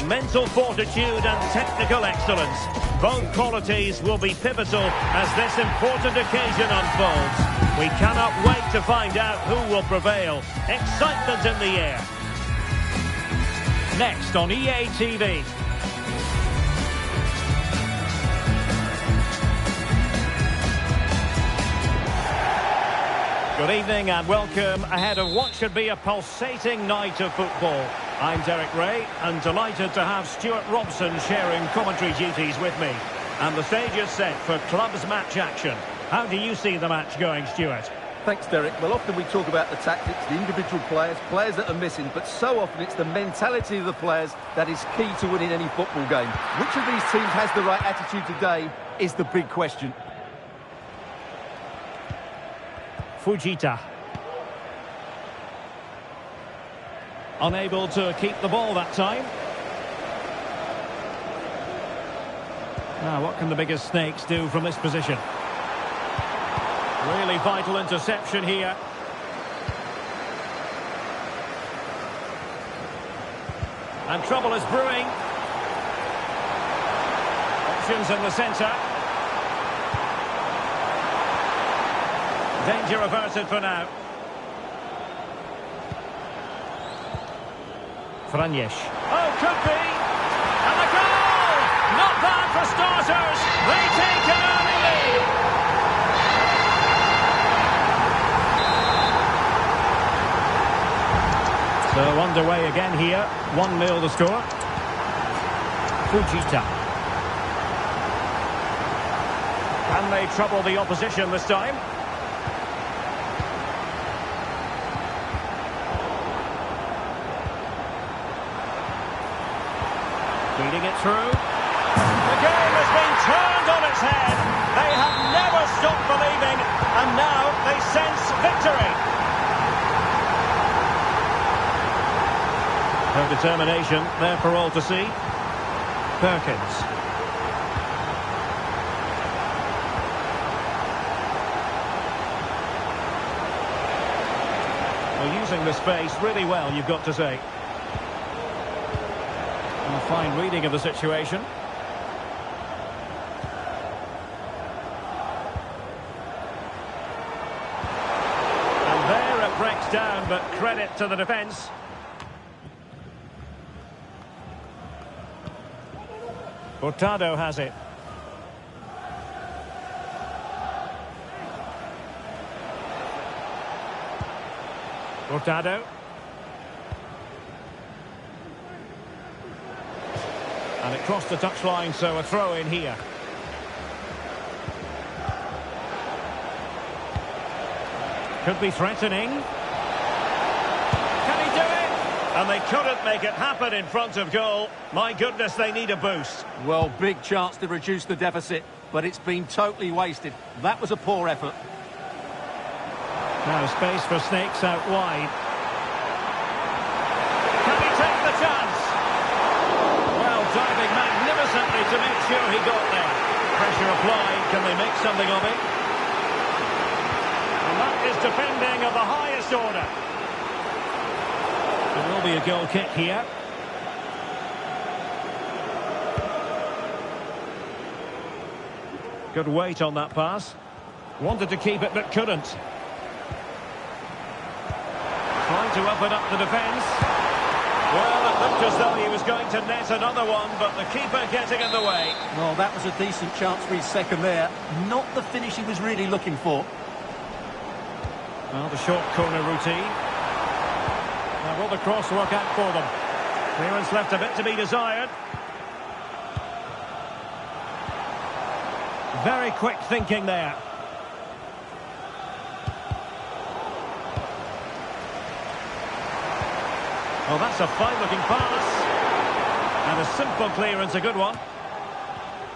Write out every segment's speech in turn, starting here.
Mental fortitude and technical excellence. Both qualities will be pivotal as this important occasion unfolds. We cannot wait to find out who will prevail. Excitement in the air. Next on EA TV. Good evening and welcome ahead of what should be a pulsating night of football. I'm Derek Ray and delighted to have Stuart Robson sharing commentary duties with me. And the stage is set for clubs match action. How do you see the match going, Stuart? Thanks, Derek. Well, often we talk about the tactics, the individual players that are missing, but so often it's the mentality of the players that is key to winning any football game. Which of these teams has the right attitude today is the big question. Fujita. Unable to keep the ball that time. Now, what can the biggest snakes do from this position? Really vital interception here. And trouble is brewing. Options in the centre. Danger averted for now. Franjes. Oh, could be. And the goal! Not bad for starters. They take an early lead. So underway again here. 1-0 the score. Fujita. Can they trouble the opposition this time? Feeding it through. The game has been turned on its head. They have never stopped believing, and now they sense victory. Her determination there for all to see. Perkins. Well, using the space really well, you've got to say. A fine reading of the situation. And there it breaks down, but credit to the defence. Hurtado has it. Hurtado. And it crossed the touchline, so a throw in here. Could be threatening. Can he do it? And they couldn't make it happen in front of goal. My goodness, they need a boost. Well, big chance to reduce the deficit, but it's been totally wasted. That was a poor effort. Now space for snakes out wide. Can he take the chance? Diving magnificently to make sure he got there. Pressure applied. Can they make something of it? And that is defending of the highest order. There will be a goal kick here. Good weight on that pass. Wanted to keep it but couldn't. Trying to open up the defence. Well, it looked as though he was going to net another one, but the keeper getting in the way. Well, that was a decent chance for his second there. Not the finish he was really looking for. Well, the short corner routine. Now, will the cross work out for them? Clearance left a bit to be desired. Very quick thinking there. Well, that's a fine-looking pass. And a simple clearance, a good one.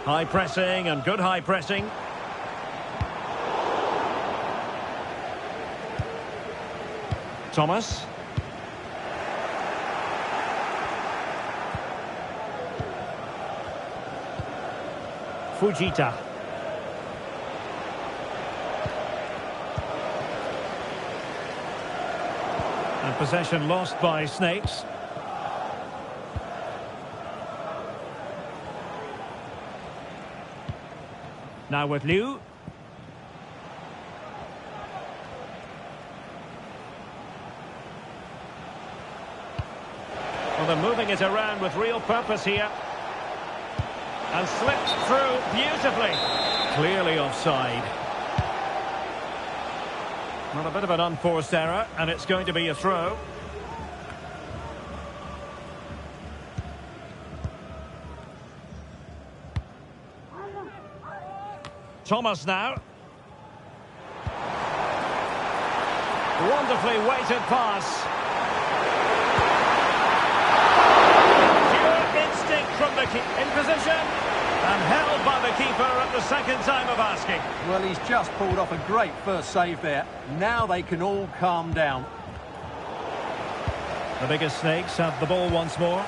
High pressing and good high pressing. Thomas. Fujita. And possession lost by Snakes. Now with Liu. Well, they're moving it around with real purpose here. And slipped through beautifully. Clearly offside. Well, a bit of an unforced error, and it's going to be a throw. Thomas now. Wonderfully weighted pass. Pure instinct from the keeper. In position. And held by the keeper at the second time of asking. Well, he's just pulled off a great first save there. Now they can all calm down. The biggest snakes have the ball once more.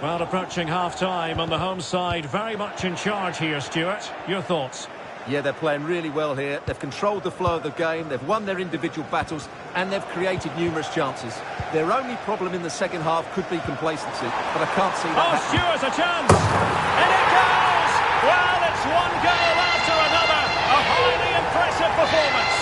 Well, approaching half-time on the home side, very much in charge here, Stuart. Your thoughts? Yeah, they're playing really well here. They've controlled the flow of the game, they've won their individual battles, and they've created numerous chances. Their only problem in the second half could be complacency, but I can't see that. Oh, Stuart, a chance! And it goes! Well, it's one goal after another. A highly impressive performance.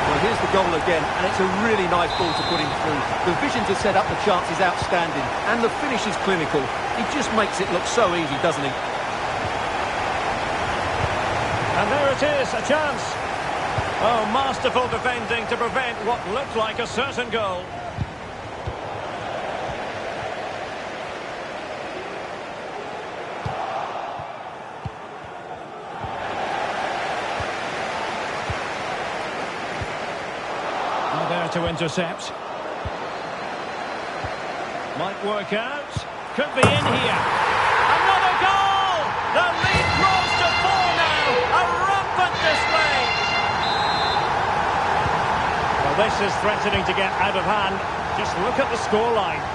Well, here's the goal again, and it's a really nice ball to put him through. The vision to set up the chance is outstanding, and the finish is clinical. He just makes it look so easy, doesn't he? And there it is, a chance. Oh, masterful defending to prevent what looked like a certain goal. There to intercept. Might work out. Could be in here. Another goal! The lead grows to 4 now. A rampant display. Well, this is threatening to get out of hand. Just look at the scoreline.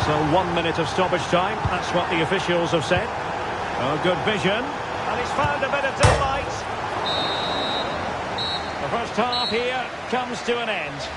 So 1 minute of stoppage time. That's what the officials have said. Oh, good vision. And he's found a bit of daylight. The first half here comes to an end.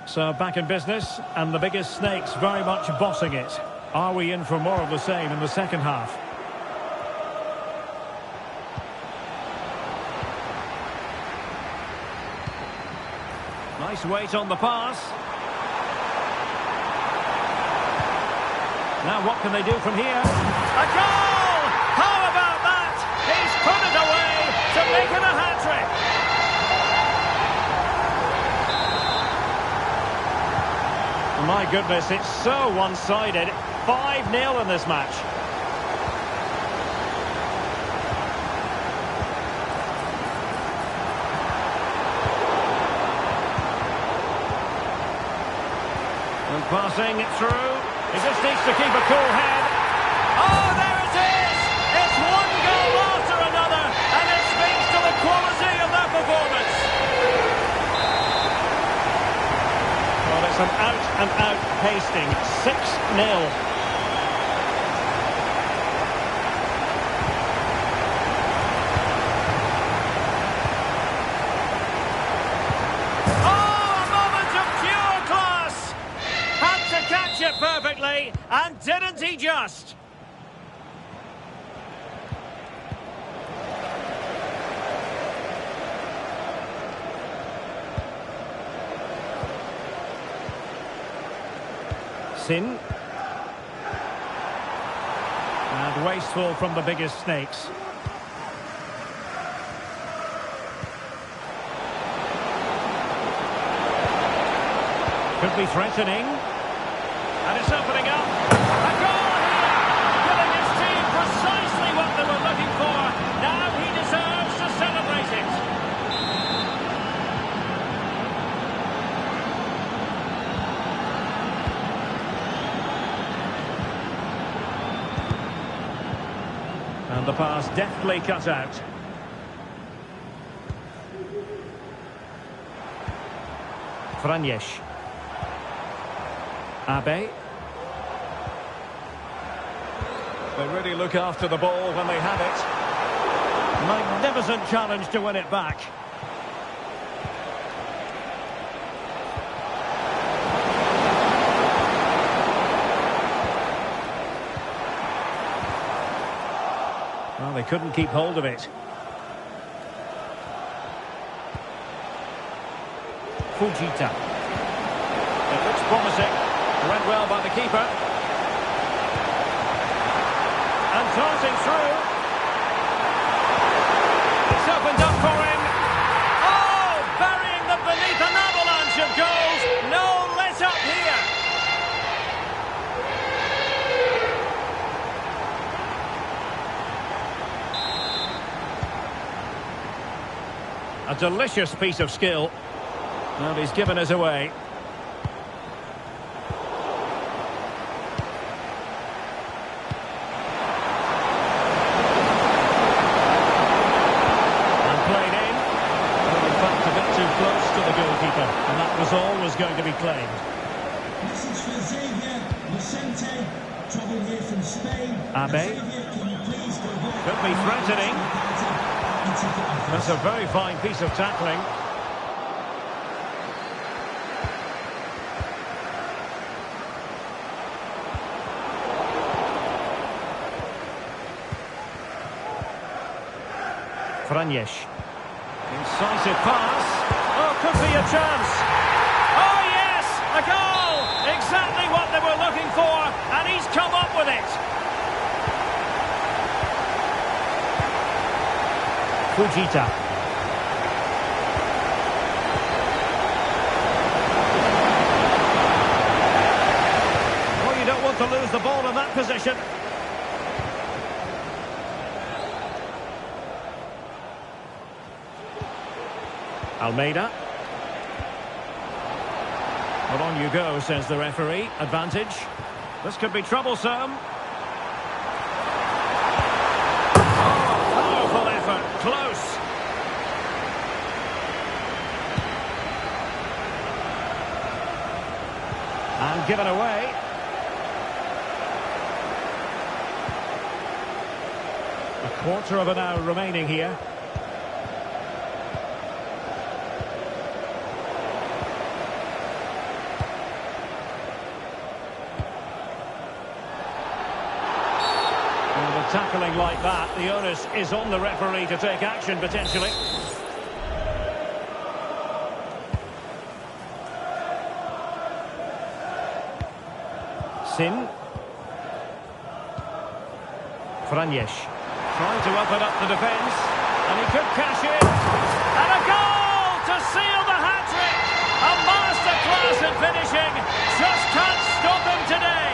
So back in business, and the biggest snakes very much bossing it. Are we in for more of the same in the second half? Nice weight on the pass. Now what can they do from here? A goal! How about that? He's put it away to make it a hat-trick. My goodness, it's so one-sided. 5-0 in this match. And passing it through. He just needs to keep a cool head. Oh, there it is! It's one goal after another, and it speaks to the quality of their performance. Well, it's an out-and-out pasting. 6-0. It perfectly, and didn't he just? Sin. wasteful from the biggest snakes. Could be threatening. And it's opening up. A goal here! Giving his team precisely what they were looking for. Now he deserves to celebrate it. And the pass deftly cut out. Franjeś. Abe. They really look after the ball when they have it. Magnificent challenge to win it back. Well, they couldn't keep hold of it. Fujita. It looks promising. Went well by the keeper. And tossing through. It's opened up for him. Oh! Burying them beneath an avalanche of goals. No let up here. A delicious piece of skill. Well, he's given us away. And that was always going to be claimed. Message for Xavier Vicente, travelling here from Spain. Abe. Could be threatening. That's a very fine piece of tackling. Franjeś. Incisive pass. Oh, could be a chance. Oh, yes! A goal! Exactly what they were looking for, and he's come up with it. Fujita. Oh, you don't want to lose the ball in that position. Almeida. Well, on you go, says the referee. Advantage. This could be troublesome. Oh, powerful effort. Close. And given away. A quarter of an hour remaining here. Tackling like that, the onus is on the referee to take action, potentially. Sin. Franjeś. Trying to open up the defence. And he could cash in. And a goal to seal the hat-trick! A masterclass in finishing. Just can't stop him today.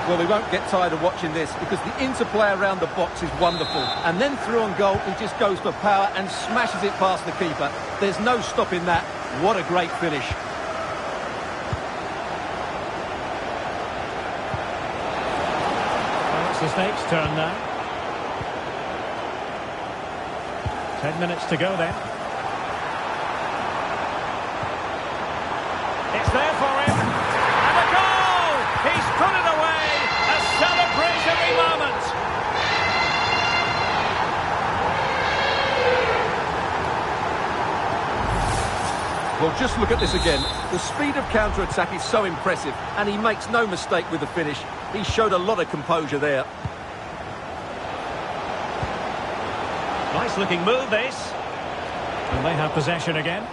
Well, we won't get tired of watching this because the interplay around the box is wonderful. And then through on goal, he just goes for power and smashes it past the keeper. There's no stopping that. What a great finish. Well, it's the Snakes' turn now. 10 minutes to go then. It's there for him. And a goal! He's put it away. A celebratory moment. Well, just look at this again. The speed of counter-attack is so impressive, and he makes no mistake with the finish. He showed a lot of composure there. Nice looking move, this. And they have possession again.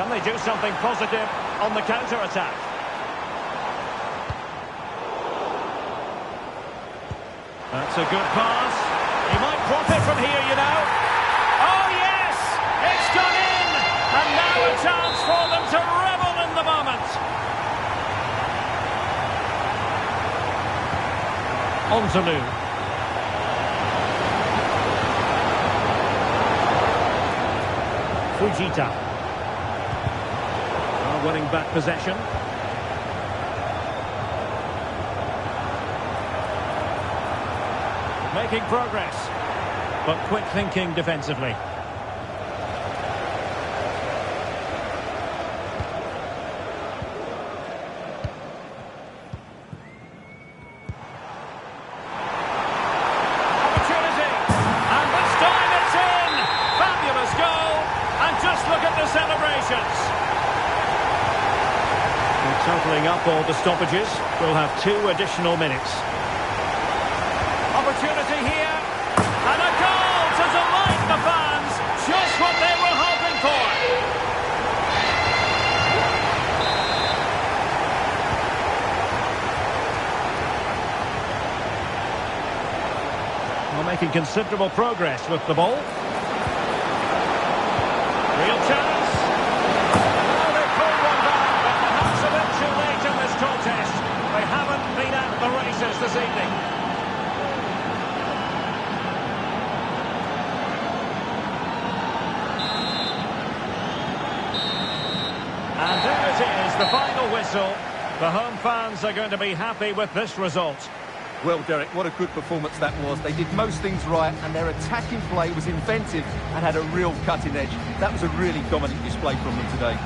Can they do something positive on the counter-attack? That's a good pass. He might profit from here, you know. Oh, yes! It's gone in! And now a chance for them to revel in the moment. On to Lou. Fujita. Winning back possession. Making progress, but quick thinking defensively. Opportunity, and this time it's in! Fabulous goal, and just look at the celebrations. We're totalling up all the stoppages. We'll have 2 additional minutes. Opportunity here, and a goal to delight the fans, just what they were hoping for. Well, making considerable progress with the ball. Real chance. Oh, they pulled one back, but perhaps a bit too late in this contest. They haven't been at the races this evening. And there it is, the final whistle. The home fans are going to be happy with this result. Well, Derek, what a good performance that was. They did most things right, and their attacking play was inventive and had a real cutting edge. That was a really dominant display from them today.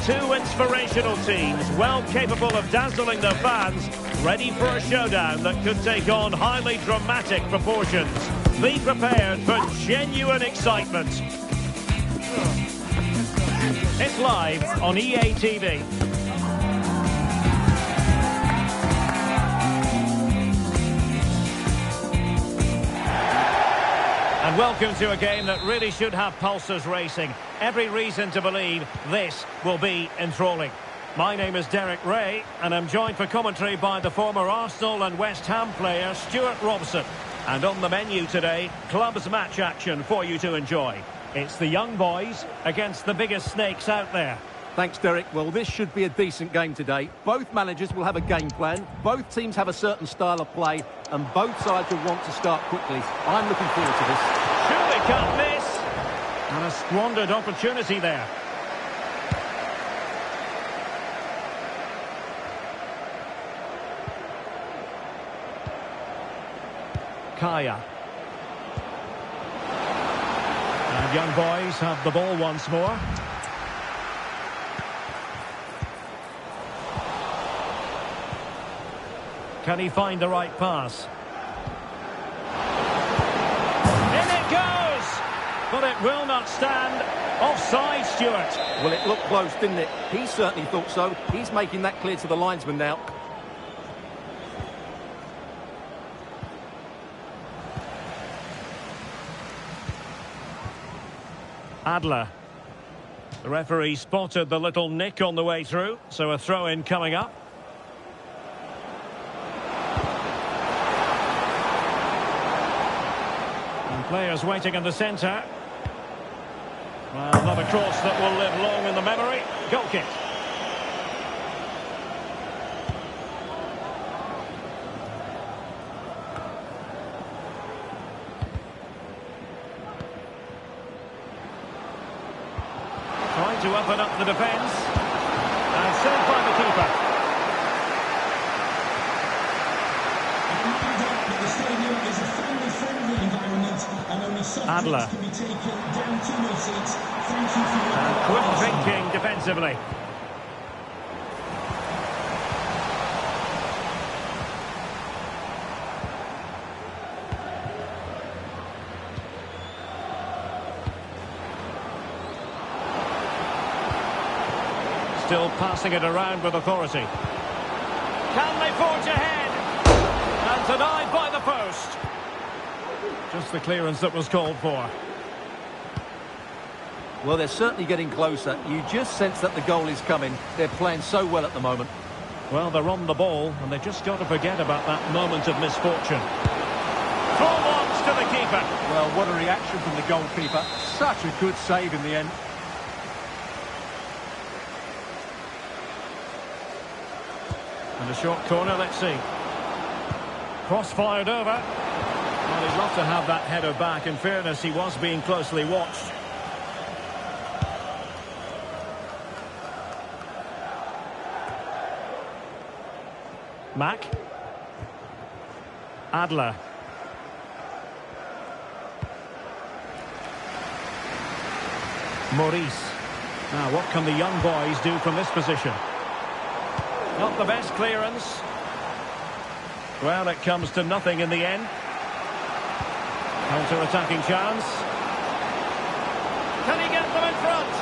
Two inspirational teams, well capable of dazzling their fans, ready for a showdown that could take on highly dramatic proportions. Be prepared for genuine excitement. It's live on EA TV. And welcome to a game that really should have pulses racing. Every reason to believe this will be enthralling. My name is Derek Ray, and I'm joined for commentary by the former Arsenal and West Ham player Stuart Robson. And on the menu today, clubs match action for you to enjoy. It's the young boys against the biggest snakes out there. Thanks, Derek. Well, this should be a decent game today. Both managers will have a game plan. Both teams have a certain style of play, and both sides will want to start quickly. I'm looking forward to this. Surely can't miss. And a squandered opportunity there. Kaya. And young boys have the ball once more. Can he find the right pass? In it goes! But it will not stand. Offside, Stuart. Well, it looked close, didn't it? He certainly thought so. He's making that clear to the linesman now. Adler. The referee spotted the little nick on the way through, so a throw-in coming up. And players waiting in the centre. Well, not a cross that will live long in the memory. Goal kick. Trying to open up the defence. And saved by the keeper. The stadium is a family-friendly environment, and only soft Adler. drinks can be taken down to your seats. Thank you for your And quick thinking defensively. Still passing it around with authority. Can they forge ahead? And denied by the post. Just the clearance that was called for. Well, they're certainly getting closer. You just sense that the goal is coming. They're playing so well at the moment. Well, they're on the ball, and they've just got to forget about that moment of misfortune. Full ones to the keeper. Well, what a reaction from the goalkeeper. Such a good save in the end. And a short corner, let's see. Cross fired over. Well, he'd love to have that header back. In fairness, he was being closely watched. Mack. Adler. Maurice. Now, what can the young boys do from this position? Not the best clearance. Well, it comes to nothing in the end. Counter-attacking chance. Can he get them in front?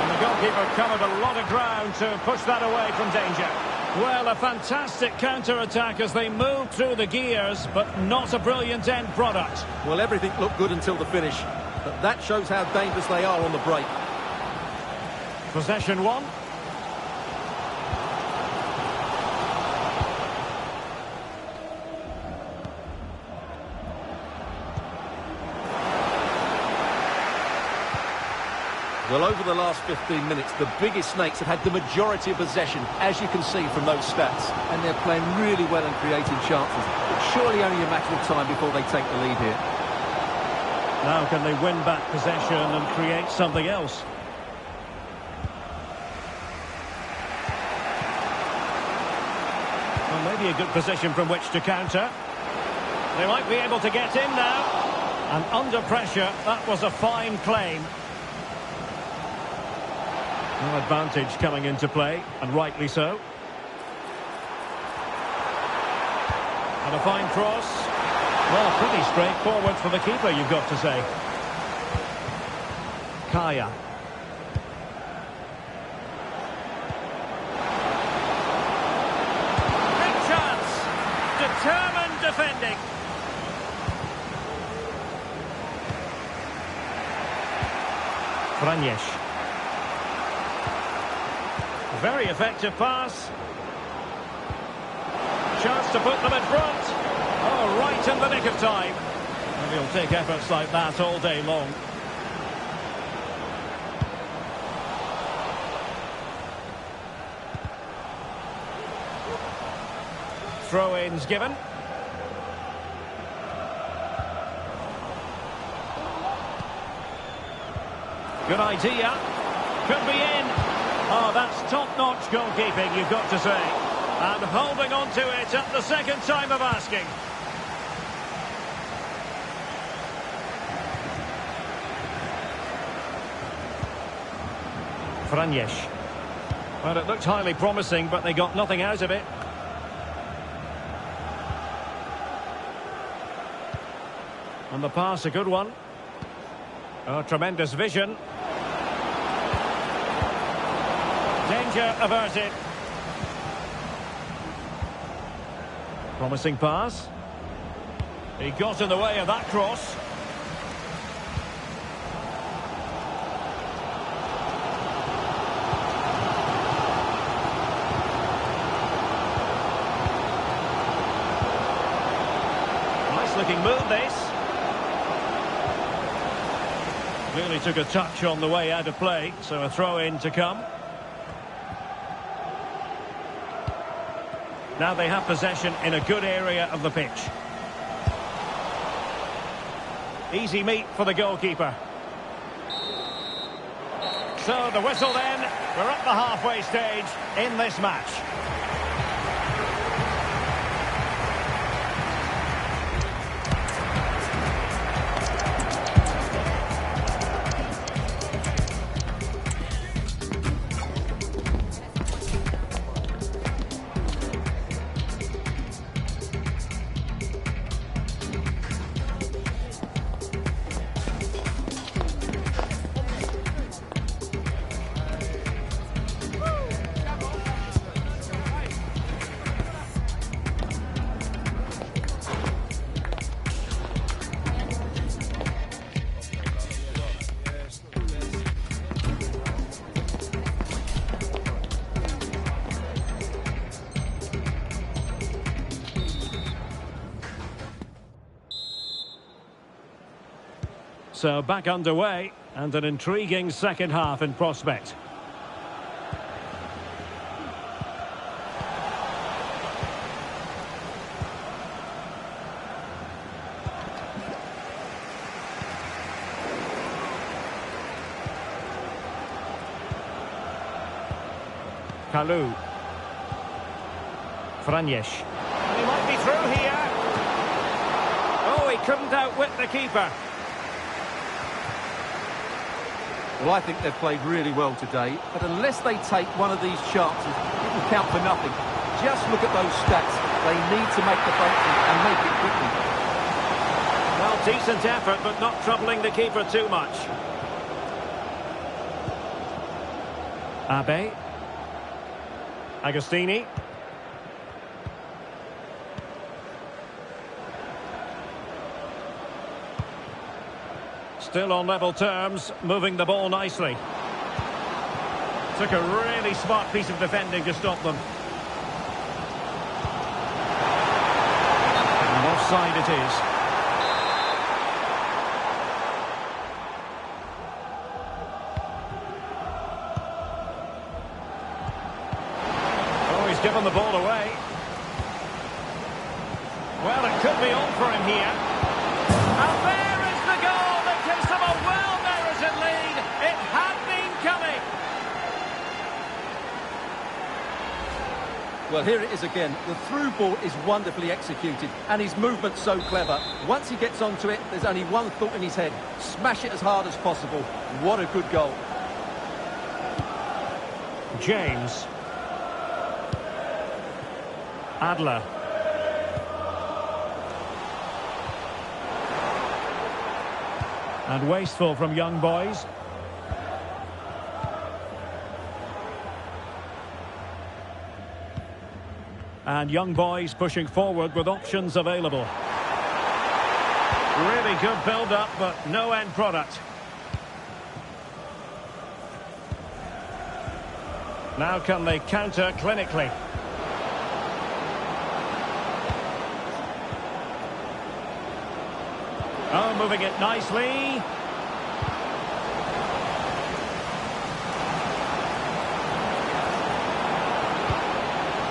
And the goalkeeper covered a lot of ground to push that away from danger. Well, a fantastic counter-attack as they moved through the gears, but not a brilliant end product. Well, everything looked good until the finish. But that shows how dangerous they are on the break. Possession one. Well, over the last 15 minutes, the biggest snakes have had the majority of possession, as you can see from those stats. And they're playing really well and creating chances. It's surely only a matter of time before they take the lead here. Now can they win back possession and create something else? Well, maybe a good position from which to counter. They might be able to get in now. And under pressure, that was a fine claim. No advantage coming into play, and rightly so. And a fine cross. Well, pretty straightforward for the keeper, you've got to say. Kaya. Big chance. Determined defending. Franjes. Very effective pass. Chance to put them in front. Oh, right in the nick of time. And he'll take efforts like that all day long. Throw-ins given. Good idea. Could be in. Oh, that's top-notch goalkeeping, you've got to say. And holding on to it at the second time of asking. Franjes. Well, it looked highly promising, but they got nothing out of it. And the pass, a good one. Oh, tremendous vision. Danger averted. Promising pass. He got in the way of that cross. Nice looking move, this. Really took a touch on the way out of play, so a throw-in to come. Now they have possession in a good area of the pitch. Easy meat for the goalkeeper. So the whistle then. We're at the halfway stage in this match. So back underway, and an intriguing second half in prospect. Kalou. Franjes. And he might be through here. Oh, he couldn't outwit the keeper. Well, I think they've played really well today, but unless they take one of these chances, it will count for nothing. Just look at those stats. They need to make the breakthrough and make it quickly. Well, decent effort, but not troubling the keeper too much. Abe. Agostini. Still on level terms, moving the ball nicely. Took a really smart piece of defending to stop them. And offside it is. Oh, he's given the ball away. Well, it could be on for him here. And there is the goal! Gives them a well-merited lead. It had been coming. Well, here it is again. The through ball is wonderfully executed, and his movement's so clever. Once he gets onto it, there's only one thought in his head. Smash it as hard as possible. What a good goal. James. Adler. And wasteful from young boys. And young boys pushing forward with options available. Really good build-up, but no end product. Now can they counter clinically? Oh, moving it nicely.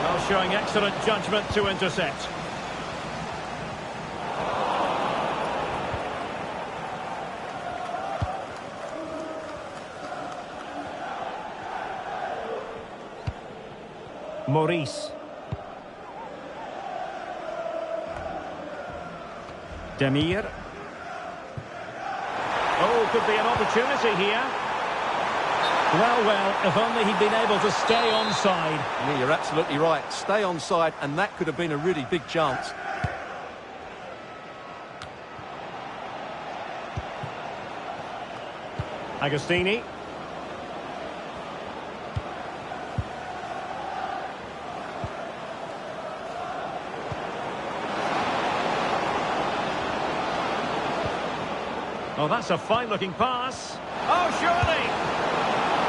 Well, showing excellent judgment to intercept. Maurice. Demir. Oh, could be an opportunity here. Well, if only he'd been able to stay onside. Yeah, you're absolutely right. Stay onside, and that could have been a really big chance. Agostini. Oh, that's a fine-looking pass. Oh, surely!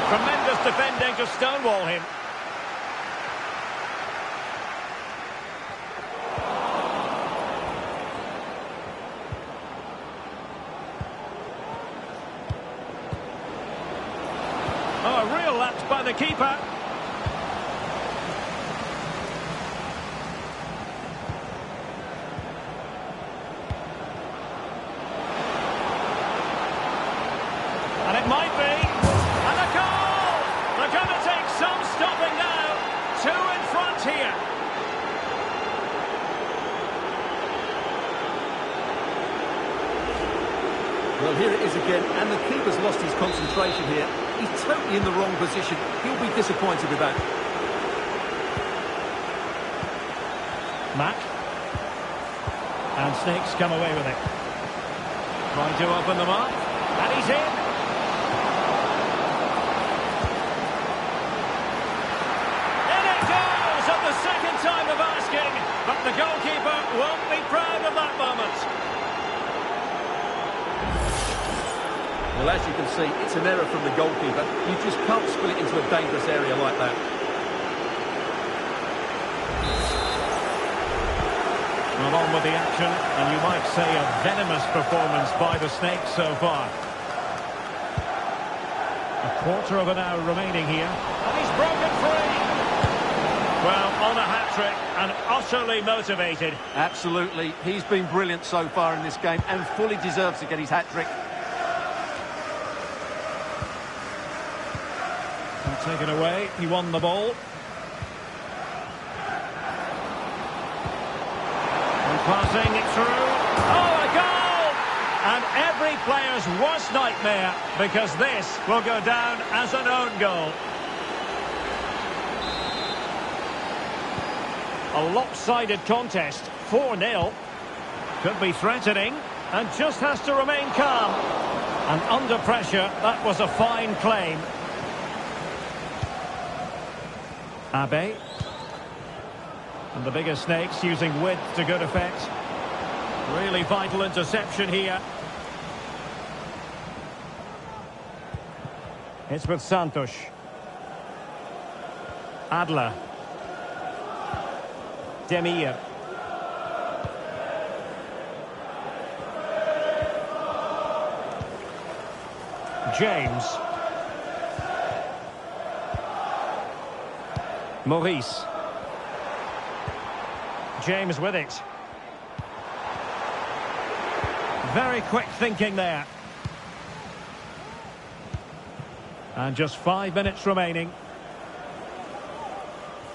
Tremendous defending to stonewall him. Oh, a real lapse by the keeper. And it might be. And a goal! They're going to take some stopping now. 2 in front here. Well, here it is again, and the keeper's lost his concentration here. He's totally in the wrong position. He'll be disappointed with that. Mack. And Snakes come away with it. Trying to open them up. And he's in. Second time of asking, but the goalkeeper won't be proud of that moment. Well, as you can see, it's an error from the goalkeeper. You just can't spill it into a dangerous area like that. Well, on with the action, and you might say a venomous performance by the Snakes so far. A quarter of an hour remaining here, and he's broken free. Well, on a hat-trick and utterly motivated. Absolutely. He's been brilliant so far in this game and fully deserves to get his hat-trick. Taken away. He won the ball. And passing it through. Oh, a goal! And every player's worst nightmare, because this will go down as an own goal. A lopsided contest, 4-0. Could be threatening, and just has to remain calm. And under pressure, that was a fine claim. Abe. And the bigger Snakes using width to good effect. Really vital interception here. It's with Santos. Adler. Demir. James. Maurice. James with it. Very quick thinking there. And just 5 minutes remaining.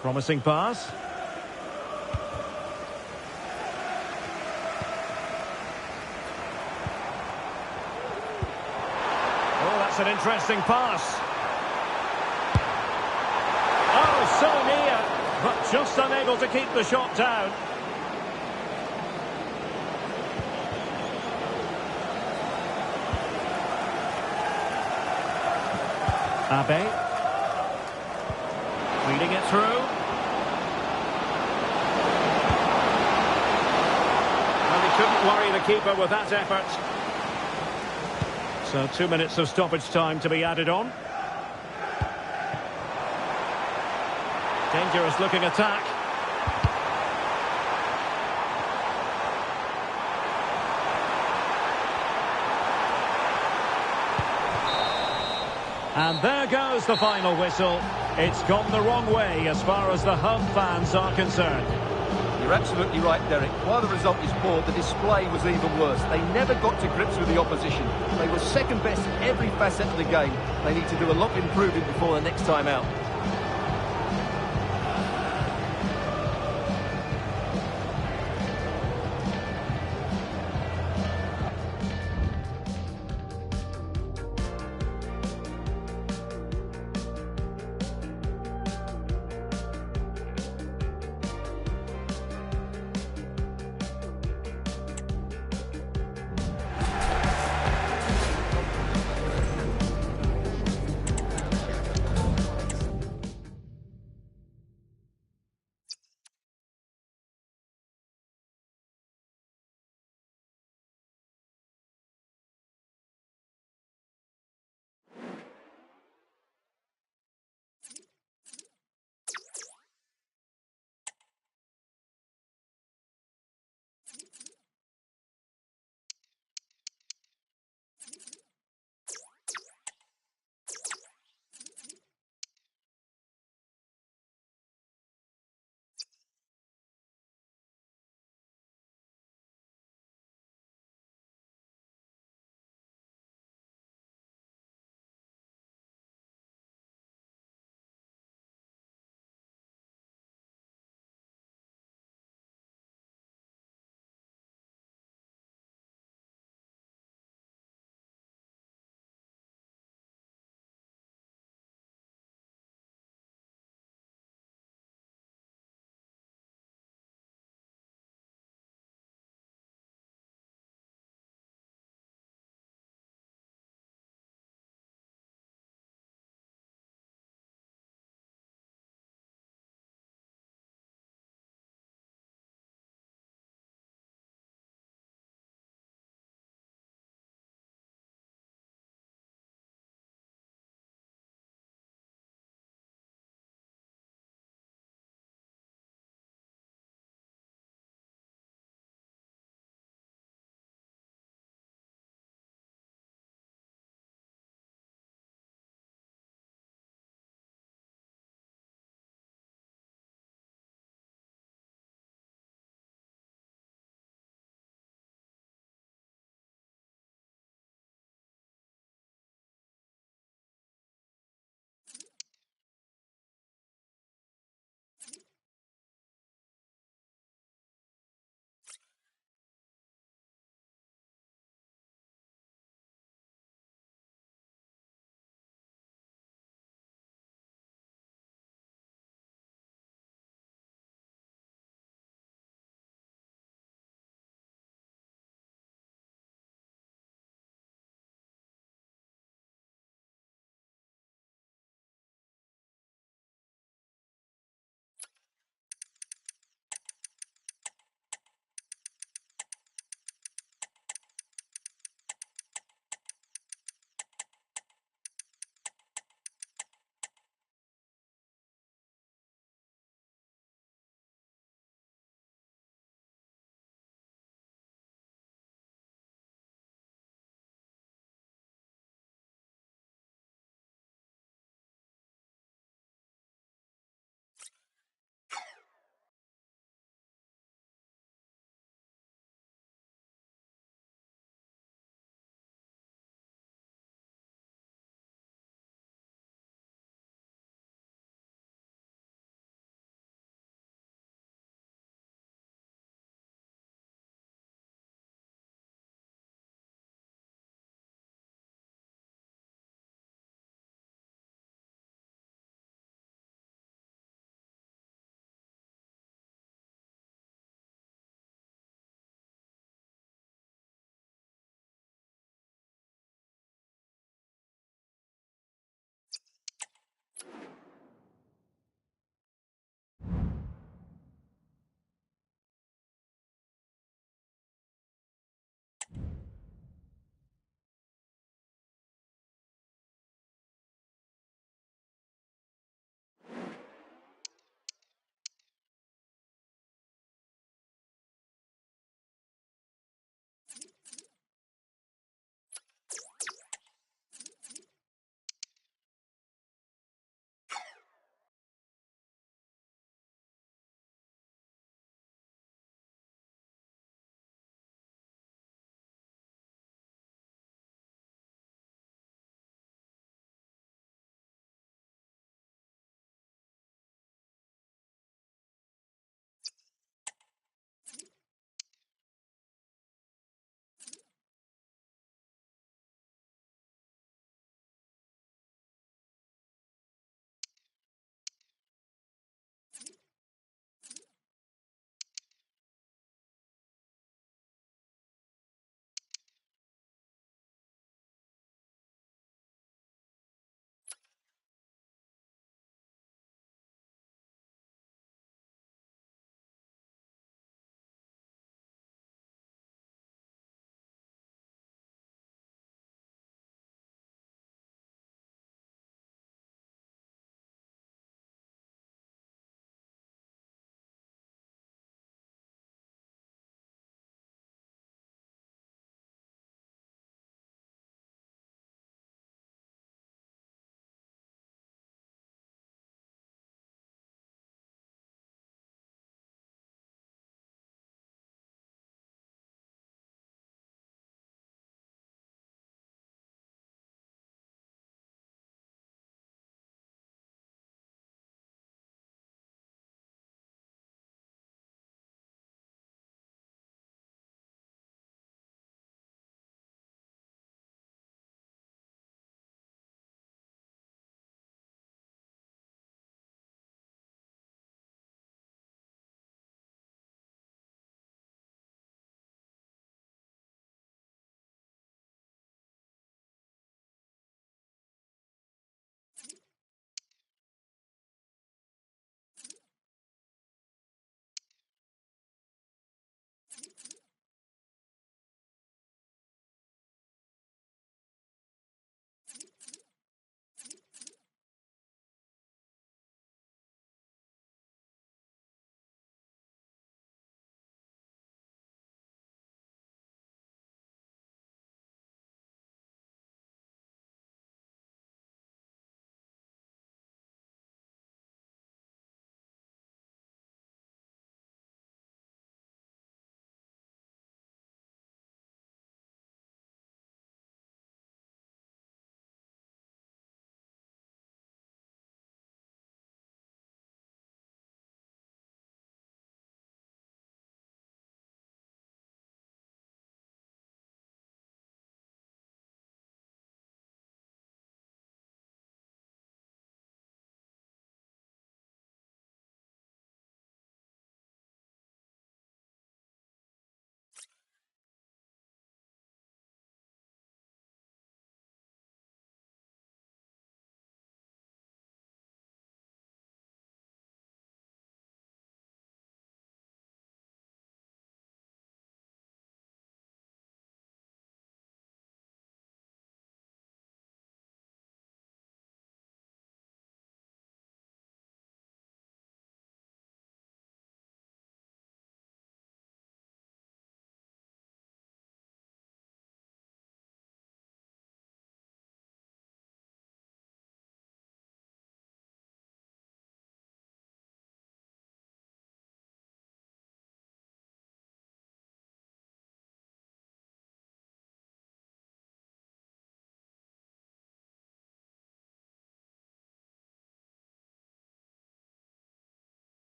Promising pass. Oh, that's an interesting pass. Oh, so near, but just unable to keep the shot down. Abe. Reading it through. Well, he couldn't worry the keeper with that effort. So 2 minutes of stoppage time to be added on. Dangerous looking attack. And there goes the final whistle. It's gone the wrong way as far as the home fans are concerned. You're absolutely right, Derek. While the result is poor, the display was even worse. They never got to grips with the opposition. They were second best in every facet of the game. They need to do a lot of improving before the next time out.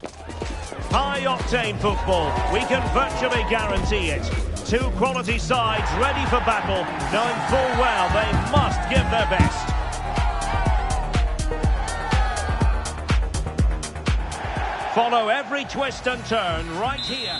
High-octane football, we can virtually guarantee it. Two quality sides ready for battle, knowing full well they must give their best. Follow every twist and turn right here.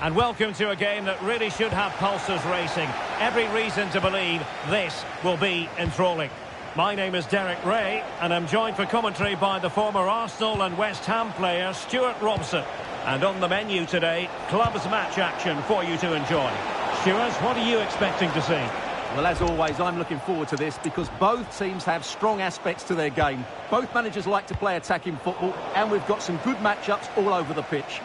And welcome to a game that really should have pulses racing. Every reason to believe this will be enthralling. My name is Derek Ray, and I'm joined for commentary by the former Arsenal and West Ham player Stuart Robson. And on the menu today, clubs match action for you to enjoy. Stuart, what are you expecting to see? Well, as always, I'm looking forward to this because both teams have strong aspects to their game. Both managers like to play attacking football, and we've got some good matchups all over the pitch.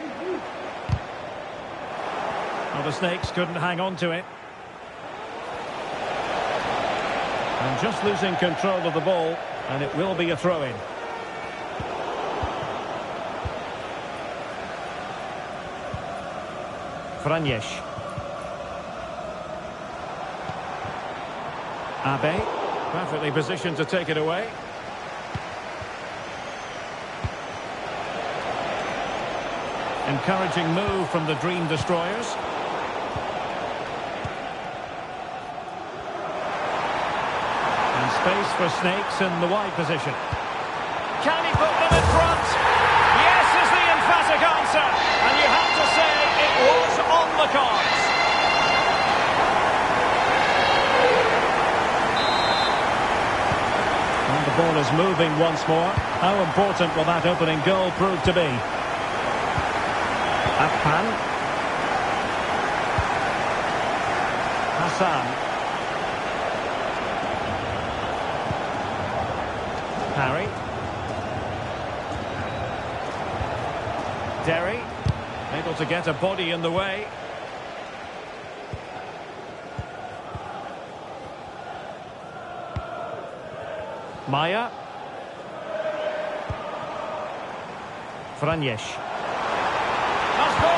Well, the Snakes couldn't hang on to it. And just losing control of the ball, and it will be a throw-in. Franjeś. Abe, perfectly positioned to take it away. Encouraging move from the Dream Destroyers. And space for Snakes in the wide position. Can he put them in front? Yes is the emphatic answer. And you have to say it was on the cards. And the ball is moving once more. How important will that opening goal prove to be? Afpan. Hassan. Harry. Derry. Able to get a body in the way. Maya. Franjeś. Must be.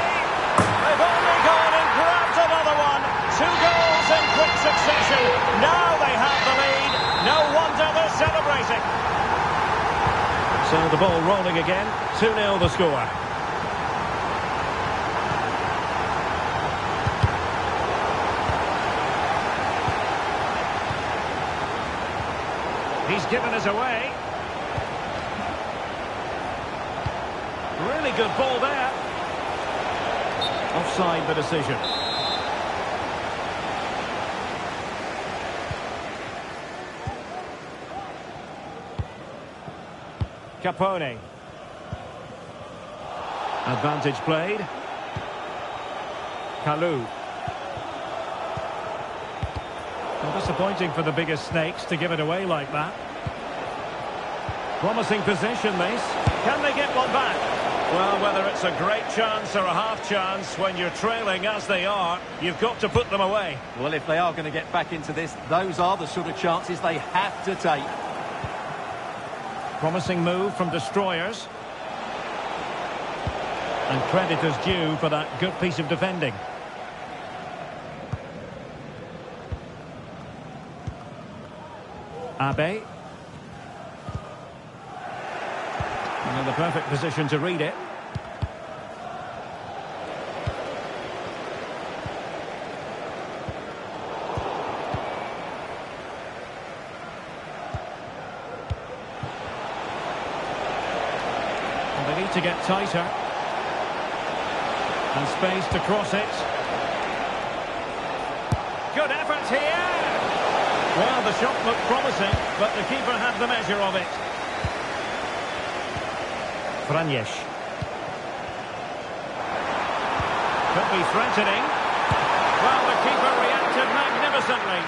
They've only gone and grabbed another one. 2 goals in quick succession. Now they have the lead. No wonder they're celebrating. So the ball rolling again. 2-0 the score. He's given us away. Really good ball there. Offside the decision. Capone. Advantage played. Kalou. Well, disappointing for the biggest Snakes to give it away like that. Promising possession, this. Can they get one back? Well, whether it's a great chance or a half chance, when you're trailing as they are, you've got to put them away. Well, if they are going to get back into this, those are the sort of chances they have to take. Promising move from Destroyers. And credit is due for that good piece of defending. Abe. And in the perfect position to read it. And they need to get tighter. And space to cross it. Good effort here. Well, the shot looked promising, but the keeper had the measure of it. Franjeś. Could be threatening. Well, the keeper reacted magnificently.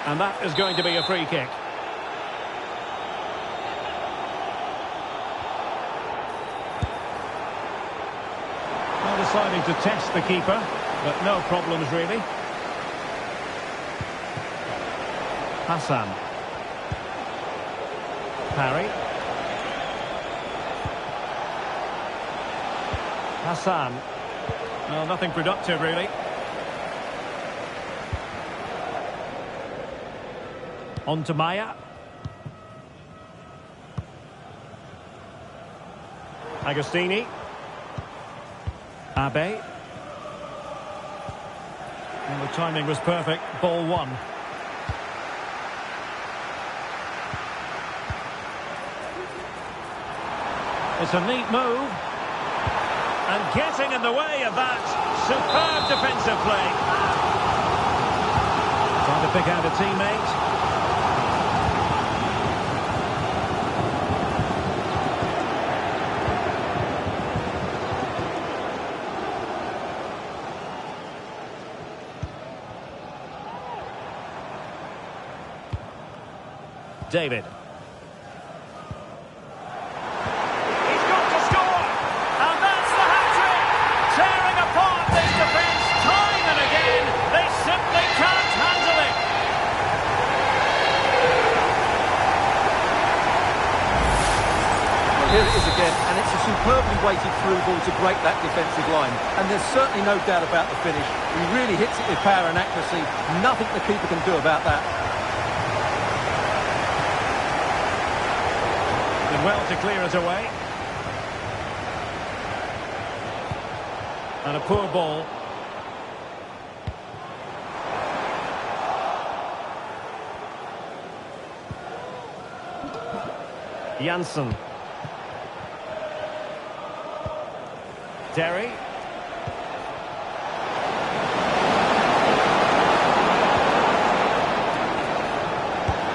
And that is going to be a free kick. Well, deciding to test the keeper, but no problems really. Hassan. Harry. Hassan. Well, nothing productive really. On to Maya. Agostini. Abe. And the timing was perfect. Ball one. It's a neat move. And getting in the way of that. Superb defensive play. Trying to pick out a teammate. David. He's got to score! And that's the hat-trick! Tearing apart this defence time and again. They simply can't handle it. Well, here it is again, and it's a superbly weighted through ball to break that defensive line. And there's certainly no doubt about the finish. He really hits it with power and accuracy. Nothing the keeper can do about that. Well to clear it away. And a poor ball. Janssen. Derry.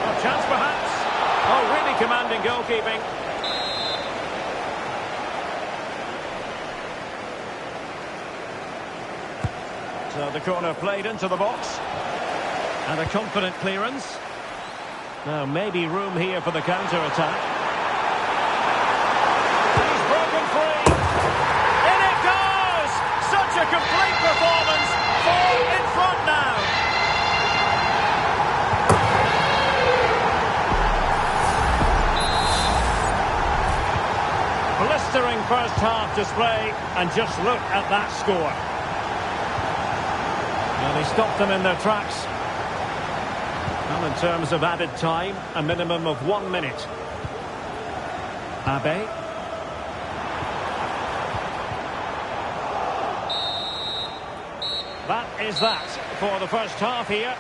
Oh, chance perhaps. Oh, really commanding goalkeeping. So the corner played into the box. And a confident clearance. Now maybe room here for the counter-attack. He's broken free. In it goes! Such a complete performance. 4 in front now. Blistering first half display, and just look at that score. Well, he stopped them in their tracks. Well, in terms of added time, a minimum of 1 minute. Abe. That is that for the first half here.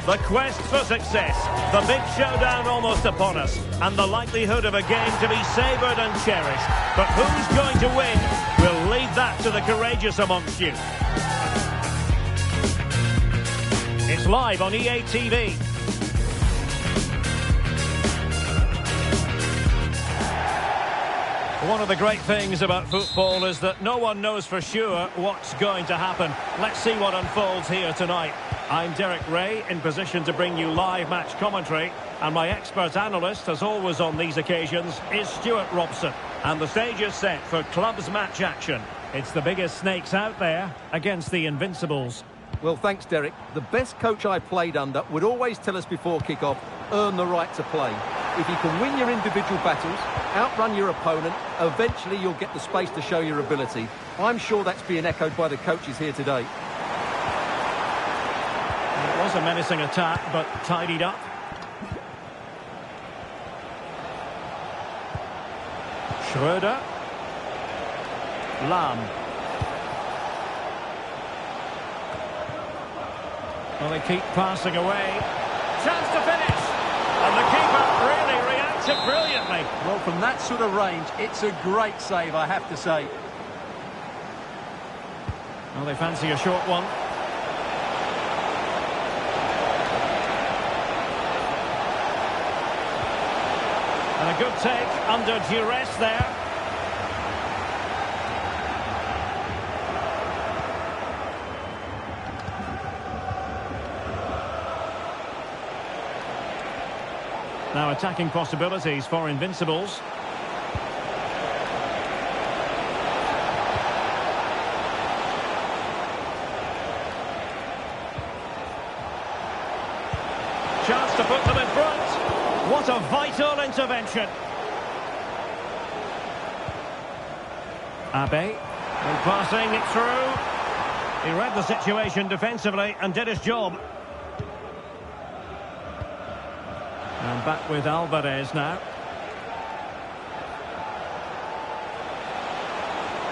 The quest for success, the big showdown almost upon us, and the likelihood of a game to be savoured and cherished. But who's going to win? We'll leave that to the courageous amongst you. It's live on EA TV. One of the great things about football is that no one knows for sure what's going to happen. Let's see what unfolds here tonight. I'm Derek Ray, in position to bring you live match commentary. And my expert analyst, as always on these occasions, is Stuart Robson. And the stage is set for clubs match action. It's the biggest snakes out there against the Invincibles. Well, thanks, Derek. The best coach I played under would always tell us before kick-off, earn the right to play. If you can win your individual battles, outrun your opponent, eventually you'll get the space to show your ability. I'm sure that's being echoed by the coaches here today. It was a menacing attack, but tidied up. Schroeder. Lam. Well, they keep passing away. Chance to finish. And the keeper really reacted brilliantly. Well, from that sort of range, it's a great save, I have to say. Well, they fancy a short one. And a good take under duress there. Now attacking possibilities for Invincibles. Chance to put them in front. What a vital intervention. Abe, and passing it through. He read the situation defensively and did his job. And back with Alvarez now.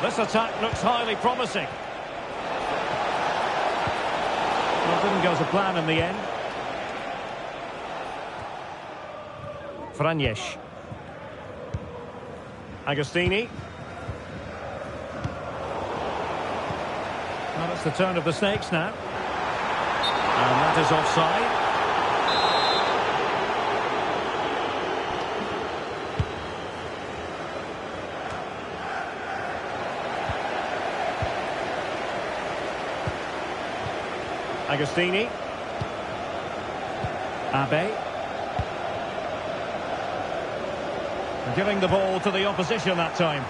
This attack looks highly promising. Well, it didn't go to plan in the end. Franjesh. Agostini. Well, it's the turn of the snakes now. And that is offside. Agostini. Abe. Giving the ball to the opposition that time.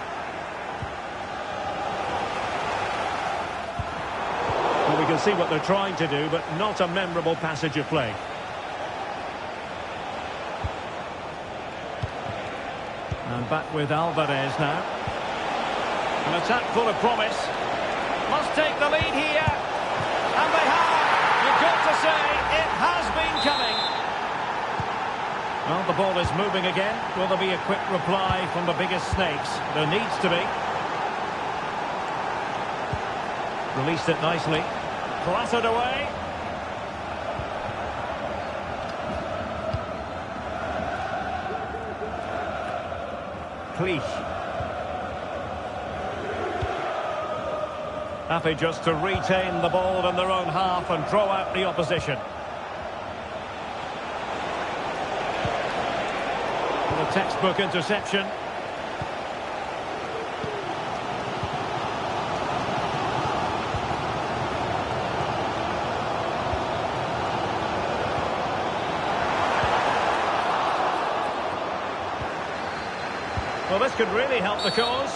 Well, we can see what they're trying to do, but not a memorable passage of play. And back with Alvarez now. An attack full of promise. Must take the lead here. And they have. You've got to say, it has been coming. Well, the ball is moving again. Will there be a quick reply from the biggest snakes? There needs to be. Released it nicely. Clattered away. Cleach. Happy just to retain the ball in their own half and throw out the opposition. The textbook interception. Well, this could really help the cause.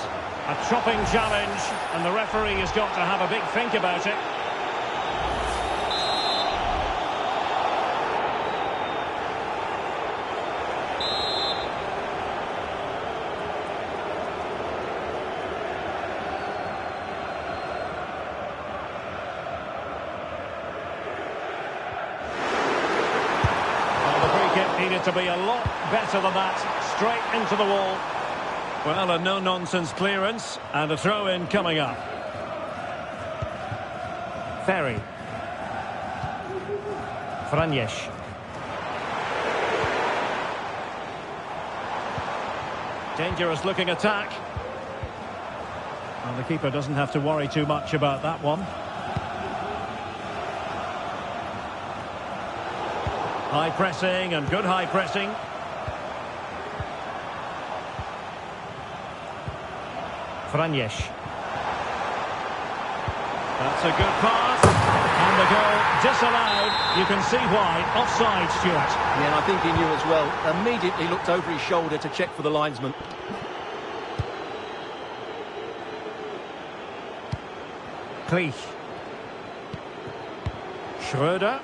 A chopping challenge, and the referee has got to have a big think about it. Well, the free kick needed to be a lot better than that. Straight into the wall. Well, a no-nonsense clearance, and a throw-in coming up. Ferry. Franjesh. Dangerous looking attack. And the keeper doesn't have to worry too much about that one. High pressing and good high pressing. Franjesh. That's a good pass. And the goal disallowed. You can see why. Offside, Stuart. Yeah, and I think he knew as well. Immediately looked over his shoulder to check for the linesman. Cleach. Schroeder.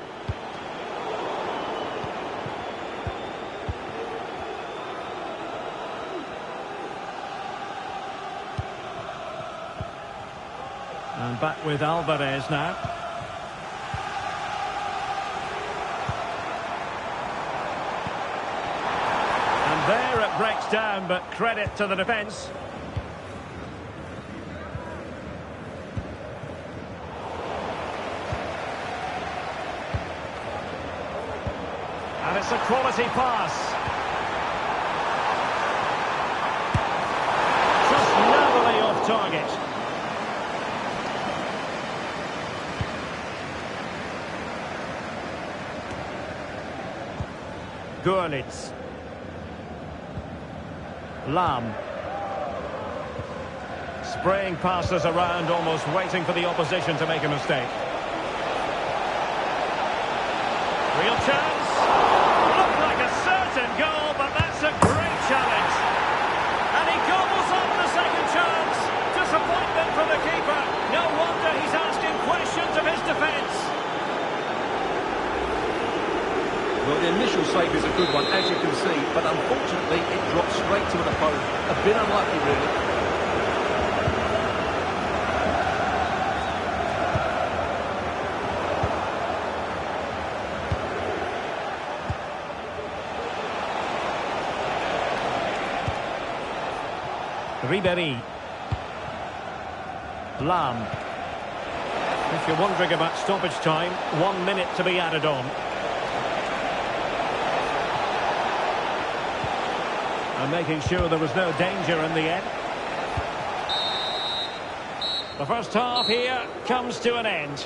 And back with Alvarez now. And there it breaks down, but credit to the defence. And it's a quality pass. Just narrowly off target. Görlitz. Lam. Spraying passes around, almost waiting for the opposition to make a mistake. Real chance. Looked like a certain goal, but that's a great challenge. And he gobbles up the second chance. Disappointment for the keeper. No wonder he's asking questions of his defence. Well, the initial save is a good one, as you can see, but unfortunately it dropped straight to an opponent. A bit unlucky, really. Ribéry. Lam. If you're wondering about stoppage time, 1 minute to be added on. And making sure there was no danger in the end. The first half here comes to an end.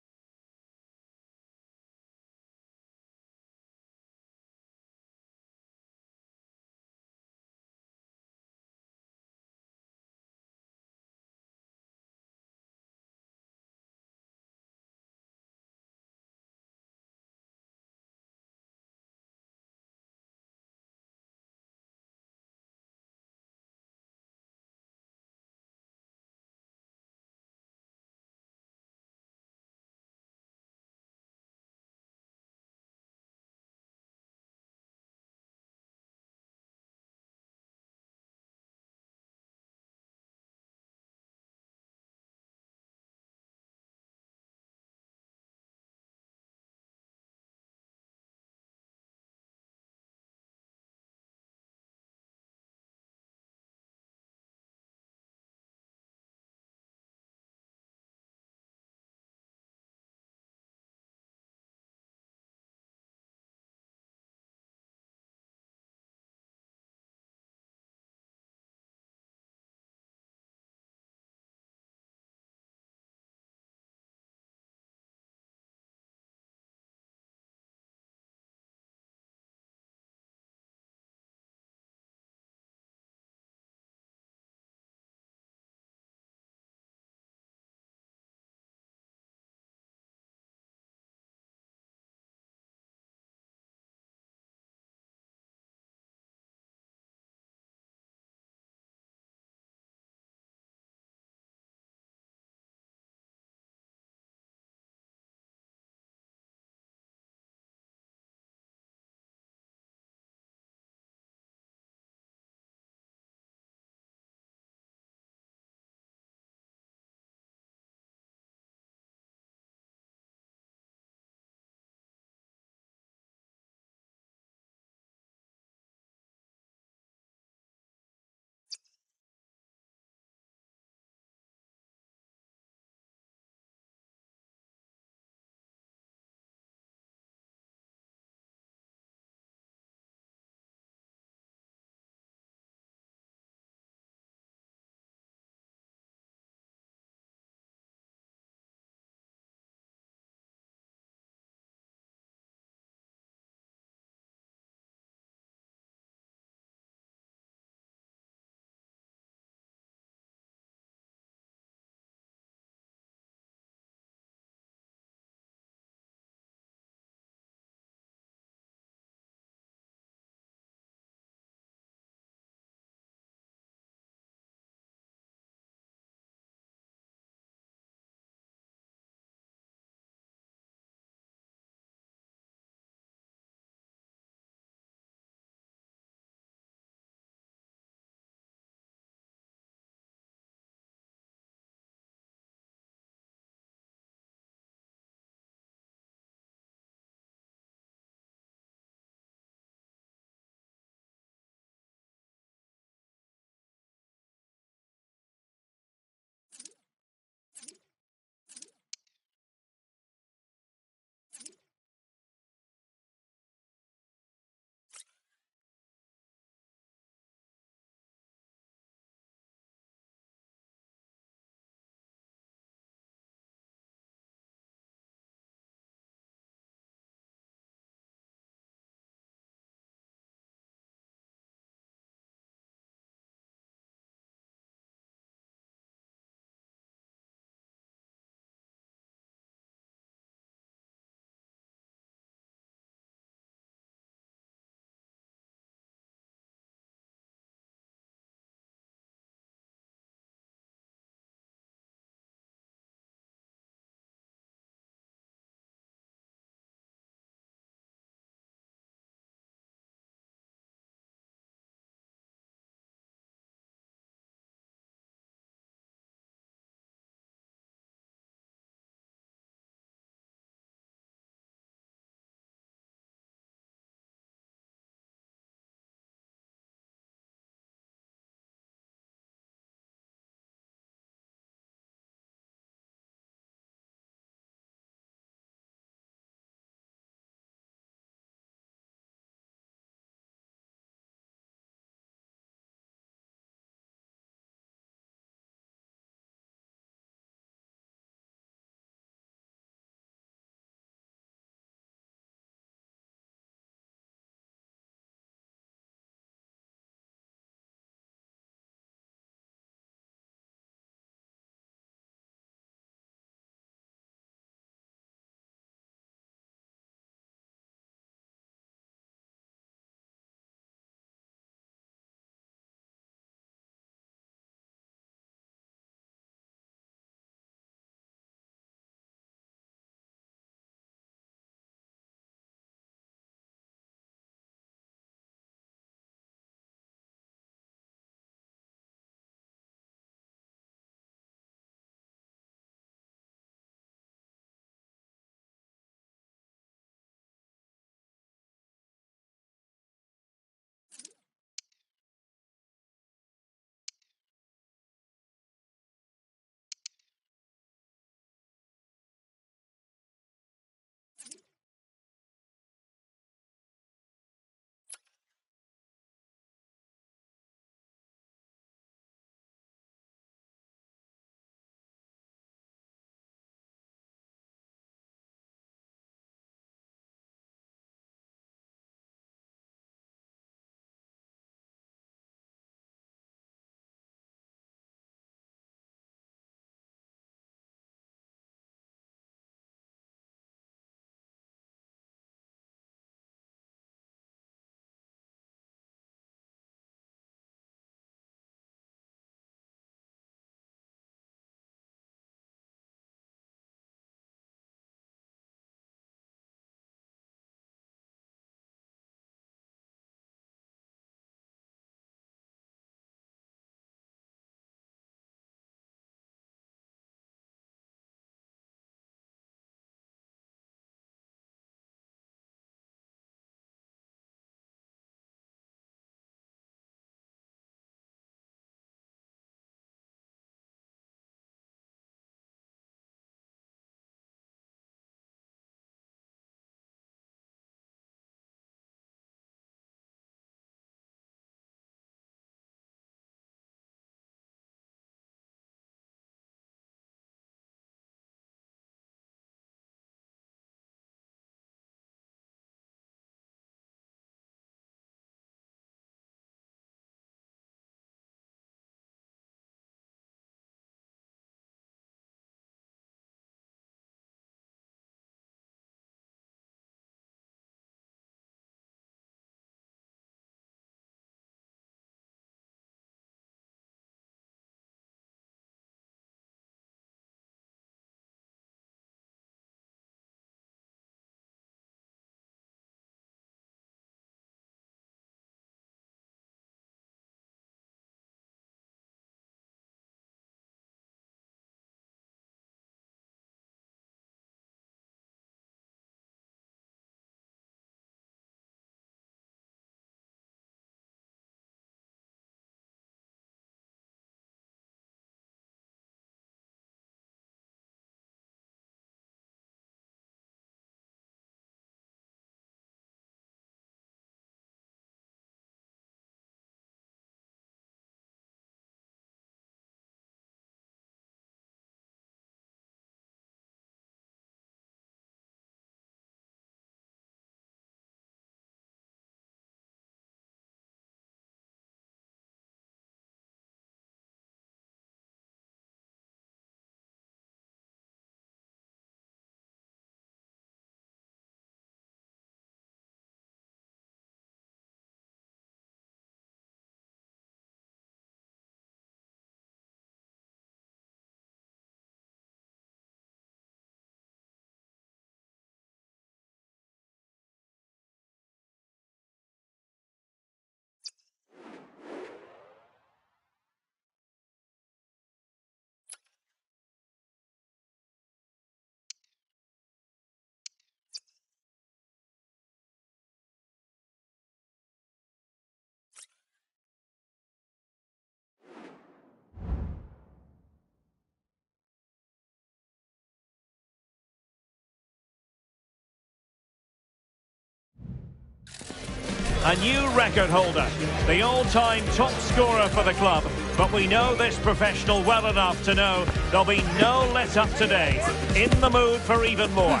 A new record holder, the all-time top scorer for the club. But we know this professional well enough to know there'll be no let-up today. In the mood for even more.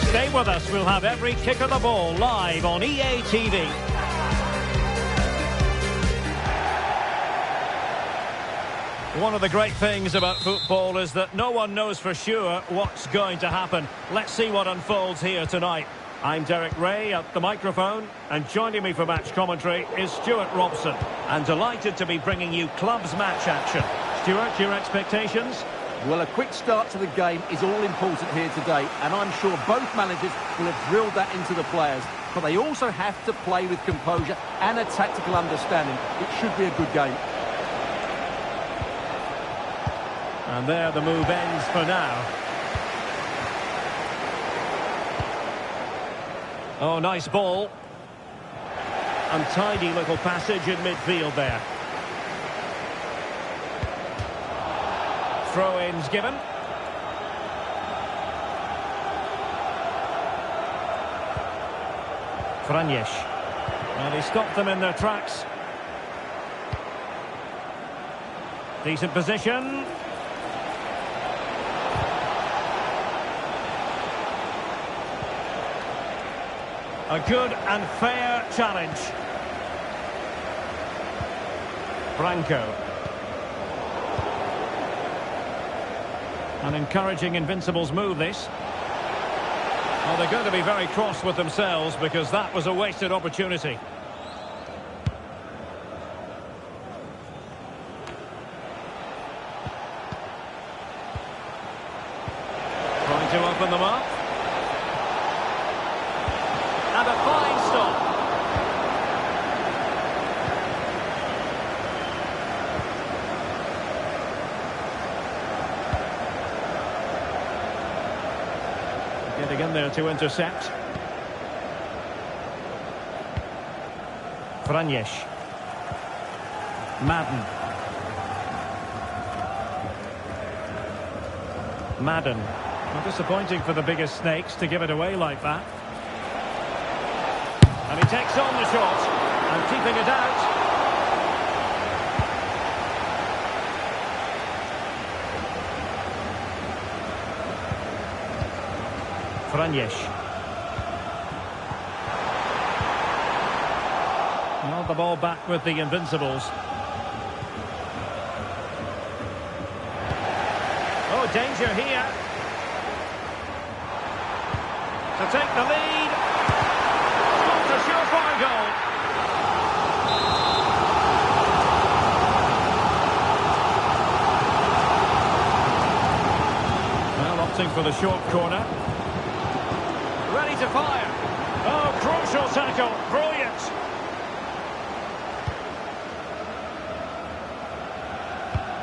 Stay with us, we'll have every kick of the ball live on EA TV. One of the great things about football is that no one knows for sure what's going to happen. Let's see what unfolds here tonight. I'm Derek Ray at the microphone, and joining me for match commentary is Stuart Robson. And delighted to be bringing you clubs match action. Stuart, your expectations? Well, a quick start to the game is all important here today, and I'm sure both managers will have drilled that into the players. But they also have to play with composure and a tactical understanding. It should be a good game. And there the move ends for now. Oh, nice ball. Untidy little passage in midfield there. Throw-ins given. Franjes. And he stopped them in their tracks. Decent position. A good and fair challenge. Branco. An encouraging Invincibles move, this. Well, they're going to be very cross with themselves because that was a wasted opportunity. Trying to open them up. And a fine stop. Getting in there to intercept. Franjes. Madden. Well, disappointing for the biggest snakes to give it away like that. And he takes on the shot and keeping it out. Franjes. Well, the ball back with the Invincibles. Oh, danger here. To take the lead. A surefire goal. Well, opting for the short corner. Ready to fire. Oh, crucial tackle. Brilliant.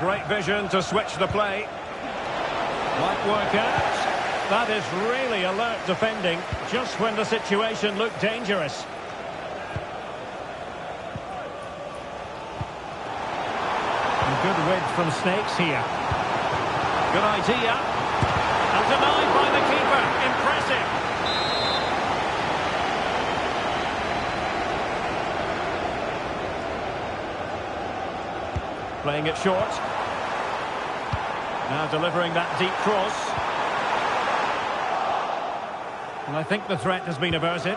Great vision to switch the play. Might work out. That is really alert defending, just when the situation looked dangerous. And good width from Snakes here. Good idea. And denied by the keeper. Impressive. Playing it short. Now delivering that deep cross. And I think the threat has been averted.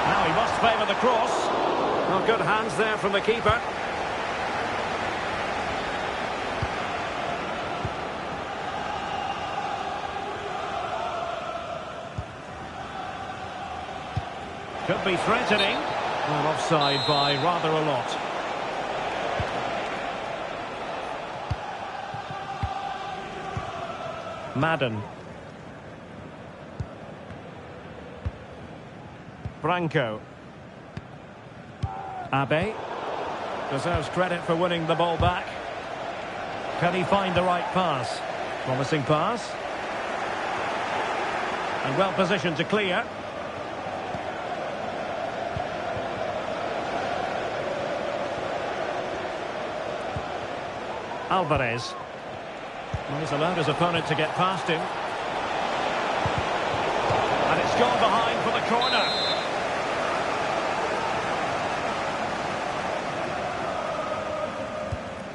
Now he must favour the cross. Well, good hands there from the keeper. Could be threatening. Well, offside by rather a lot. Madden. Branco. Abe. Deserves credit for winning the ball back. Can he find the right pass? Promising pass. And well positioned to clear. Alvarez. Well, he's allowed his opponent to get past him. And it's gone behind for the corner.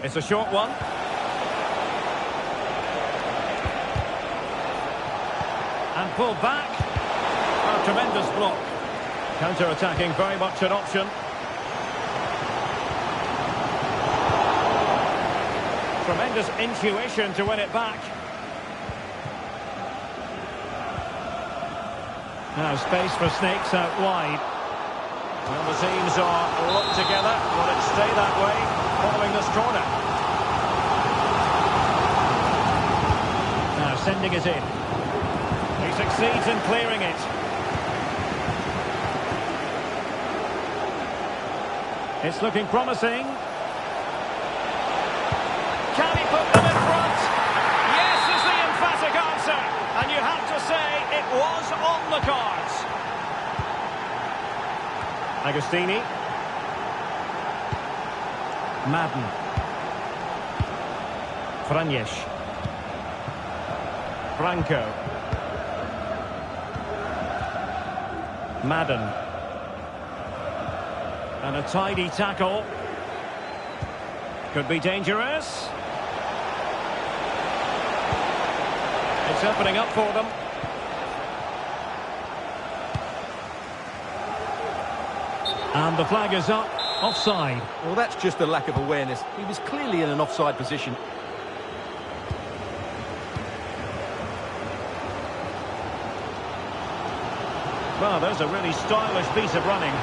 It's a short one. And pulled back. A tremendous block. Counter-attacking, very much an option. Tremendous intuition to win it back. Now space for snakes out wide. Well, the teams are locked together. Will it stay that way following this corner? Now sending it in. He succeeds in clearing it. It's looking promising. Can he put them in front? Yes is the emphatic answer. And you have to say it was on the cards. Agostini. Madden. Franjes. Franco. Madden. And a tidy tackle. Could be dangerous. It's opening up for them. And the flag is up. Offside. Well, that's just a lack of awareness. He was clearly in an offside position. Well, there's a really stylish piece of running.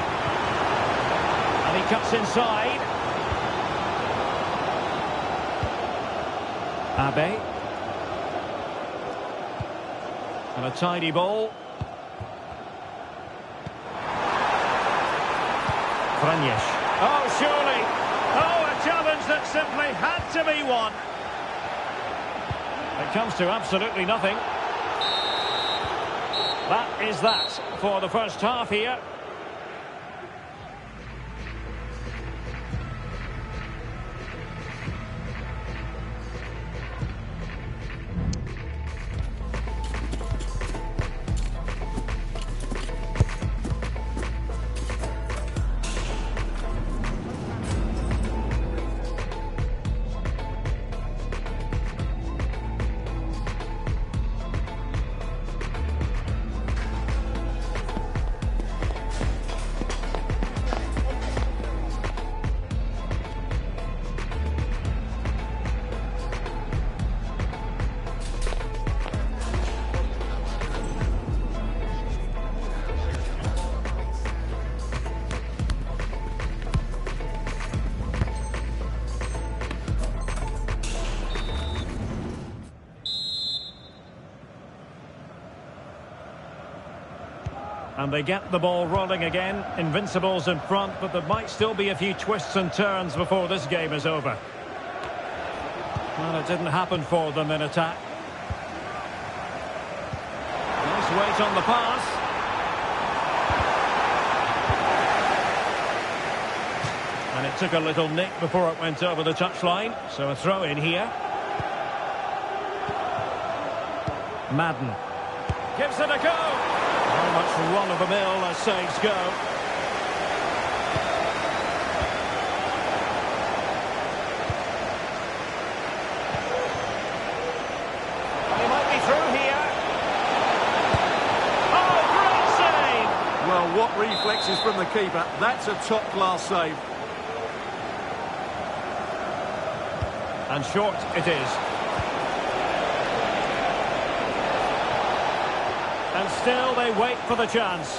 And he cuts inside. Abe. And a tidy ball. Franjes. Oh, surely. Oh, a challenge that simply had to be won. It comes to absolutely nothing. That is that for the first half here. And they get the ball rolling again. Invincibles in front, but there might still be a few twists and turns before this game is over. Well, it didn't happen for them in attack. Nice weight on the pass. And it took a little nick before it went over the touchline. So a throw in here. Madden. Gives it a go. Very much run-of-the-mill as saves go. He might be through here. Oh, great save! Well, what reflexes from the keeper. That's a top-class save. And short it is. And still they wait for the chance.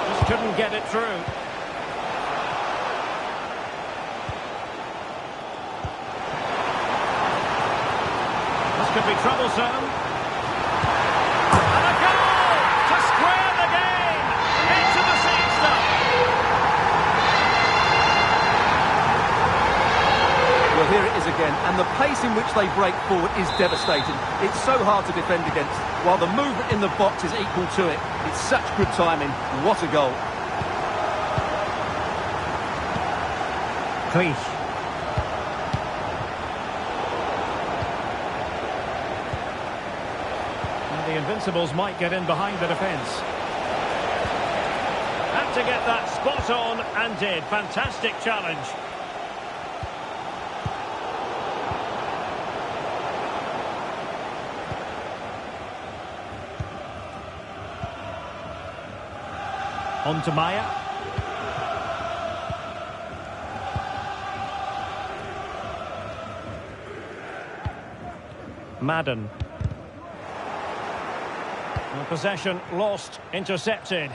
Just couldn't get it through. This could be troublesome. And a goal to square the game into the six-stop. Well, here it is again, and the pace in which they break forward is devastating. It's so hard to defend against, while the movement in the box is equal to it. It's such good timing. What a goal. Cleese. And the Invincibles might get in behind the defence. Had to get that spot on and did. Fantastic challenge. On to Maya. Madden. And possession lost, intercepted.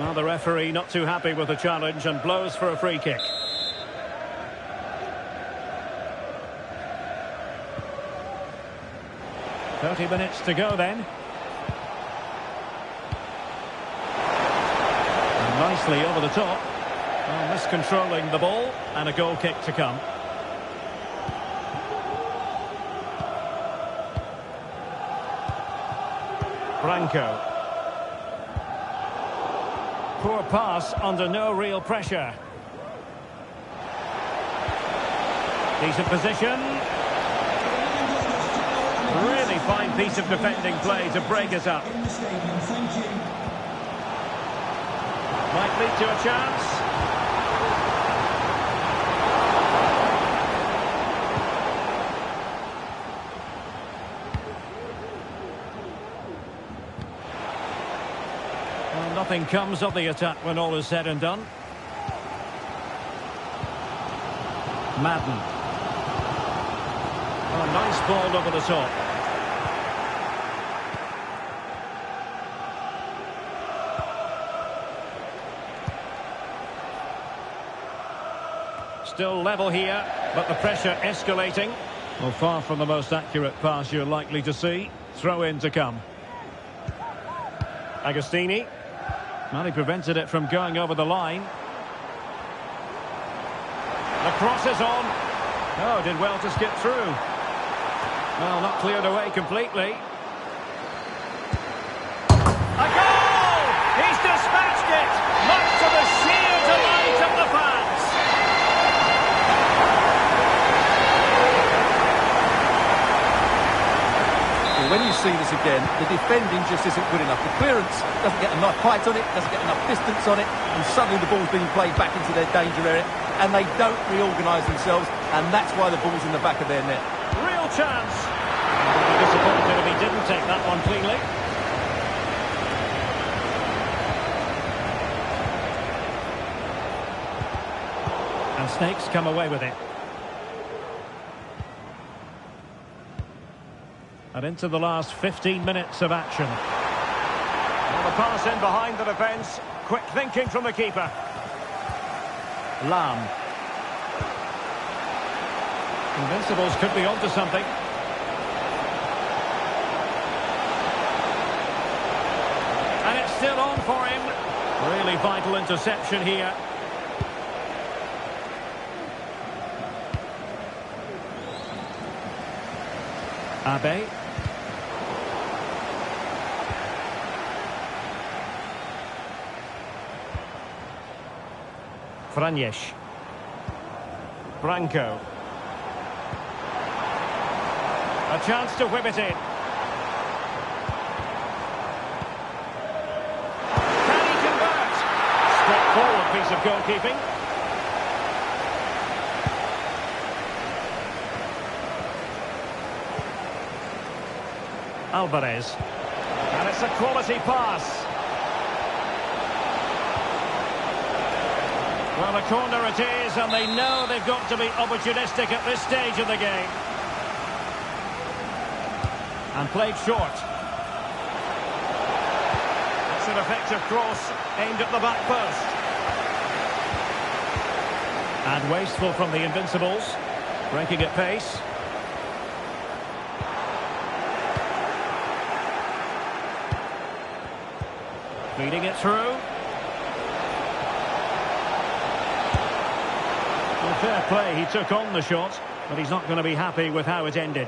Well, the referee not too happy with the challenge and blows for a free kick. .30 to go then. And nicely over the top. Well, miscontrolling the ball and a goal kick to come. Branco. Poor pass under no real pressure. Decent position. Really fine piece of defending play to break us up. Might lead to a chance. Well, nothing comes of the attack when all is said and done. Madden. Oh, nice ball over the top. Still level here, but the pressure escalating. Well, far from the most accurate pass you're likely to see. Throw in to come. Agostini. Well, he prevented it from going over the line. The cross is on. Oh, did well to skip through. Well, not cleared away completely. A goal! He's dispatched it! Much to the sheer delight of the fans. Well, when you see this again, the defending just isn't good enough. The clearance doesn't get enough height on it, doesn't get enough distance on it, and suddenly the ball's being played back into their danger area, and they don't reorganise themselves, and that's why the ball's in the back of their net. Real chance. I'd be disappointed if he didn't take that one cleanly. And Snakes come away with it. And into the last 15 minutes of action. Well, the pass in behind the defence. Quick thinking from the keeper. Lam. Invincibles could be onto something. And it's still on for him. Really vital interception here. Abe. Franjesh. Branco. A chance to whip it in. Can he convert? Straightforward piece of goalkeeping. Alvarez. And it's a quality pass. Well, a corner it is, and they know they've got to be opportunistic at this stage of the game. And played short. It's an effective cross aimed at the back post. And wasteful from the Invincibles. Breaking at pace. Feeding it through. Well, fair play, he took on the shot, but he's not going to be happy with how it ended.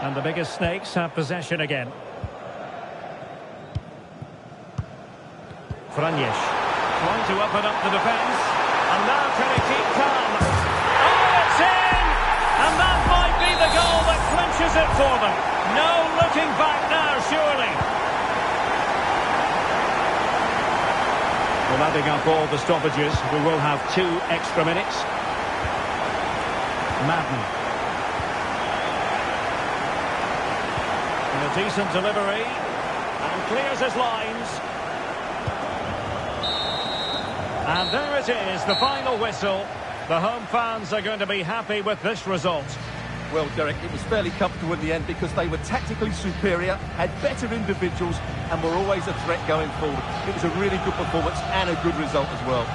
And the biggest Snakes have possession again. Franjes trying to open up the defence. And now can he keep calm? Oh, it's in! And that might be the goal that clinches it for them. No looking back now, surely. Well, adding up all the stoppages, we will have 2 extra minutes. Madden. And a decent delivery. And clears his lines. And there it is, the final whistle. The home fans are going to be happy with this result. Well, Derek, it was fairly comfortable in the end because they were tactically superior, had better individuals, and were always a threat going forward. It was a really good performance and a good result as well.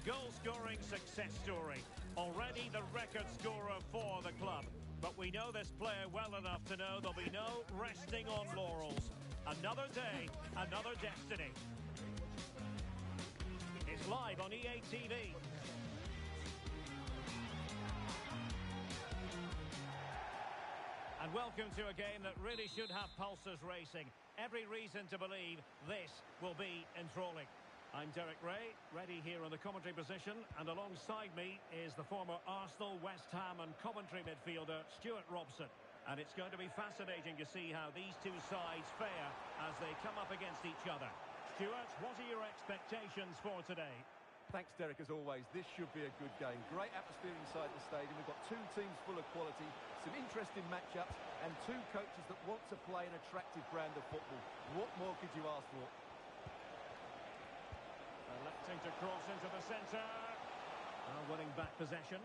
goal-scoring success story. Already the record scorer for the club. But we know this player well enough to know there'll be no resting on laurels. Another day, another destiny. It's live on EA TV. And welcome to a game that really should have pulses racing. Every reason to believe this will be enthralling. I'm Derek Ray, ready here in the commentary position, and alongside me is the former Arsenal, West Ham and Coventry midfielder Stuart Robson. And it's going to be fascinating to see how these two sides fare as they come up against each other. Stuart, what are your expectations for today? Thanks, Derek, as always. This should be a good game. Great atmosphere inside the stadium. We've got two teams full of quality, some interesting matchups, and two coaches that want to play an attractive brand of football. What more could you ask for? Electing to cross into the centre. Winning back possession.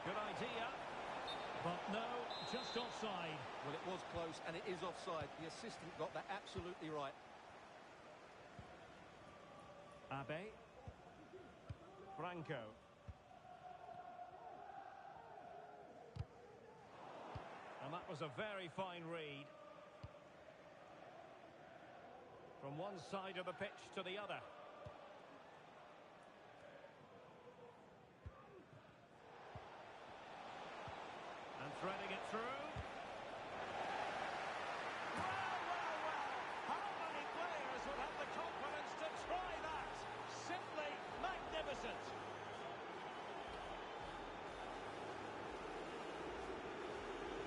Good idea. But no, just offside. Well, it was close, and it is offside. The assistant got that absolutely right. Abe. Franco. And that was a very fine read. From one side of the pitch to the other. And threading it through. Well, well, well. How many players would have the confidence to try that? Simply magnificent.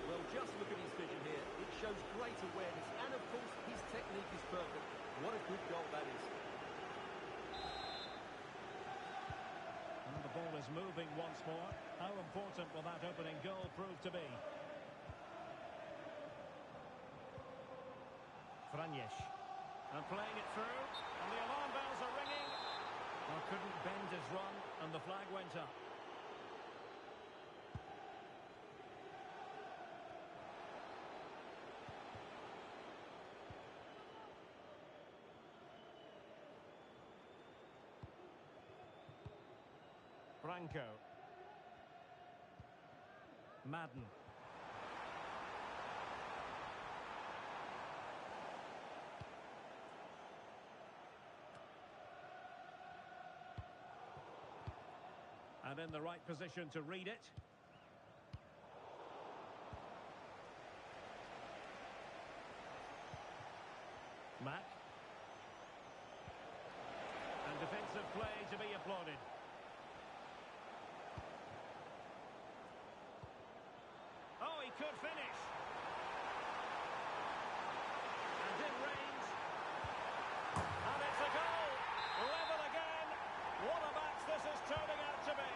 Well, just look at his vision here. It shows great awareness, and of course, his technique is perfect. What a good goal that is. And the ball is moving once more. How important will that opening goal prove to be? Franjes. And playing it through. And the alarm bells are ringing. Well, couldn't bend his run, and the flag went up. Franco. Madden. And in the right position to read it. Mack. And defensive play to be applauded. Oh, he could finish. And in range. And it's a goal. Level again. What a match this is turning out to be.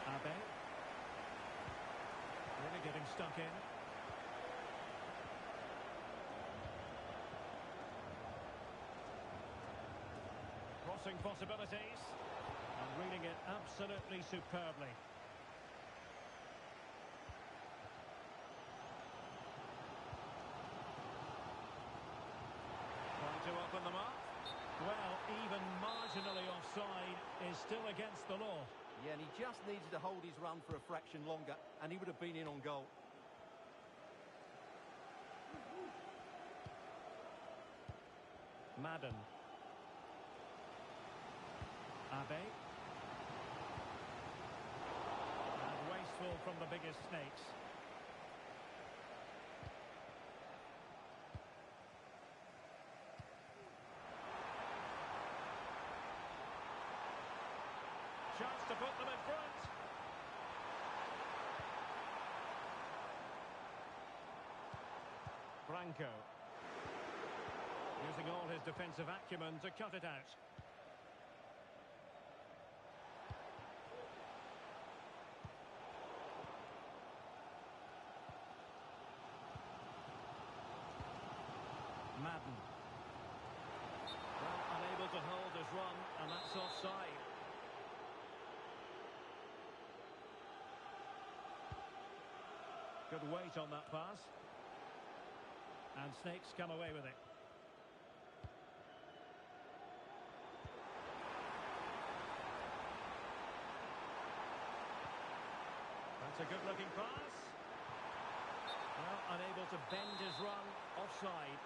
Abe. Really getting stuck in. Crossing possibilities, and reading it absolutely superbly. Trying to open them up. Well, even marginally offside is still against the law. Yeah, and he just needed to hold his run for a fraction longer, and he would have been in on goal. Madden. Abe. And wasteful from the biggest snakes. Chance to put them in front. Franco. Using all his defensive acumen to cut it out. Madden. Well, unable tremendous run, and that's offside. Good weight on that pass. And Snakes come away with it. That's a good-looking pass. Well, unable to bend his run, offside.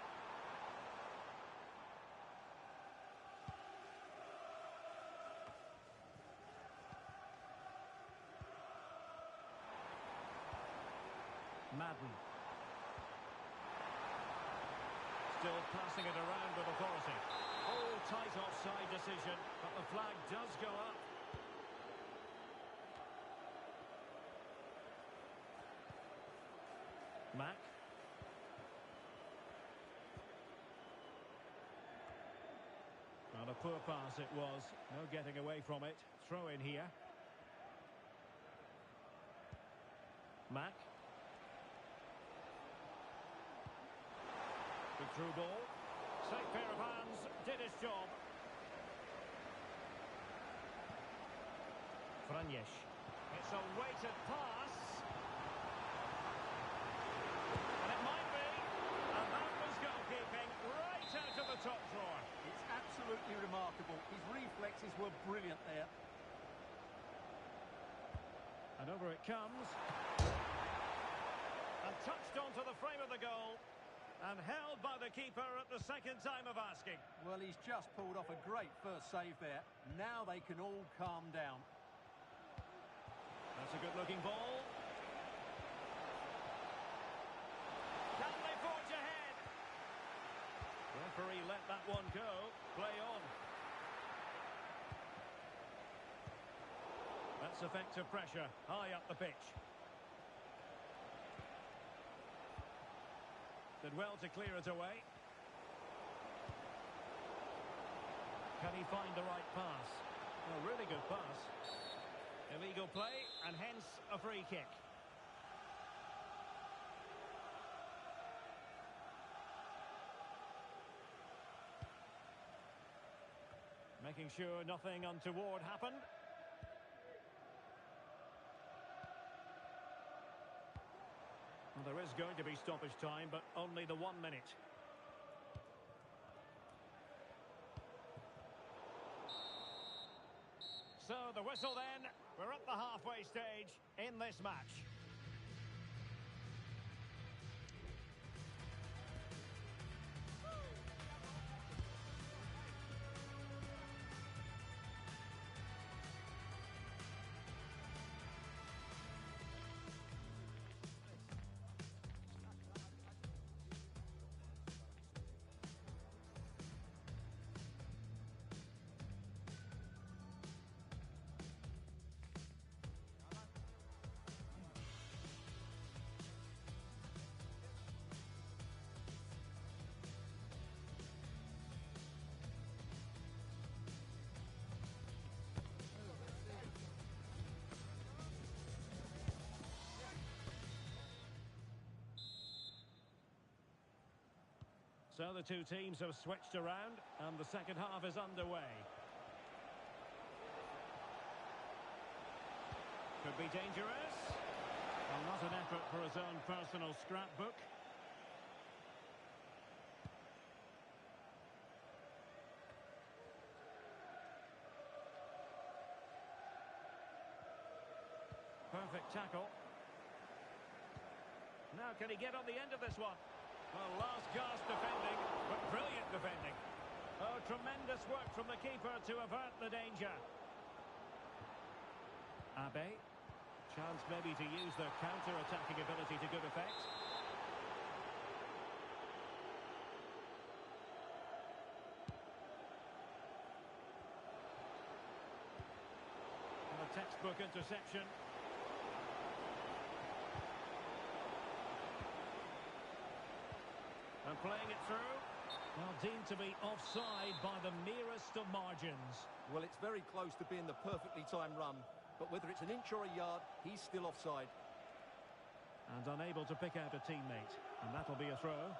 Madden. Still passing it around with authority. Oh, tight offside decision, but the flag does go up. Mack. Well, a poor pass it was. No getting away from it. Throw in here. Mack. Good through ball. Safe pair of hands. Did his job. Franjes. It's a weighted pass. And it might be. And that was goalkeeping right out of the top drawer. It's absolutely remarkable. His reflexes were brilliant there. And over it comes. And touched onto the frame of the goal. And held by the keeper at the second time of asking. Well, he's just pulled off a great first save there. Now they can all calm down. That's a good-looking ball. Can they forge ahead? Referee let that one go. Play on. That's effective pressure. High up the pitch. Did well to clear it away. Can he find the right pass? A really good pass. Illegal play, and hence a free kick. Making sure nothing untoward happened. Well, there is going to be stoppage time, but only the 1 minute. So the whistle then. We're at the halfway stage in this match. So the two teams have switched around and the second half is underway. Could be dangerous. Well, not an effort for his own personal scrapbook. Perfect tackle. Now can he get on the end of this one? Well, last gasp defending, but brilliant defending. Oh, tremendous work from the keeper to avert the danger. Abe. Chance maybe to use their counter-attacking ability to good effect. And a textbook interception. And playing it through. Well, deemed to be offside by the merest of margins. Well, it's very close to being the perfectly timed run. But whether it's an inch or a yard, he's still offside. And unable to pick out a teammate. And that'll be a throw.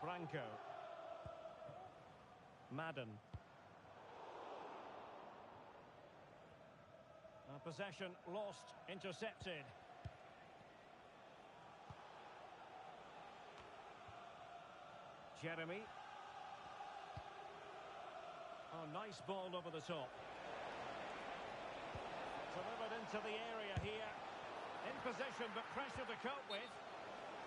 Branco. Madden. Possession lost, intercepted. Jeremy. Oh, nice ball over the top. Delivered into the area here. In possession, but pressure to cope with.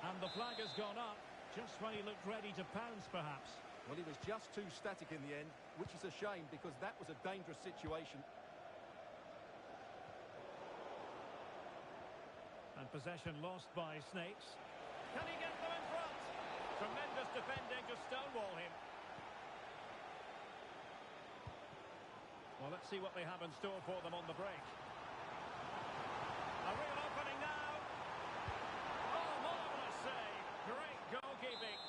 And the flag has gone up, just when he looked ready to pounce, perhaps. Well, he was just too static in the end, which is a shame because that was a dangerous situation. And possession lost by Snakes. Can he get them in front? Tremendous defending to stonewall him. Well, let's see what they have in store for them on the break. A real opening now. Oh, marvellous save. Great goalkeeping.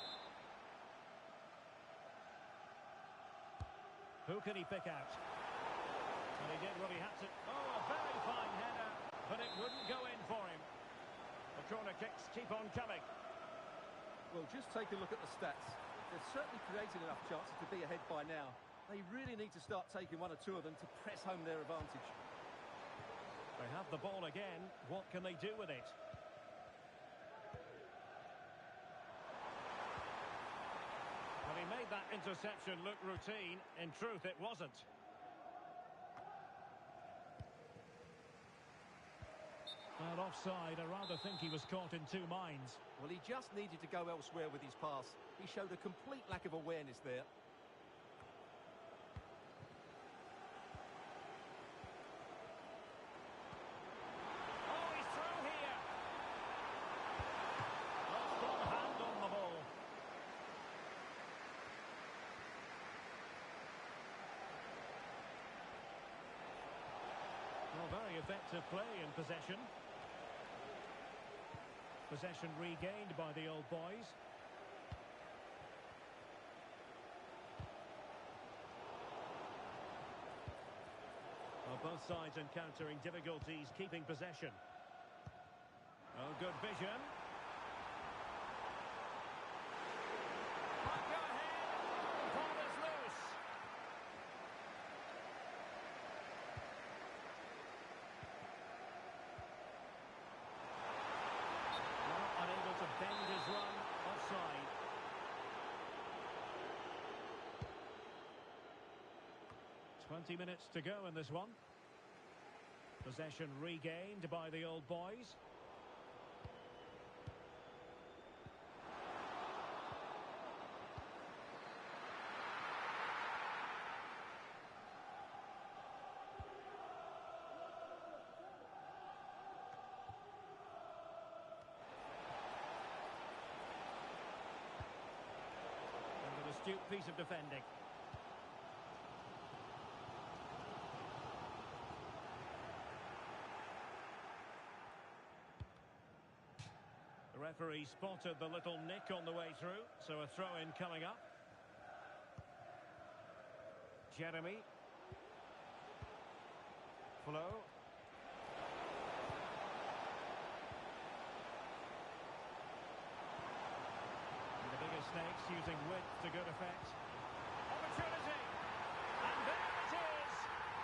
Who can he pick out? And he did what he had to. Oh, a very fine header, but it wouldn't go in for him. The corner kicks keep on coming. Well, just take a look at the stats. They've certainly created enough chances to be ahead by now. They really need to start taking one or two of them to press home their advantage. They have the ball again. What can they do with it? Well, he made that interception look routine. In truth, it wasn't. Well, offside. I rather think he was caught in two minds. Well, he just needed to go elsewhere with his pass. He showed a complete lack of awareness there. Well, very effective play in possession. Possession regained by the old boys. Well, both sides encountering difficulties keeping possession. Oh, good vision. Go ahead. Ball is loose. Unable to bend his run, offside. "20 minutes to go in this one. Possession regained by the old boys. Astute piece of defending. The referee spotted the little nick on the way through, so a throw-in coming up. Jeremy. Flo. Snakes using width to good effect. Opportunity! And there it is!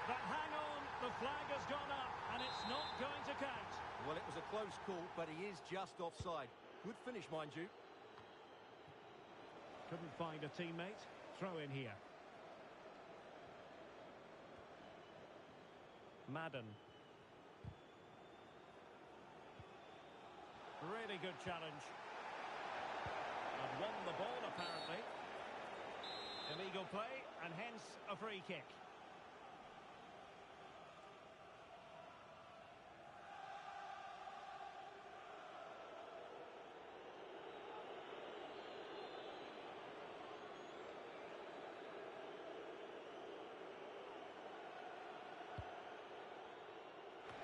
But hang on, the flag has gone up and it's not going to count. Well, it was a close call, but he is just offside. Good finish, mind you. Couldn't find a teammate. Throw in here. Madden. Really good challenge. And won the ball, apparently. Illegal play, and hence a free kick.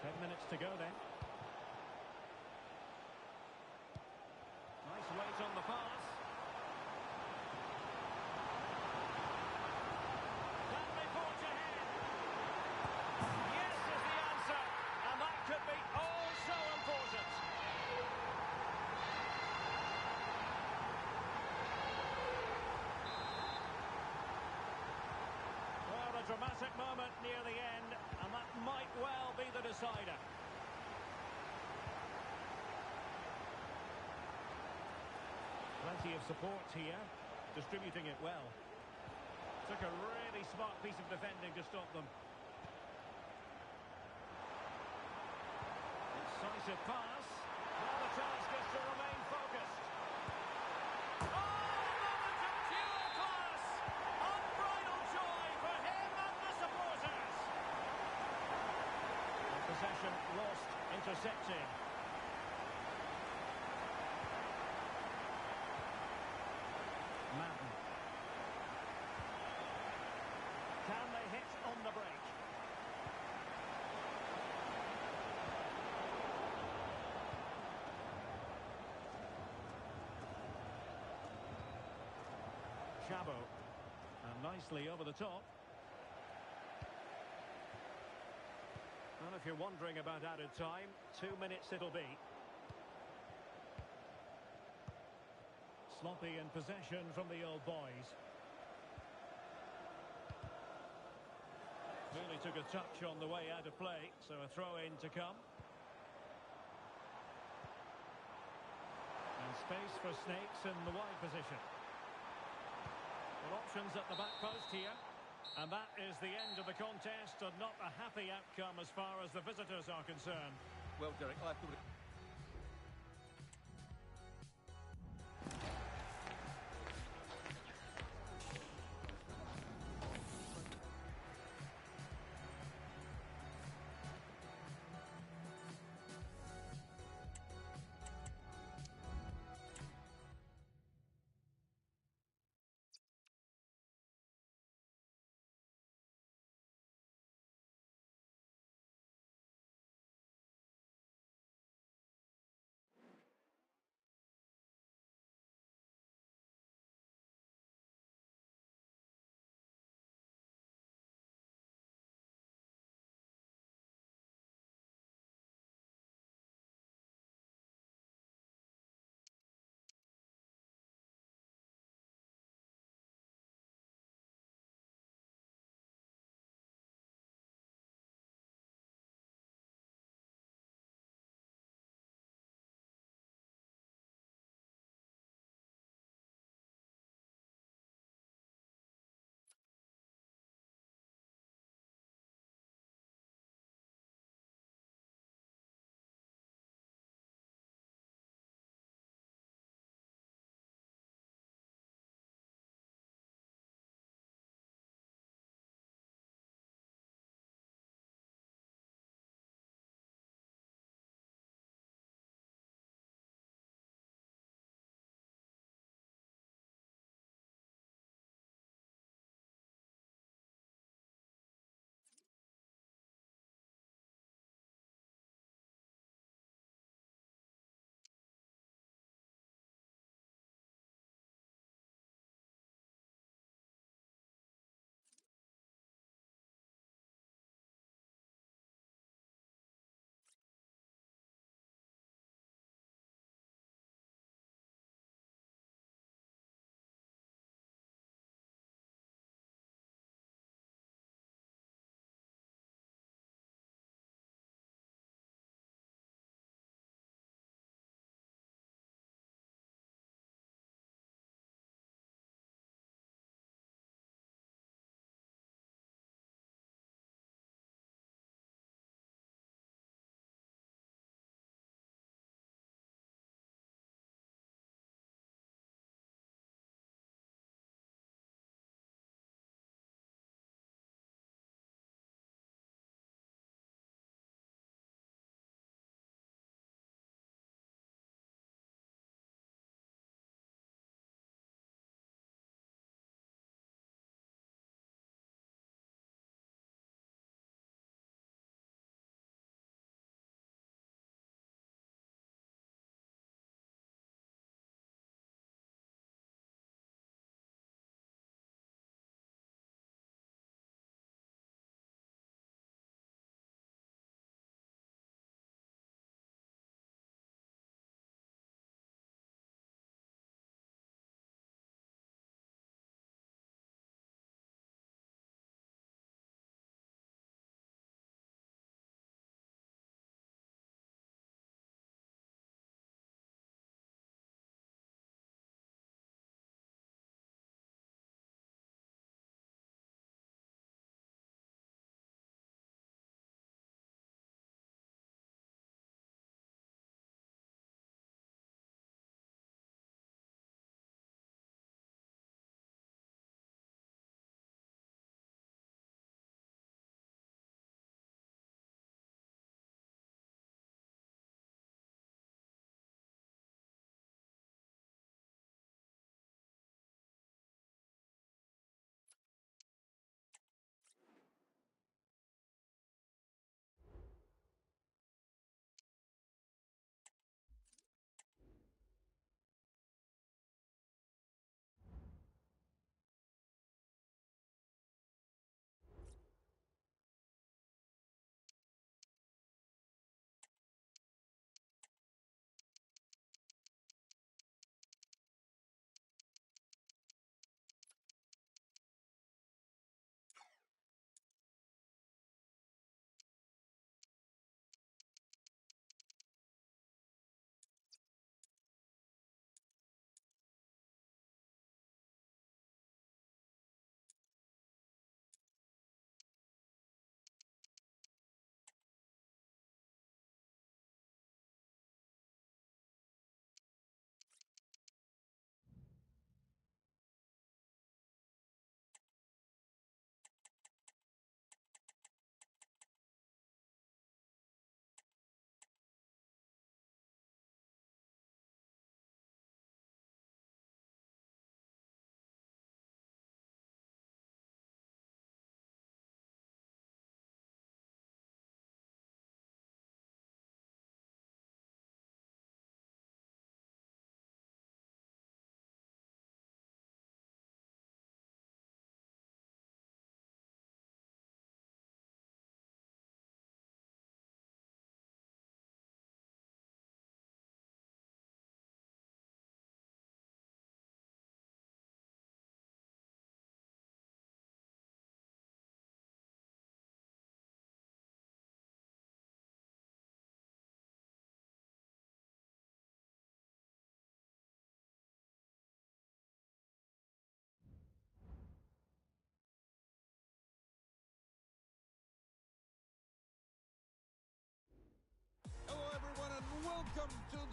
Ten minutes to go then. Nice weight on the pass. Can they forge ahead? Yes is the answer. And that could be oh so important. moment near the end, and that might well be the decider. Plenty of support here, distributing it well. Took a really smart piece of defending to stop them. Decisive pass. Now the task is to remain focused. Oh, a moment of pure class! Unbridled joy for him and the supporters. And possession lost, intercepting. Madden. Can they hit on the break? Chabo. And nicely over the top. Well, if you're wondering about added time, 2 minutes it'll be. Sloppy in possession from the old boys. Really took a touch on the way out of play, so a throw-in to come. And space for Snakes in the wide position. Well, options at the back post here. And that is the end of the contest, and not a happy outcome as far as the visitors are concerned. Well, Derek, I thought it...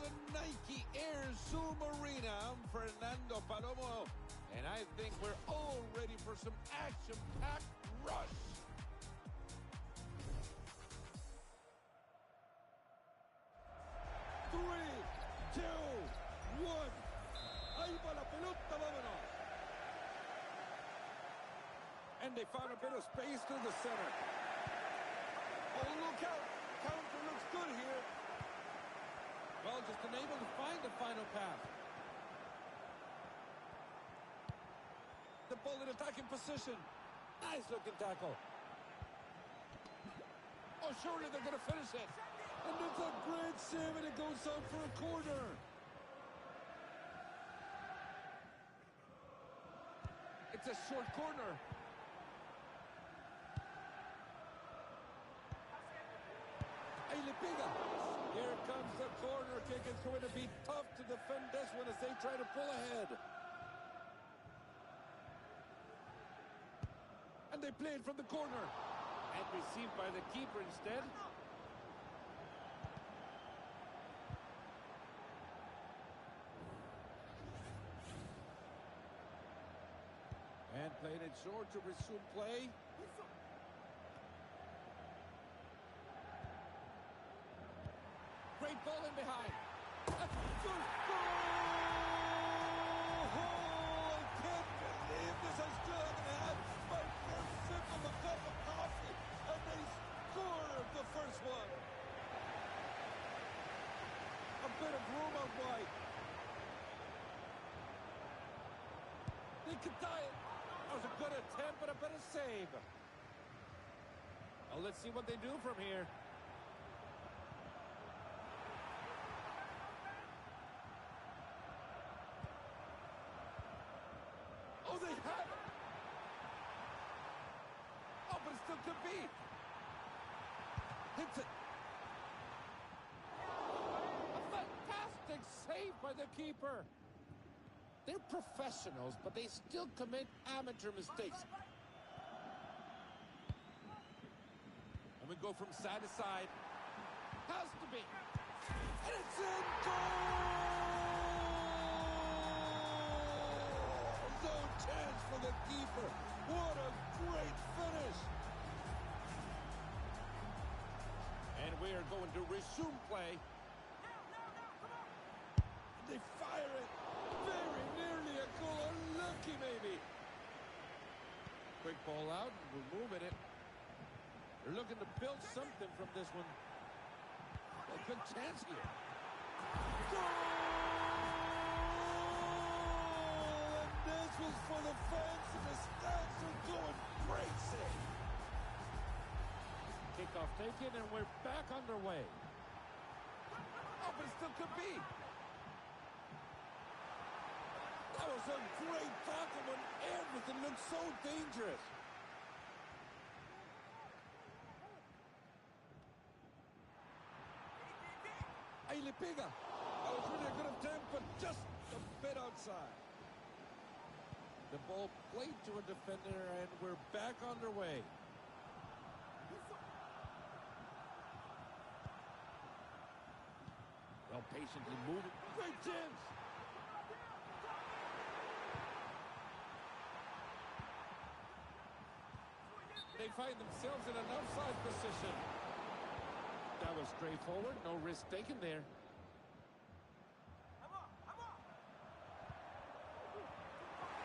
the Nike Air Zoom Arena. I'm Fernando Palomo, and I think we're all ready for some action-packed rush. Three, two, one. Ahí va la pelota, vámonos. And they found a bit of space through the center. Oh, look out. Counter looks good here. Well, just unable to find the final pass. The ball in attacking position. Nice looking tackle. Oh, surely they're going to finish it. And it's a great save, and it goes out for a corner. It's a short corner. Ahí le pega. Here comes the corner kick. It's going to be tough to defend this one as they try to pull ahead. And they play it from the corner. And received by the keeper instead. And played it short to resume play. Great ball in behind. That's a good goal! Oh, I can't believe this. I still haven't had my first sip of a cup of coffee. And they scored the first one. A bit of room out wide. They could tie it. That was a good attempt, but a better save. Well, let's see what they do from here. Oh, they have it! Oh, but it still could be. Hits it. A fantastic save by the keeper. They're professionals, but they still commit amateur mistakes. And we go from side to side. Has to be. And it's in goal! No chance for the keeper. What a great finish. And we are going to resume play. They fire it. Very nearly a goal. Unlucky, maybe. Quick ball out, and we're moving it. They're looking to build something from this one. A good chance here. Goal! And this was for the fans, and the stands are going crazy. Kickoff taken, and we're back underway. Oh, but it still could be. That was a great tackle when everything looked so dangerous. Ahí le pega. That was really a good attempt, but just a bit outside. The ball played to a defender, and we're back underway. Well, patiently moving. Great chance. They find themselves in an offside position. That was straightforward, no risk taken there.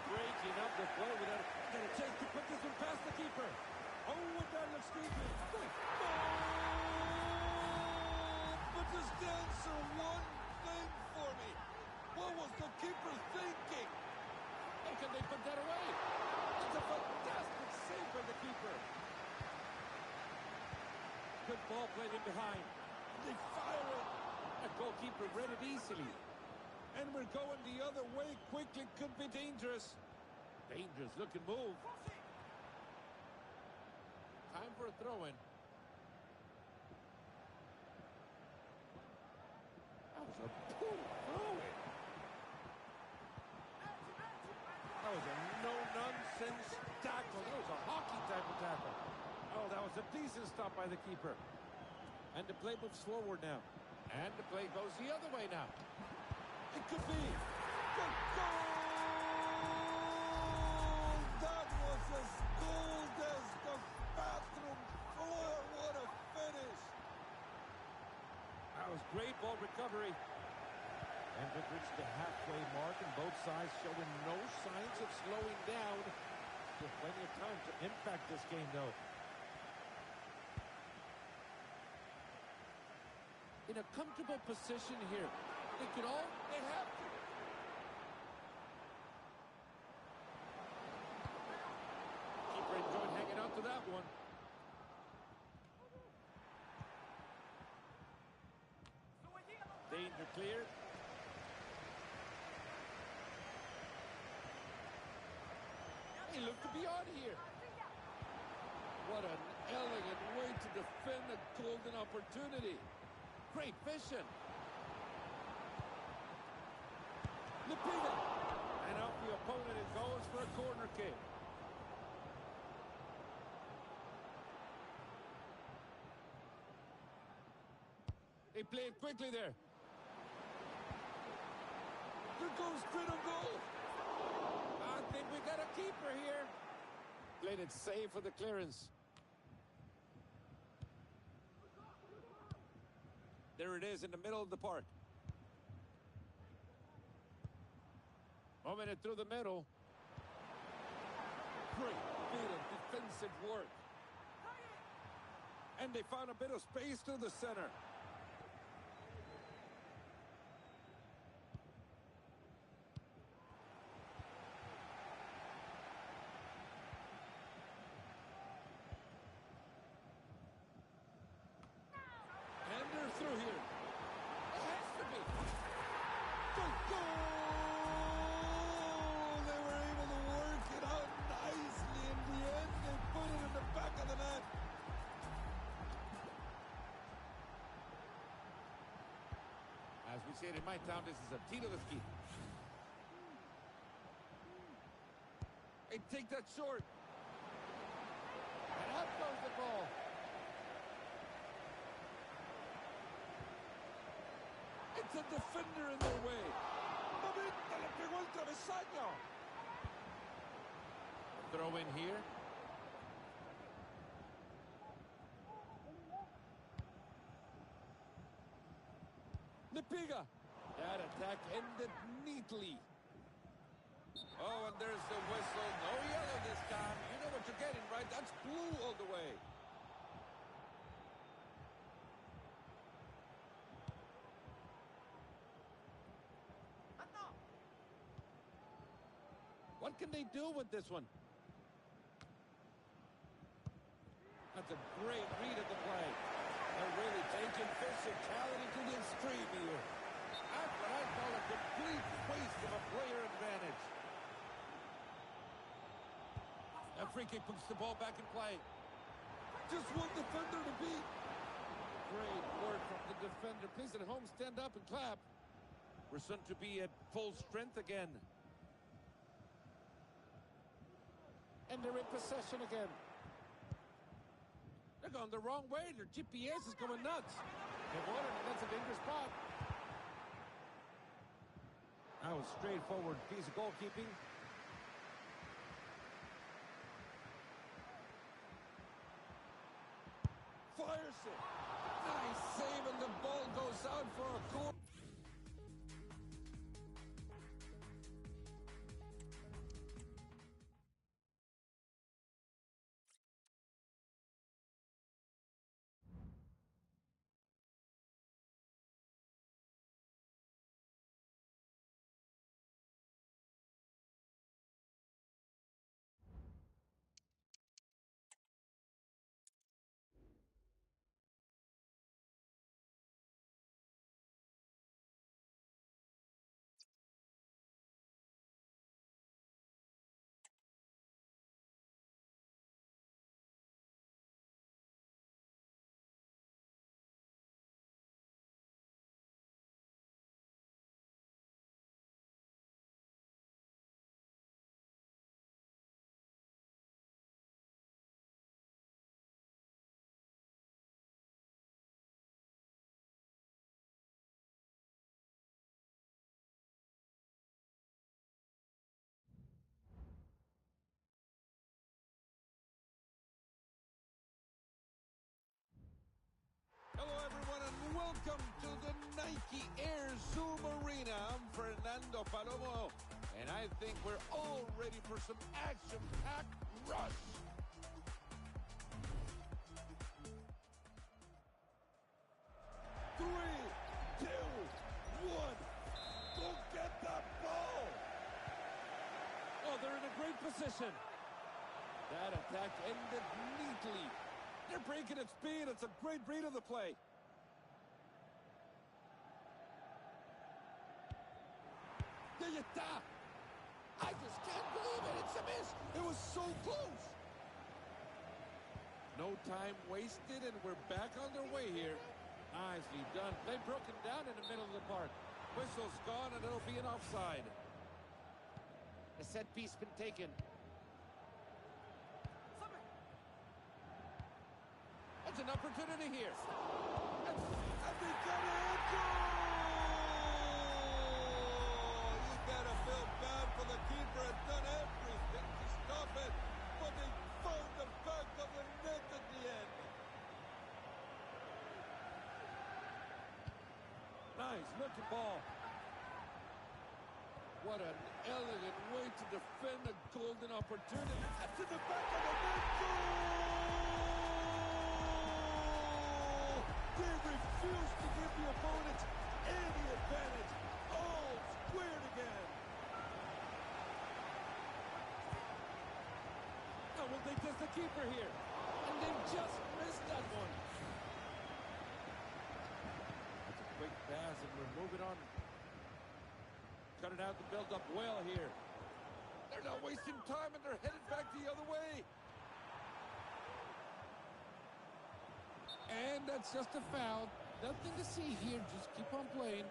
Breaking up the play without a chance to put this one past the keeper. Oh, what that looks creepy. But just answer one thing for me. What was the keeper thinking? How can they put that away? It's a fantastic save by the keeper. Good ball played in behind. They fire it. A goalkeeper read it easily. And we're going the other way quickly. Could be dangerous. Dangerous looking move. Time for a throw-in. That was a poor throw-in. That was a no-nonsense tackle. That was a hockey type of tackle. Oh, that was a decent stop by the keeper. And the play moves forward now. And the play goes the other way now. It could be. Good goal! That was as cold as the bathroom floor. What a finish! That was great ball recovery. And we've reached the halfway mark, and both sides showing no signs of slowing down. Still plenty of time to impact this game, though. In a comfortable position here. They have to. Keeper enjoyed hanging out to that one. Danger cleared. He looked to be on here. What an elegant way to defend a golden opportunity. Great vision. Lepina. And out the opponent it goes for a corner kick. They play it quickly there. There goes straight on goal. I think we got a keeper here. Played it safe for the clearance. There it is in the middle of the park. Moving it through the middle. Great bit of defensive work. And they found a bit of space through the center. And they're through here. It has to be. Good goal! They were able to work it out nicely. In the end, they put it in the back of the net. As we say it in my town, this is a tiro de ski. Hey, take that short. And up goes the ball. It's a defender in their way. Momento, le pegó el travesaño. Throw in here. Lepiga. That attack ended neatly. Oh, and there's the whistle. No yellow this time. You know what you're getting, right? That's blue all the way. What can they do with this one? That's a great read of the play. They're really taking physicality to the extreme here. That's what I call a complete waste of a player advantage. That free kick puts the ball back in play. Just one defender to beat. Great work from the defender. Please at home stand up and clap. We're soon to be at full strength again. And they're in possession again. They're going the wrong way. Their GPS is going nuts. That's a dangerous spot. That was straightforward piece of goalkeeping. Fires it. Nice save, and the ball goes out for a corner. Submarina. I'm Fernando Palomo, and I think we're all ready for some action-packed rush. Three, two, one. Go get that ball. Oh, they're in a great position. That attack ended neatly. They're breaking at speed. It's a great read of the play. There you está. I just can't believe it. It's a miss. It was so close. No time wasted, and we're back on their way here. Nicely done. Play broken down in the middle of the park. Whistle's gone, and it'll be an offside. A set piece been taken. That's an opportunity here. And they got it. Goal! You gotta feel bad for the keeper. Had done everything to stop it, but they found the back of the net at the end. Nice looking ball. What an elegant way to defend a golden opportunity. That's in the back of the net. Goal! They refuse to give the opponent any advantage. All squared again. Now will they test the keeper here? And they just missed that one. That's a quick pass, and we're moving on. Cut it out to build up well here. They're not wasting time, and they're headed back the other way. And that's just a foul. Nothing to see here. Just keep on playing.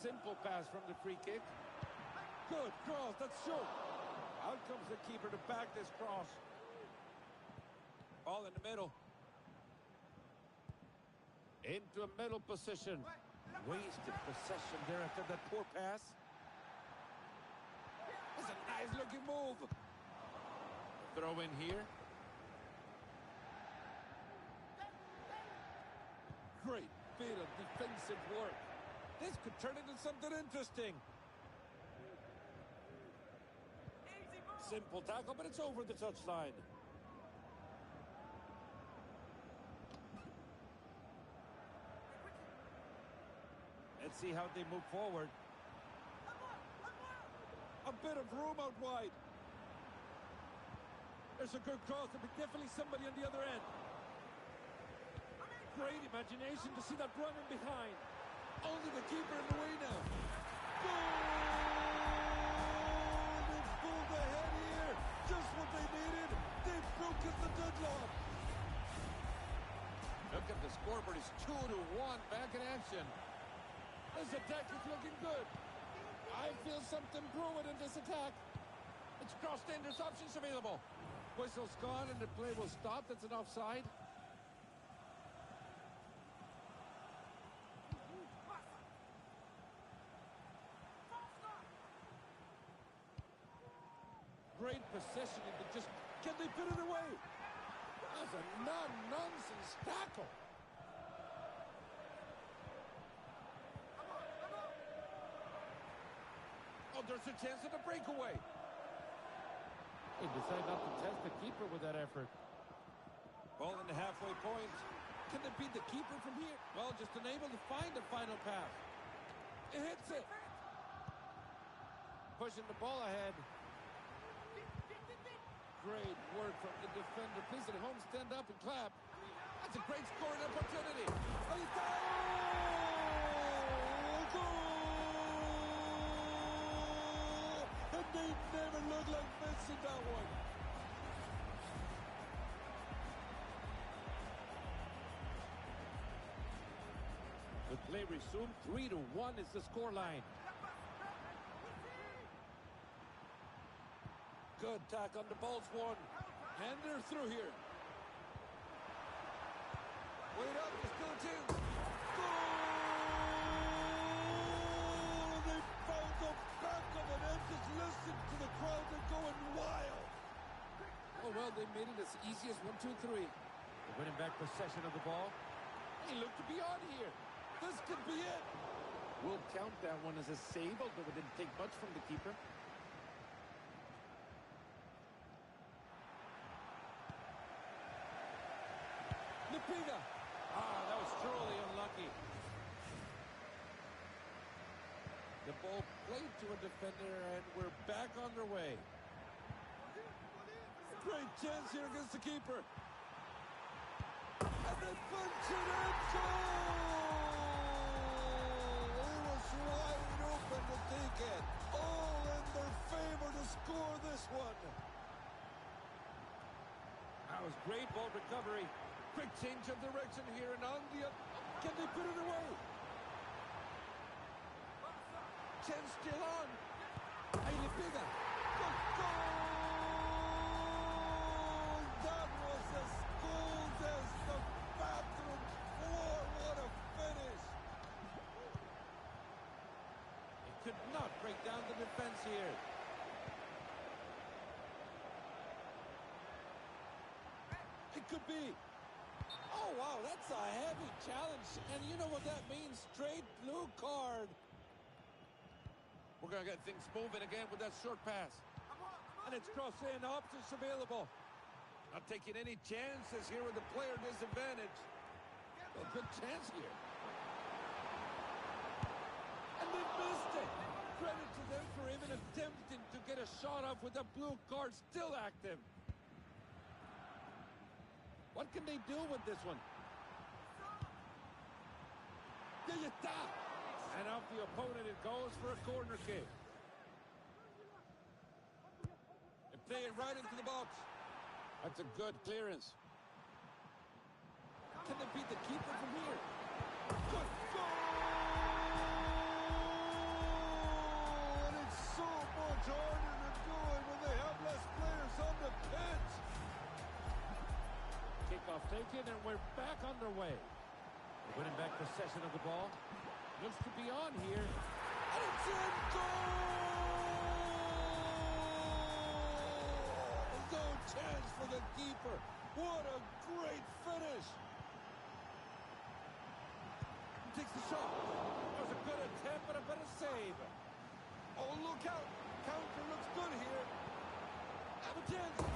Simple pass from the free kick. Good cross. That's short. Out comes the keeper to back this cross. Ball in the middle. Into a middle position. Wasted possession there after that poor pass. That's a nice looking move. Throw in here. Great bit of defensive work. This could turn into something interesting. Simple tackle, but it's over the touchline. Let's see how they move forward. A bit of room out wide. There's a good cross. There'll be definitely somebody on the other end. Great imagination to see that run in behind. Only the keeper in the way now. Goal! They've pulled ahead here. Just what they needed. They've broken the deadlock. Look at the scoreboard. It's 2-1. Back in action. This attack is looking good. I feel something brewing in this attack. It's crossed in. There's options available. Whistle's gone and the play will stop. That's an offside. Great positioning, but just can they put it away? That's a non-nonsense tackle. Oh, there's a chance of a breakaway. They decide not to test the keeper with that effort. Ball in the halfway point. Can they beat the keeper from here? Well, just unable to find the final pass. It hits it. Pushing the ball ahead. Great work from the defender. Please at home, stand up and clap. That's a great scoring opportunity. And they never look like missing that one. The play resumed. 3-1 is the scoreline. Good tack on the ball's one. And they're through here. Wait up, there's still two. Goal! They found the back of the net. Just listen to the crowd. They're going wild. Oh, well, they made it as easy as 1, 2, 3. Winning back possession of the ball. He looked to be on here. This could be it. We'll count that one as a save, although it didn't take much from the keeper. Lipiga. That was truly unlucky. The ball played to a defender, and we're back on their way. Great chance here against the keeper. And they punch it in. Goal! He was wide open to take it. All in their favor to score this one. That was great ball recovery. Quick change of direction here, and on the... Can they put it away? Chance still on. Lipiga. Good goal! That was as cold as the bathroom floor. What a finish! It could not break down the defense here. It could be. Oh, wow, that's a heavy challenge. And you know what that means? Straight blue card. We're going to get things moving again with that short pass. And it's crossed in, options available. Not taking any chances here with the player disadvantage. A good chance here. And they missed it. Credit to them for even attempting to get a shot off with the blue card still active. What can they do with this one? And off the opponent it goes for a corner kick. They play it right into the box. That's a good clearance. Can they beat the keeper from here? Good goal! And it's so much harder to do it when they have less players on the pitch. Kickoff taken, and we're back underway. Winning back possession of the ball. Looks to be on here. And it's in goal! No chance for the keeper. What a great finish. He takes the shot. That was a good attempt, but a better save. Oh, look out. Counter looks good here. Have a chance.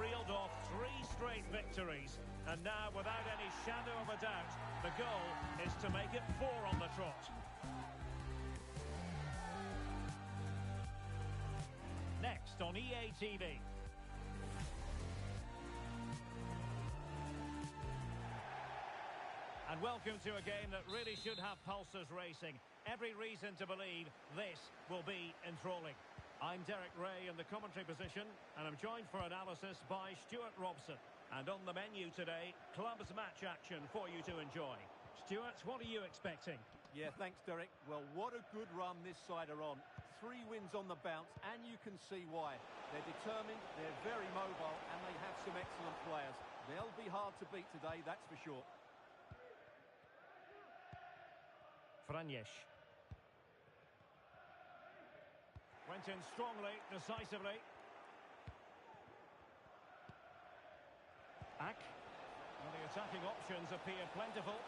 reeled off 3 straight victories. And now, without any shadow of a doubt, the goal is to make it 4 on the trot. Next on EATV. And welcome to a game that really should have pulses racing. Every reason to believe this will be enthralling. I'm Derek Ray in the commentary position, and I'm joined for analysis by Stuart Robson. And on the menu today, clubs match action for you to enjoy. Stuart, what are you expecting? Yeah, thanks, Derek. Well, what a good run this side are on. 3 wins on the bounce, and you can see why. They're determined, they're very mobile, and they have some excellent players. They'll be hard to beat today, that's for sure. Franjesh. Went in strongly, decisively. Ack. Well, the attacking options appear plentiful.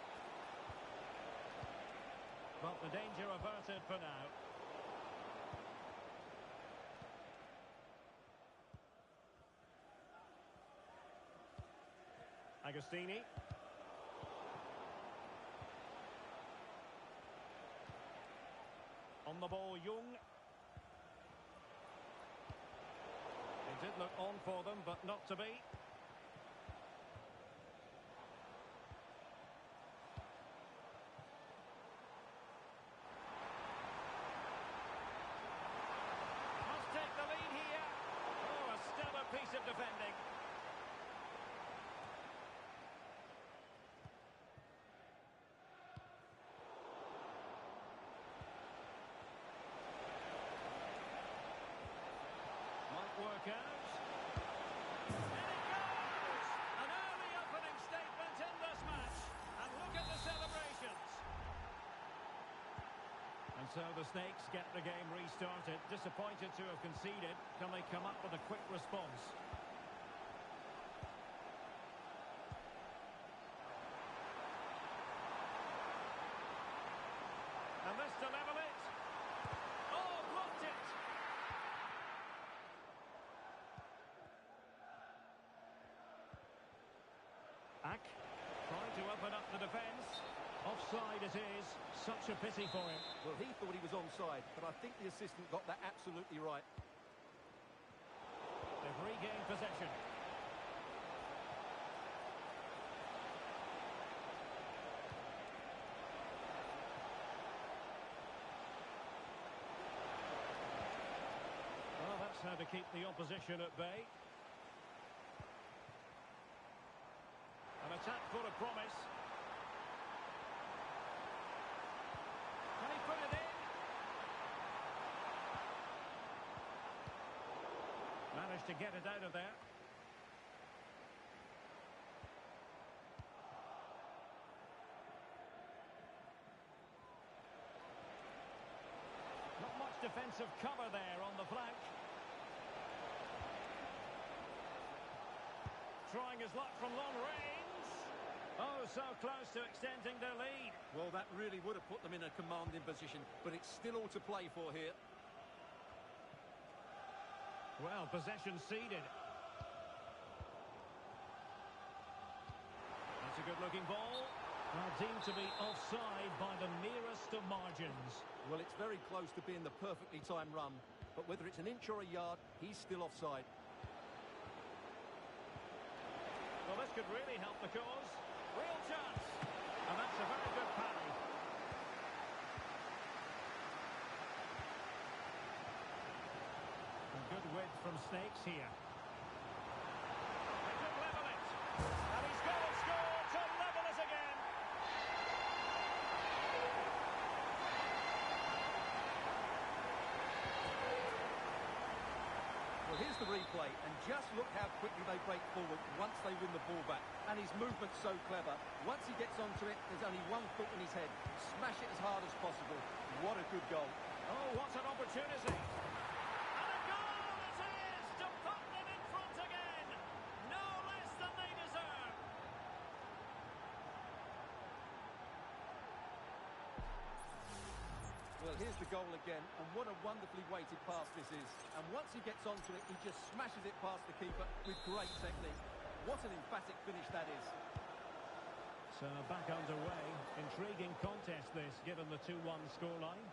But the danger averted for now. Agostini. On the ball, Jung. It did look on for them, but not to be. Must take the lead here. Oh, a stellar piece of defending. Work out. And it goes! An early opening statement in this match. And look at the celebrations. And so the Snakes get the game restarted. Disappointed to have conceded. Can they come up with a quick response? And this to level it. Oh, blocked it. Ack, trying to open up the defence. Offside it is. Such a pity for him. Well, he thought he was onside, but I think the assistant got that absolutely right. They've regained possession. Well, that's how to keep the opposition at bay. An attack full of promise. Can he put it in? Managed to get it out of there. Not much defensive cover there on the flank. Trying his luck from long range. Oh, so close to extending their lead. Well, that really would have put them in a commanding position, but it's still all to play for here. Well, possession ceded. That's a good-looking ball. Now deemed to be offside by the merest of margins. Well, it's very close to being the perfectly timed run, but whether it's an inch or a yard, he's still offside. Well, this could really help the cause. Real chance. And that's a very good parry. A good width from Snakes here. They could level it. And he's got to score to level it again. Well, here's the replay, and just look how quickly they break forward once they win the ball back. And his movement's so clever. Once he gets onto it, there's only one thought in his head. Smash it as hard as possible. What a good goal. Oh, what an opportunity. And a goal it is to put them in front again. No less than they deserve. Well, Well, here's the goal again, and what a wonderfully weighted pass this is. And once he gets onto it, he just smashes it past the keeper with great technique. What an emphatic finish that is. So back underway. Intriguing contest this, given the 2-1 scoreline.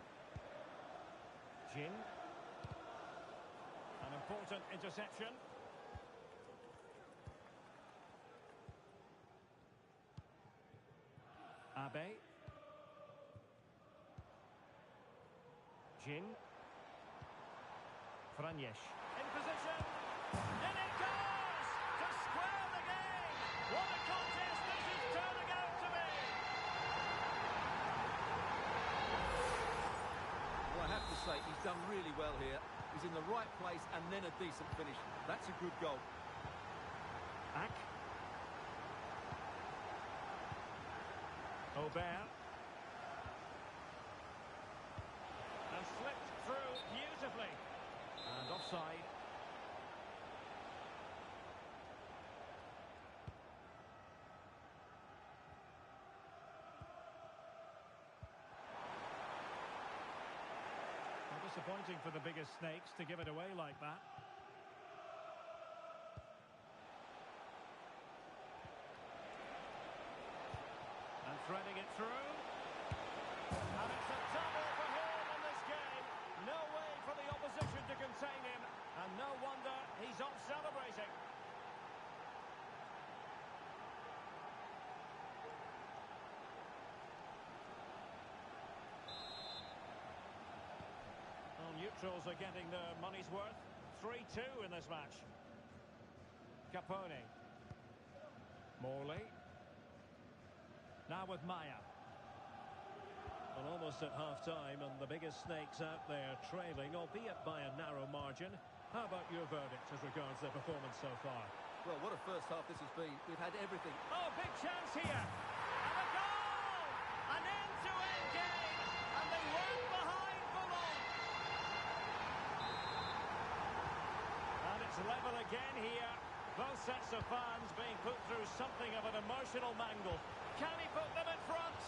Jin. An important interception. Abe. Jin. Franjesh. In position. In it goes! To square the game! What a contest this is turning out to be! Well, I have to say, he's done really well here. He's in the right place and then a decent finish. That's a good goal. Ak. Aubert. And slipped through beautifully. And offside. Well, disappointing for the biggest snakes to give it away like that. And threading it through. And it's a double for him in this game. No way for the opposition to contain him. And no wonder he's off celebrating. Well, neutrals are getting their money's worth. 3-2 in this match. Capone. Morley. Now with Maya. Well, almost at half-time, and the biggest snakes out there trailing, albeit by a narrow margin. How about your verdict as regards their performance so far? Well, what a first half this has been. We've had everything. Oh, big chance here! And a goal! An end-to-end game! And they weren't behind for long! And it's level again here. Both sets of fans being put through something of an emotional mangle. Can he put them in front?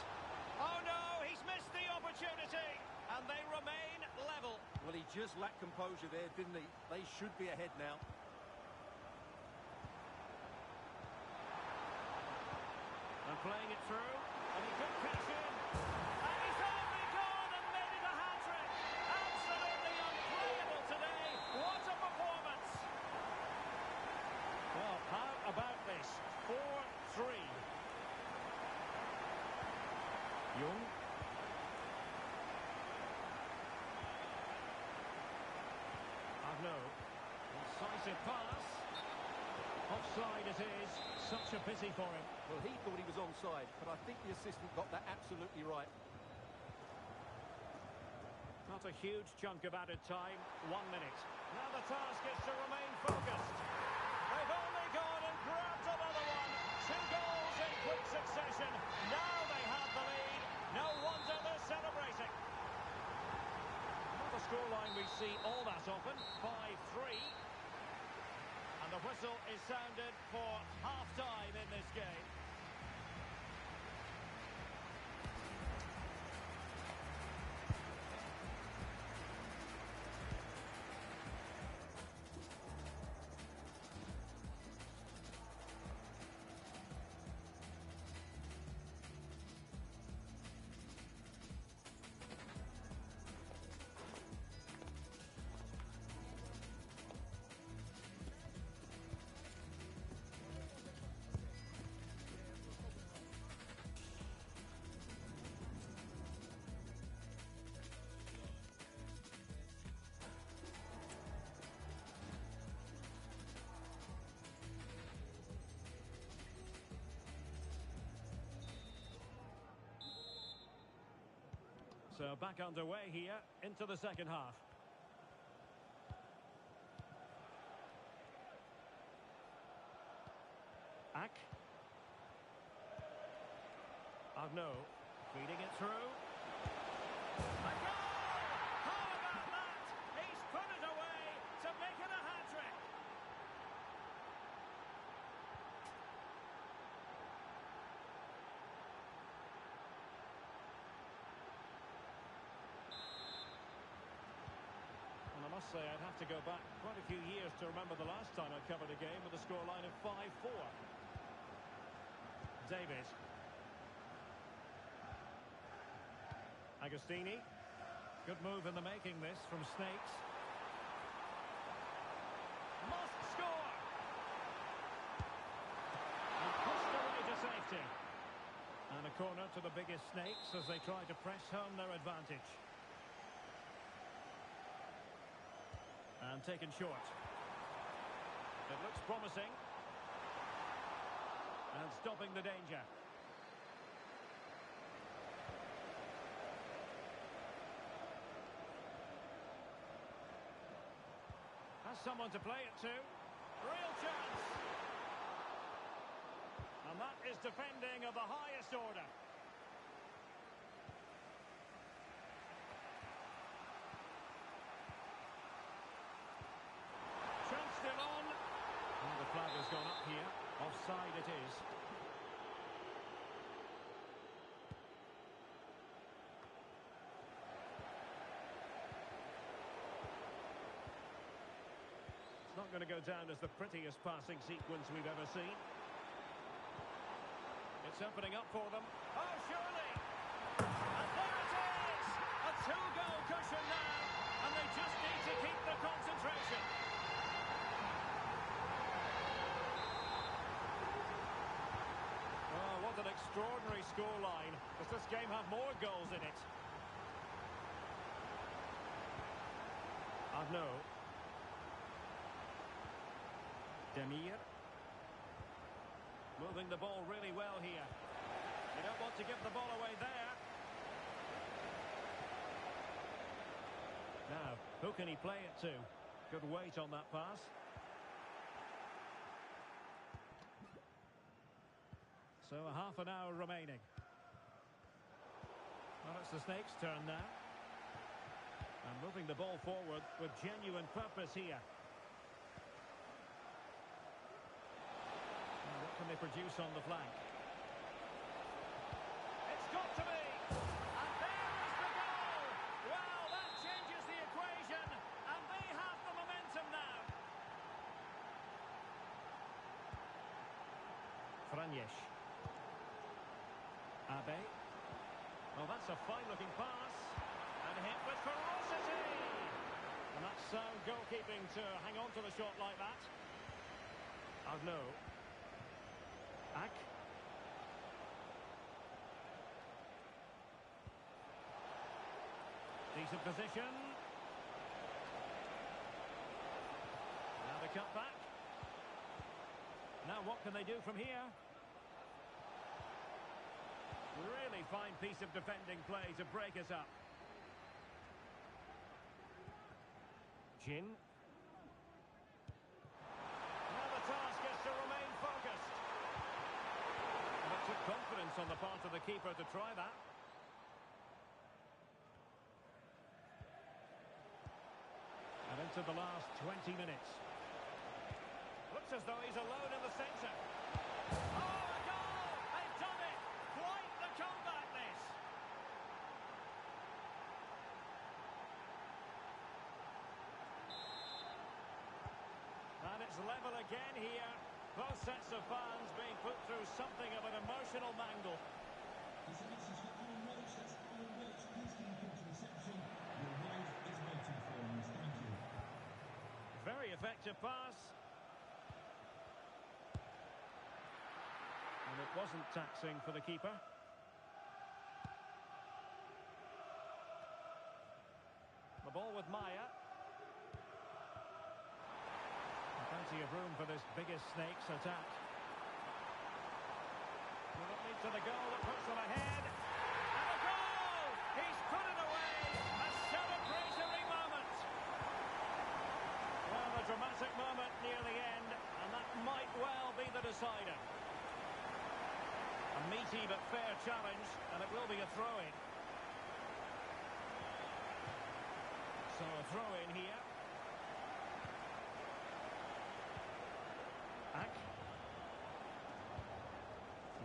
Oh no, he's missed the opportunity. And they remain level. Well, he just lacked composure there, didn't he? They should be ahead now. And playing it through. And he could cash in. And he's only gone and made it a hat-trick. Absolutely unplayable today. What a performance. Well, how about this? 4-3. Jung. Arnaud. Incisive pass. Offside it is. Such a pity for him. Well, he thought he was onside, but I think the assistant got that absolutely right. Not a huge chunk of added time. 1 minute. Now the task is to remain focused. They've only gone and grabbed another one. 2 goals in quick succession. Now they have the lead. No wonder they're celebrating. Not a scoreline we see all that often. 5-3. And the whistle is sounded for half-time in this game. So back underway here into the second half. Ak. Arnaud feeding it through. A goal! How about that? He's put it away to make it a hat-trick. say I'd have to go back quite a few years to remember the last time I covered a game with a scoreline of 5-4. David. Agostini. Good move in the making this from Snakes. Must score! And pushed away to safety. And a corner to the biggest Snakes as they try to press home their advantage. And taken short. It looks promising. And stopping the danger. Has someone to play it to. Real chance. And that is defending of the highest order. Chance still on. And the flag has gone up here. Offside it is. It's not going to go down as the prettiest passing sequence we've ever seen. It's opening up for them. Oh, surely! And there it is! A two-goal cushion now, and they just need to keep the concentration. Oh, what an extraordinary scoreline. Does this game have more goals in it? Arnaud. Demir. Moving the ball really well here. You don't want to give the ball away there. Now, who can he play it to? Good weight on that pass. So a half an hour remaining. Well, it's the Snakes' turn now. And moving the ball forward with genuine purpose here. What can they produce on the flank? It's got to be! And there is the goal! Well, that changes the equation, and they have the momentum now. Franjesh. Abe. Oh, that's a fine-looking pass. And hit with ferocity! And that's sound goalkeeping to hang on to the shot like that. Arnaud. Ak. Decent position. Now the cut back. Now what can they do from here? Really fine piece of defending play to break us up. Jin. Now the task is to remain focused. And it took confidence on the part of the keeper to try that. And into the last 20 minutes. Looks as though he's alone in the centre. Oh, a goal! They've done it! Quite the comeback, this! And it's level again here. Both sets of fans being put through something of an emotional mangle. This is for Alan Roach. That's Alan Roach. Please can you come to reception? Your wife is waiting for us. Thank you. Very effective pass. And it wasn't taxing for the keeper. The ball with Maya. Plenty of room for this biggest Snakes attack. Will it lead to the goal that puts them ahead? And a goal! He's put it away! A celebratory moment! Well, a dramatic moment near the end, and that might well be the decider. A meaty but fair challenge, and it will be a throw-in. So a throw-in here. Ak.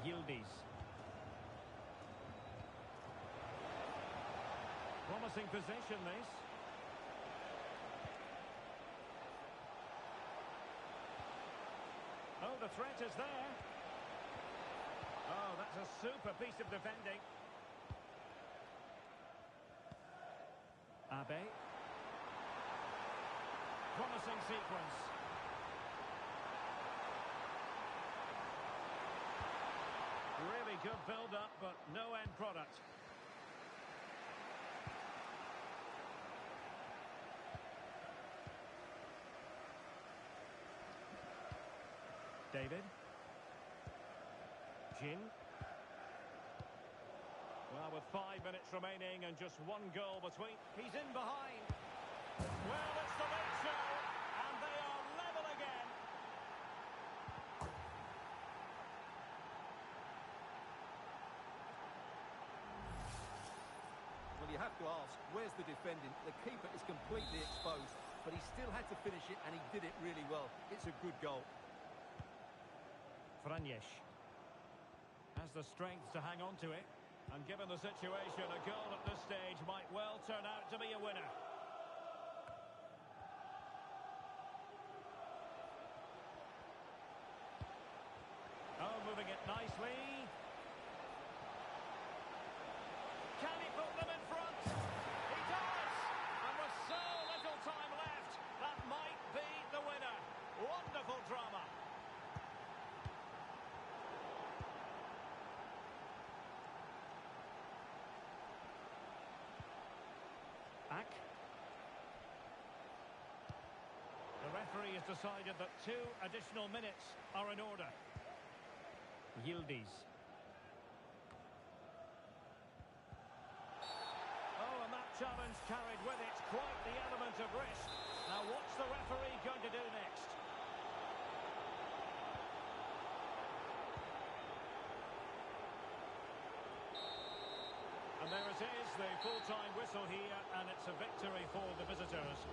Yildiz. Promising possession, this. the threat is there. Oh, that's a super piece of defending. Abe. Promising sequence. Really good build-up, but no end product. David. Jin. Well, with 5 minutes remaining and just one goal between, he's in behind. Well, it's the late show, and they are level again. Well, you have to ask, where's the defending? The keeper is completely exposed, but he still had to finish it, and he did it really well. It's a good goal. Franjesh has the strength to hang on to it, and given the situation, a goal at this stage might well turn out to be a winner. Oh, moving it nicely. Can he put them in front? He does! And with so little time left, that might be the winner. Wonderful drama. Ack. The referee has decided that 2 additional minutes are in order. Yildiz. Oh, and that challenge carried with it quite the element of risk. Now, what's the referee going to do next? And there it is, the full-time whistle here, and it's a victory for the visitors.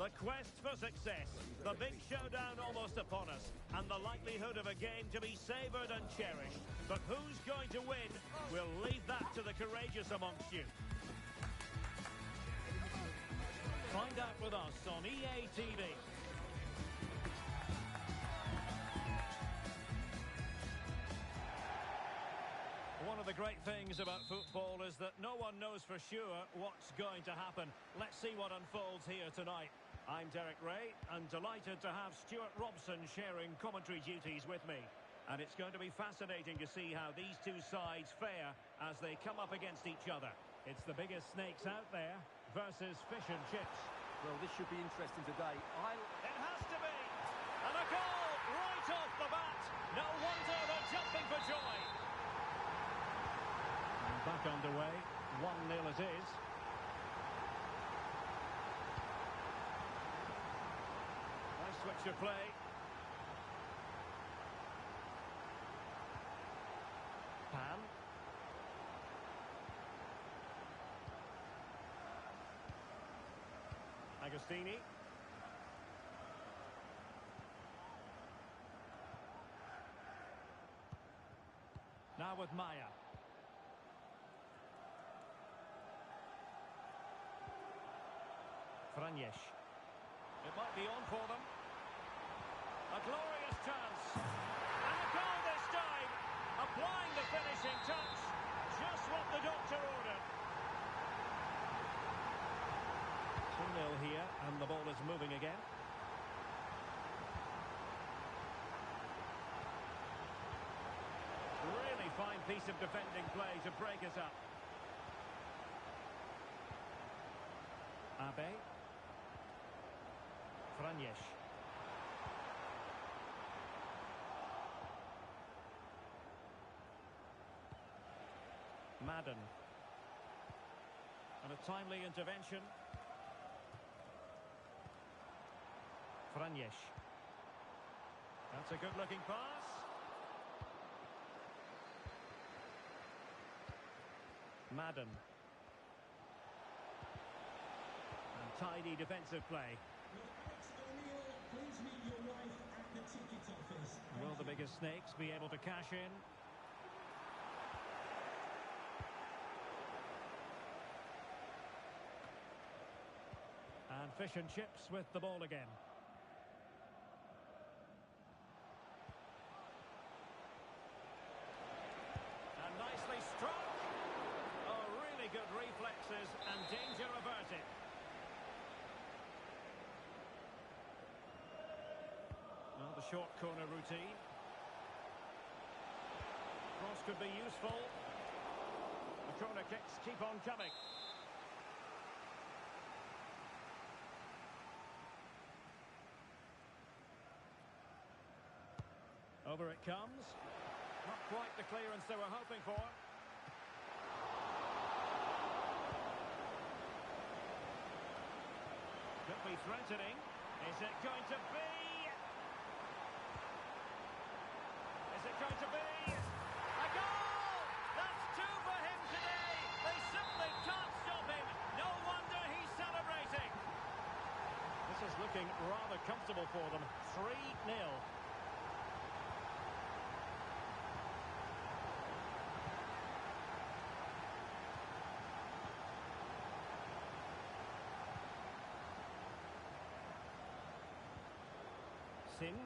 The quest for success, the big showdown almost upon us, and the likelihood of a game to be savoured and cherished. But who's going to win? We'll leave that to the courageous amongst you. Find out with us on EA TV. One of the great things about football is that no one knows for sure what's going to happen. Let's see what unfolds here tonight. I'm Derek Ray, and delighted to have Stuart Robson sharing commentary duties with me. And it's going to be fascinating to see how these two sides fare as they come up against each other. It's the biggest snakes out there versus fish and chips. Well, this should be interesting today. It has to be! And a goal right off the bat! No wonder they're jumping for joy! Back underway, 1-0 it is. Nice switch of play. Pan. Agostini. Now with Maya. Franjes. It might be on for them. A glorious chance. And a goal this time. Applying the finishing touch. Just what the doctor ordered. 2-0 here, and the ball is moving again. Really fine piece of defending play to break us up. Abe. Franjes. Madden. And a timely intervention. Franjes. That's a good-looking pass. Madden. And tidy defensive play. Please meet your wife at the ticket office. Will the biggest snakes be able to cash in? And fish and chips with the ball again. And nicely struck. Oh, really good reflexes and danger averted. Well, the short corner routine. Cross could be useful. The corner kicks keep on coming. Over it comes. Not quite the clearance they were hoping for. Could be threatening. Is it going to be? Is it going to be a goal? That's two for him today. They simply can't stop him. No wonder he's celebrating. This is looking rather comfortable for them. 3-0. Sin.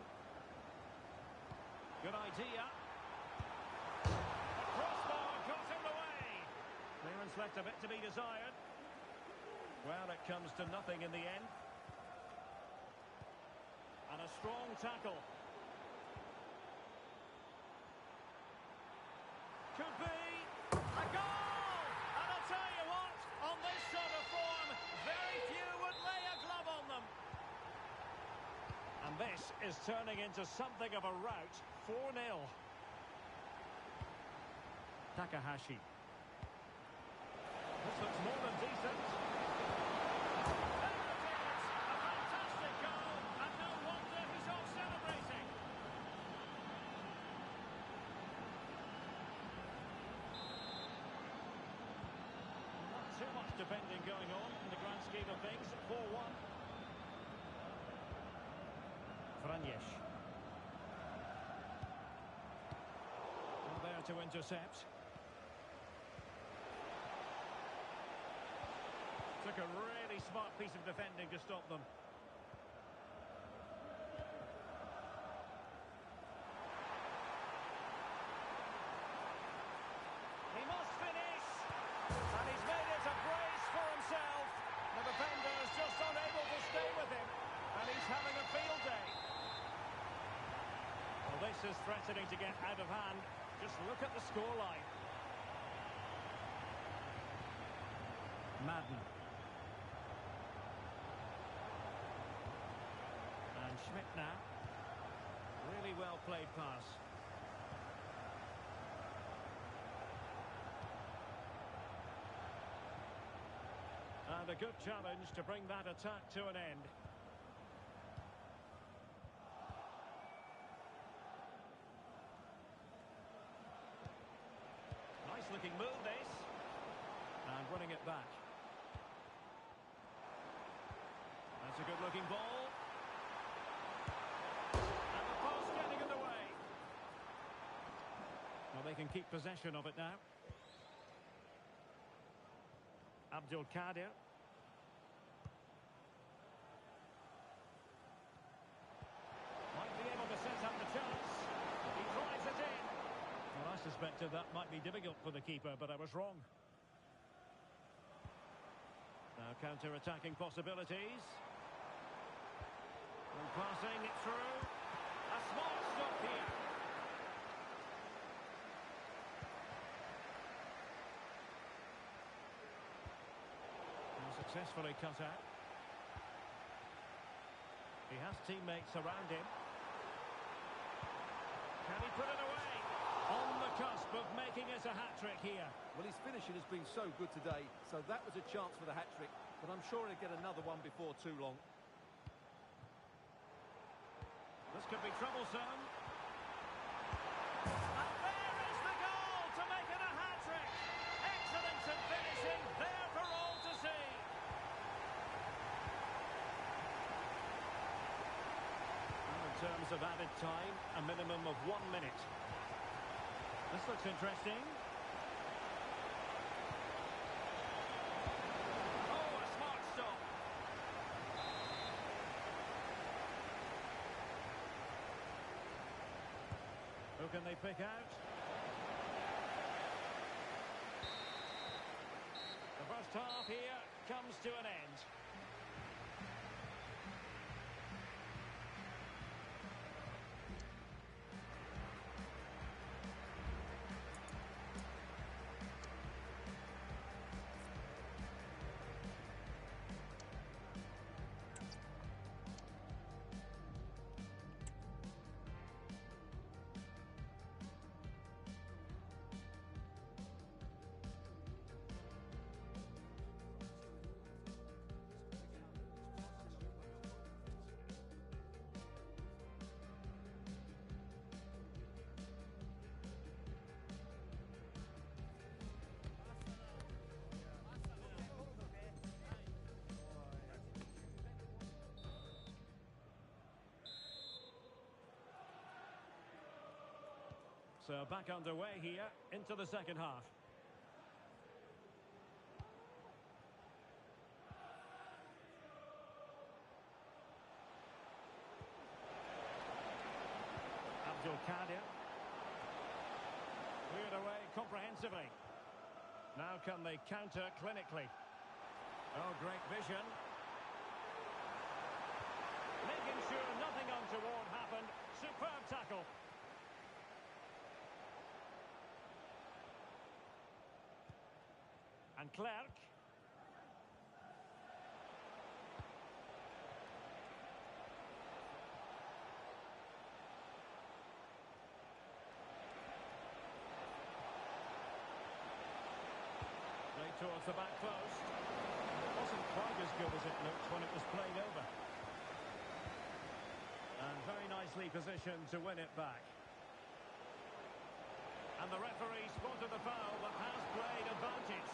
Good idea. The crossbar got in the way. Clearance left a bit to be desired. Well, it comes to nothing in the end. And a strong tackle. Could be a goal! And I'll tell you what, on this sort of form, very few would lay a glove on them. And this is turning into something of a rout. 4-0. Takahashi. This looks more than decent. There it is! A fantastic goal, and no wonder he's off celebrating. Not too much defending going on in the grand scheme of things. 4-1. Franjes. Well, there to intercept. Took a really smart piece of defending to stop them. He must finish! And he's made it a brace for himself. The defender is just unable to stay with him. And he's having a field day. Well, this is threatening to get out of hand. Just look at the scoreline. Madden. And Schmidt now. Really well played pass. And a good challenge to bring that attack to an end. Nice looking move this. And winning it back. That's a good looking ball. And the post getting in the way. Well, they can keep possession of it now. Abdul Kadir. Might be able to set up the chance. He drives it in. Well, I suspected that might be difficult for the keeper, but I was wrong. Now counter-attacking possibilities. And passing it through. A small stop here. And successfully cut out. He has teammates around him. Can he put it away? On the cusp of making it a hat-trick here. Well, his finishing has been so good today, so that was a chance for the hat-trick, but I'm sure he'll get another one before too long. This could be troublesome. And there is the goal to make it a hat-trick. Excellence in finishing, there for all to see. And in terms of added time, a minimum of 1 minute. This looks interesting. Oh, a smart stop. Who can they pick out? The first half here comes to an end. So back underway here into the second half. Abdul Kadir. Cleared away comprehensively. Now can they counter clinically? Oh, great vision. Making sure nothing untoward happened. Superb tackle. And Clerc. Played towards the back post. It wasn't quite as good as it looked when it was played over. And very nicely positioned to win it back. And the referee spotted the foul but has played advantage.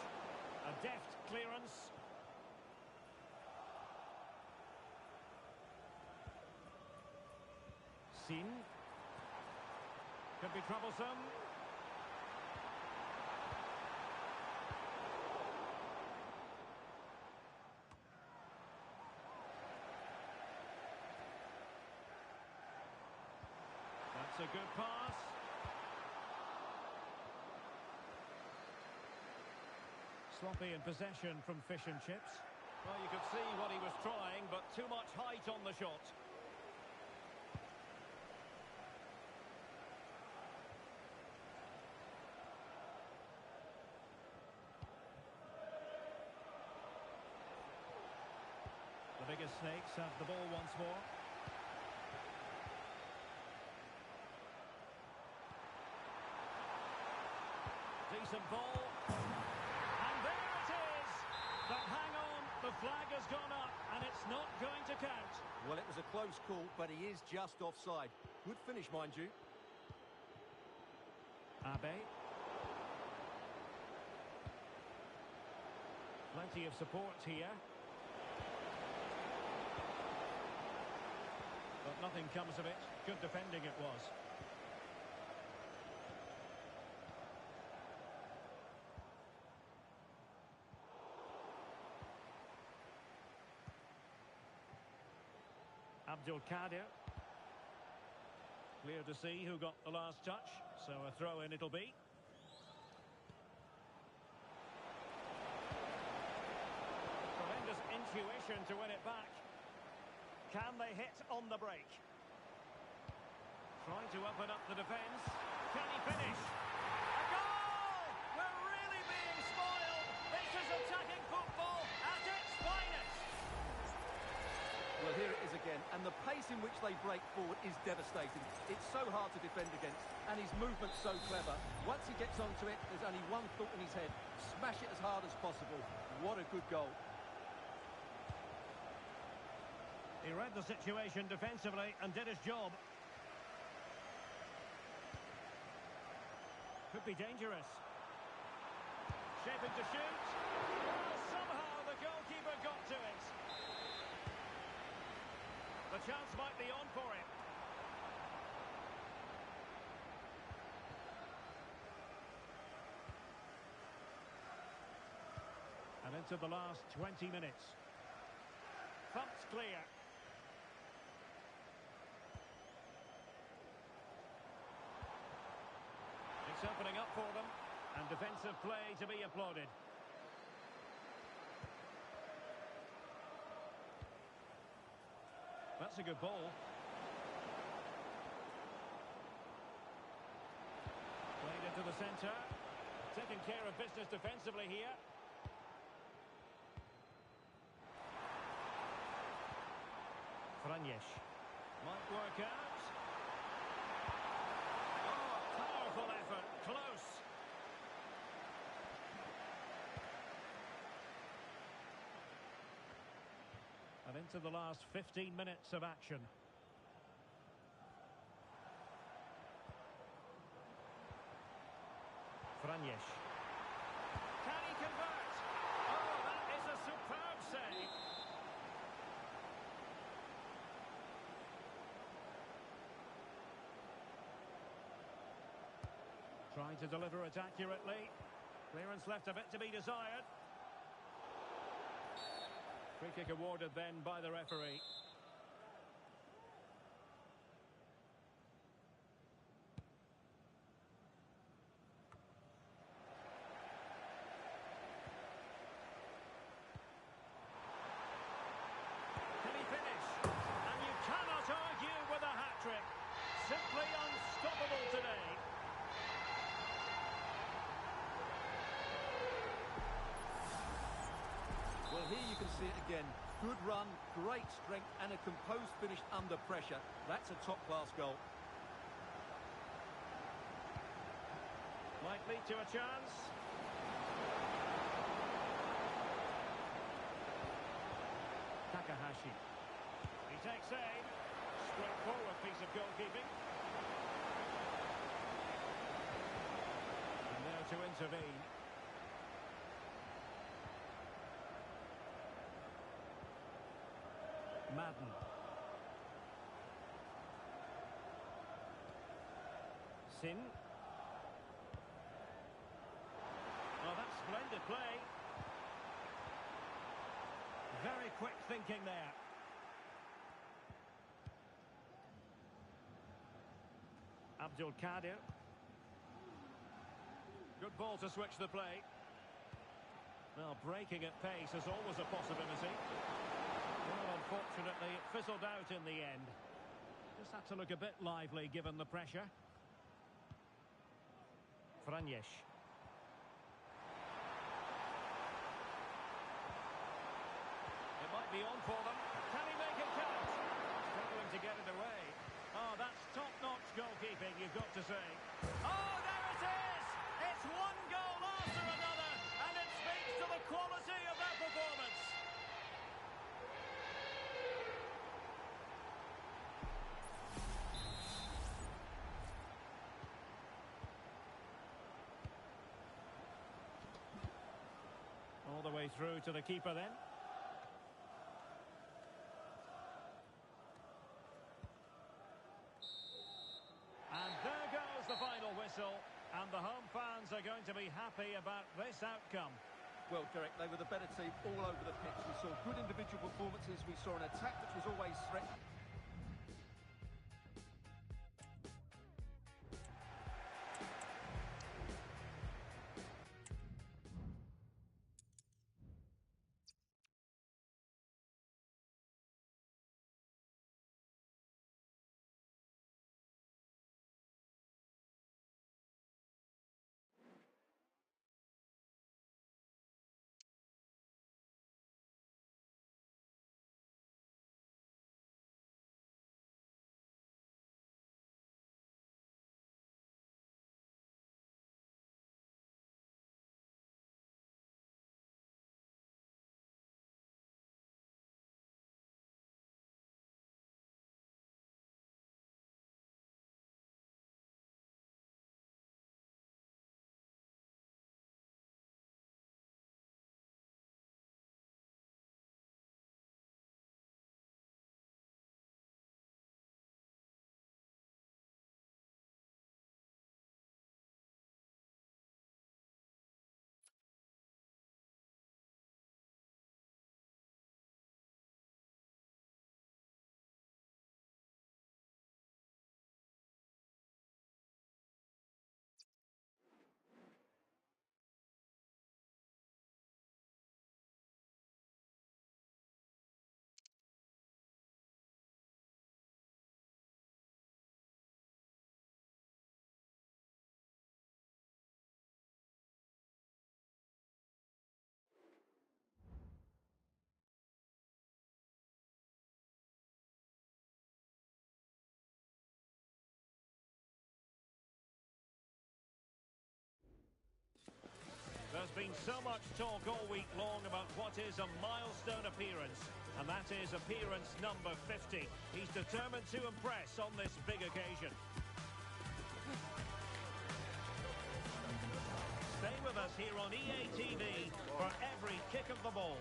A deft clearance. Martin. Could be troublesome. That's a good pass. Sloppy in possession from Fish and Chips. Well, you could see what he was trying, but too much height on the shot. The biggest snakes have the ball once more. Decent ball. And there it is! But hang on, the flag has gone up and it's not going to count. Well, it was a close call, but he is just offside. Good finish, mind you. Abe. Plenty of support here. But nothing comes of it. Good defending it was. Abdul Kadir. Clear to see who got the last touch, so a throw-in it'll be. Tremendous intuition to win it back. Can they hit on the break? Trying to open up the defence. Can he finish? A goal! We're really being spoiled. This is attacking football at its finest. Well, here it is again, and the pace in which they break forward is devastating. It's so hard to defend against, and his movement's so clever. Once he gets onto it, there's only one thought in his head. Smash it as hard as possible. What a good goal. He read the situation defensively and did his job. Could be dangerous. Shaping to shoot. Well, somehow the goalkeeper got to it. The chance might be on for him. And into the last 20 minutes. Thumped clear. It's opening up for them, and defensive play to be applauded. That's a good ball. Played into the centre. Taking care of business defensively here. Franjes. Might work out. Powerful effort, close. And into the last 15 minutes of action. Franjes. Can he convert? Oh, that is a superb save. Trying to deliver it accurately. Clearance left a bit to be desired. Free kick awarded then by the referee. Can he finish? And you cannot argue with a hat-trick. Simply unstoppable today. Well, here you can see it again. Good run, great strength, and a composed finish under pressure. That's a top-class goal. Might lead to a chance. Takahashi. He takes aim. Straightforward piece of goalkeeping. And there to intervene. Madden. in. Oh, that's splendid play. Very quick thinking there. Abdul Kadir. Good ball to switch the play. Well, breaking at pace is always a possibility. Well, unfortunately, it fizzled out in the end. Just had to look a bit lively given the pressure. Franjesh. It might be on for them. Can he make it count? Struggling to get it away. Oh, that's top-notch goalkeeping, you've got to say. Oh, there it is! It's one goal after another, and it speaks to the quality of their performance. All the way through to the keeper then. And there goes the final whistle, and the home fans are going to be happy about this outcome. Well, Derek, they were the better team all over the pitch. We saw good individual performances. We saw an attack which was always threatening. There's been so much talk all week long about what is a milestone appearance, and that is appearance number 50. He's determined to impress on this big occasion. Stay with us here on EA TV for every kick of the ball.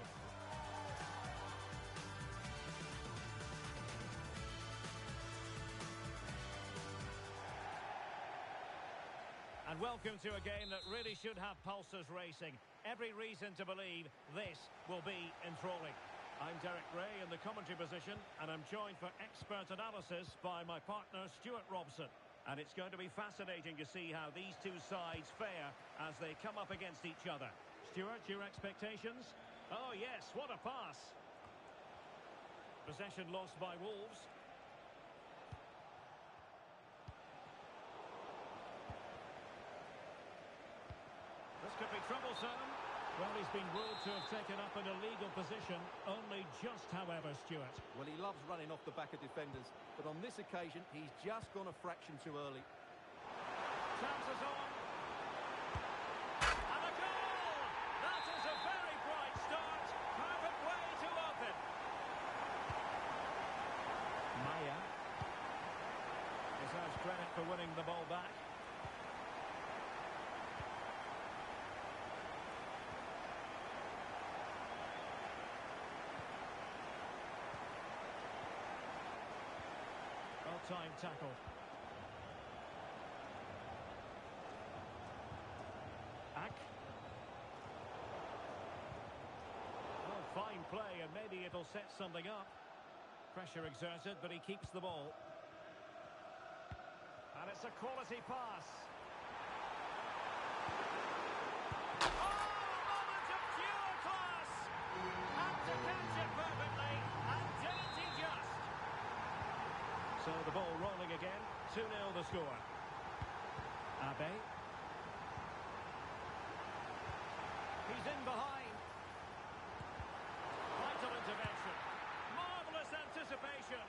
And welcome to a game that really should have pulses racing. Every reason to believe this will be enthralling. I'm Derek Ray in the commentary position, and I'm joined for expert analysis by my partner Stuart Robson. And it's going to be fascinating to see how these two sides fare as they come up against each other. Stuart, your expectations? Oh yes, what a pass. Possession lost by Wolves. This could be troublesome. Well, he's been ruled to have taken up an illegal position. Only just, however, Stuart. Well, he loves running off the back of defenders, but on this occasion, he's just gone a fraction too early. Chances on. And a goal! That is a very bright start. Perfect way to open. Maya deserves credit for winning the ball back. Well-timed tackle. play, and maybe it'll set something up. Pressure exerted, but he keeps the ball. And it's a quality pass. Oh, a moment of pure class! And to catch it perfectly, and didn't he just? So the ball rolling again, 2-0 the score. Abe. He's in behind. Vital intervention. Marvellous anticipation.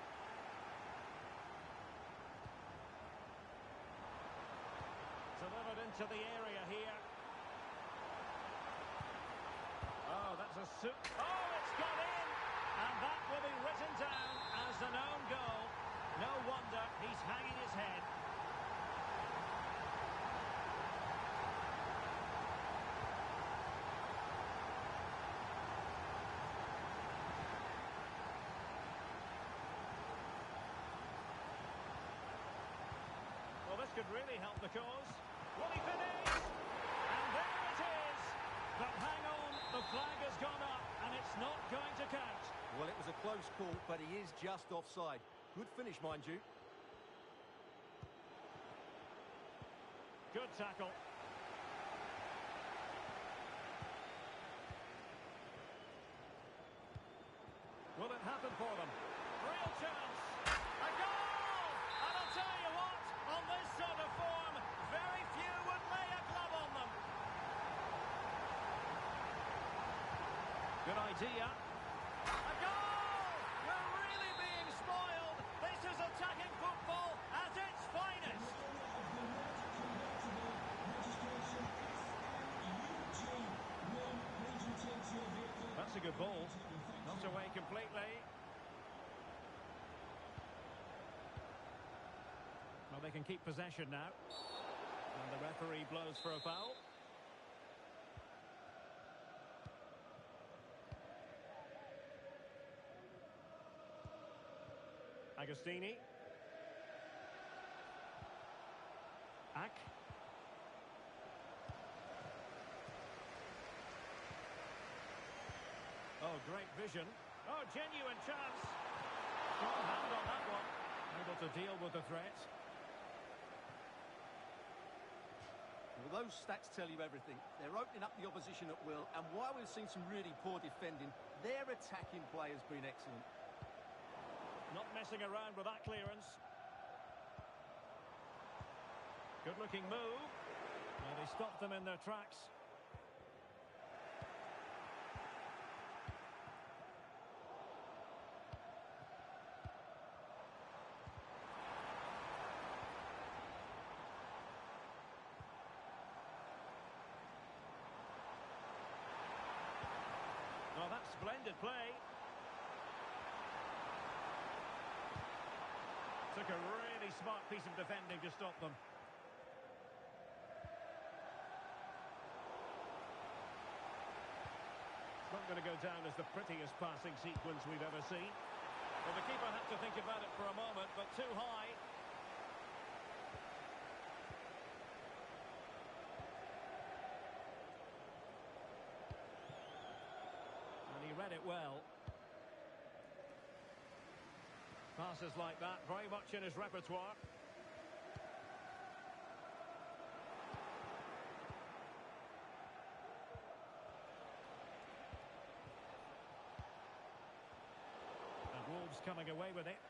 Delivered into the area here. Oh, that's a suit. Oh, it's gone in! And that will be written down as an own goal. No wonder he's hanging his head. Well, this could really help the cause. Will he finish? And there it is! But hang on, the flag has gone up, and it's not going to count. Well, it was a close call, but he is just offside. Good finish, mind you. Good tackle. Will it happen for them? Real chance! A goal! And I'll tell you what, on this sort of form, very few would lay a glove on them. Good idea. A goal! We're really being spoiled. This is attacking football at its finest. That's a good ball. Not away completely. Well, they can keep possession now. And the referee blows for a foul. Agostini. Ack. Oh, great vision. Oh, genuine chance. Strong hand on that one. Able to deal with the threat. Well, those stats tell you everything. They're opening up the opposition at will, and while we've seen some really poor defending, their attacking play has been excellent. Not messing around with that clearance. Good-looking move. Well, they stopped them in their tracks. Well, that's splendid play. Took a really smart piece of defending to stop them. It's not going to go down as the prettiest passing sequence we've ever seen. Well, the keeper had to think about it for a moment, but too high. And he read it well. Passes like that, very much in his repertoire. And Wolves coming away with it.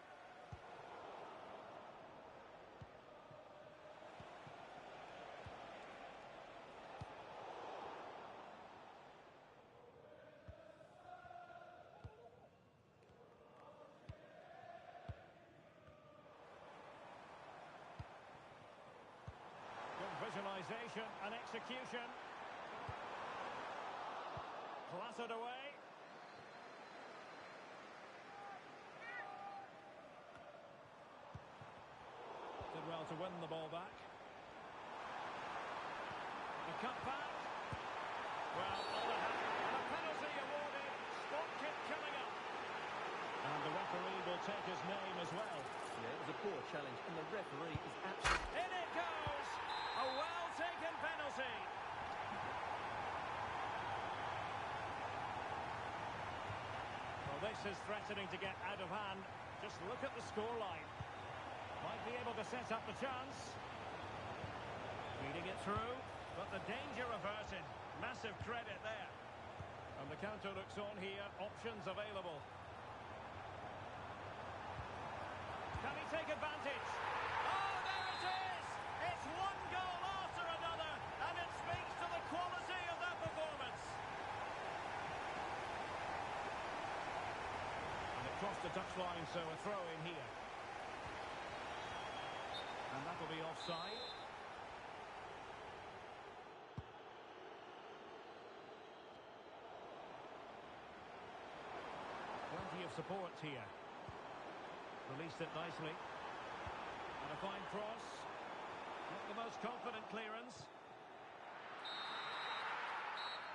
Visualisation and execution. Clattered away. Did well to win the ball back. A cut back. Well, and a penalty awarded. Spot kick coming up. And the referee will take his name as well. Yeah, it was a poor challenge, and the referee is absolutely... In it goes! A well-taken penalty. This is threatening to get out of hand. Just look at the scoreline. Might be able to set up the chance. Feeding it through, but the danger averted. Massive credit there. And the counter looks on here. Options available. Can he take advantage? Oh, there it is! It's one goal after another, and it speaks to the quality of that performance. And it crossed the touchline, so a throw in here. And that'll be offside. Plenty of support here. Released it nicely. And a fine cross. Not the most confident clearance.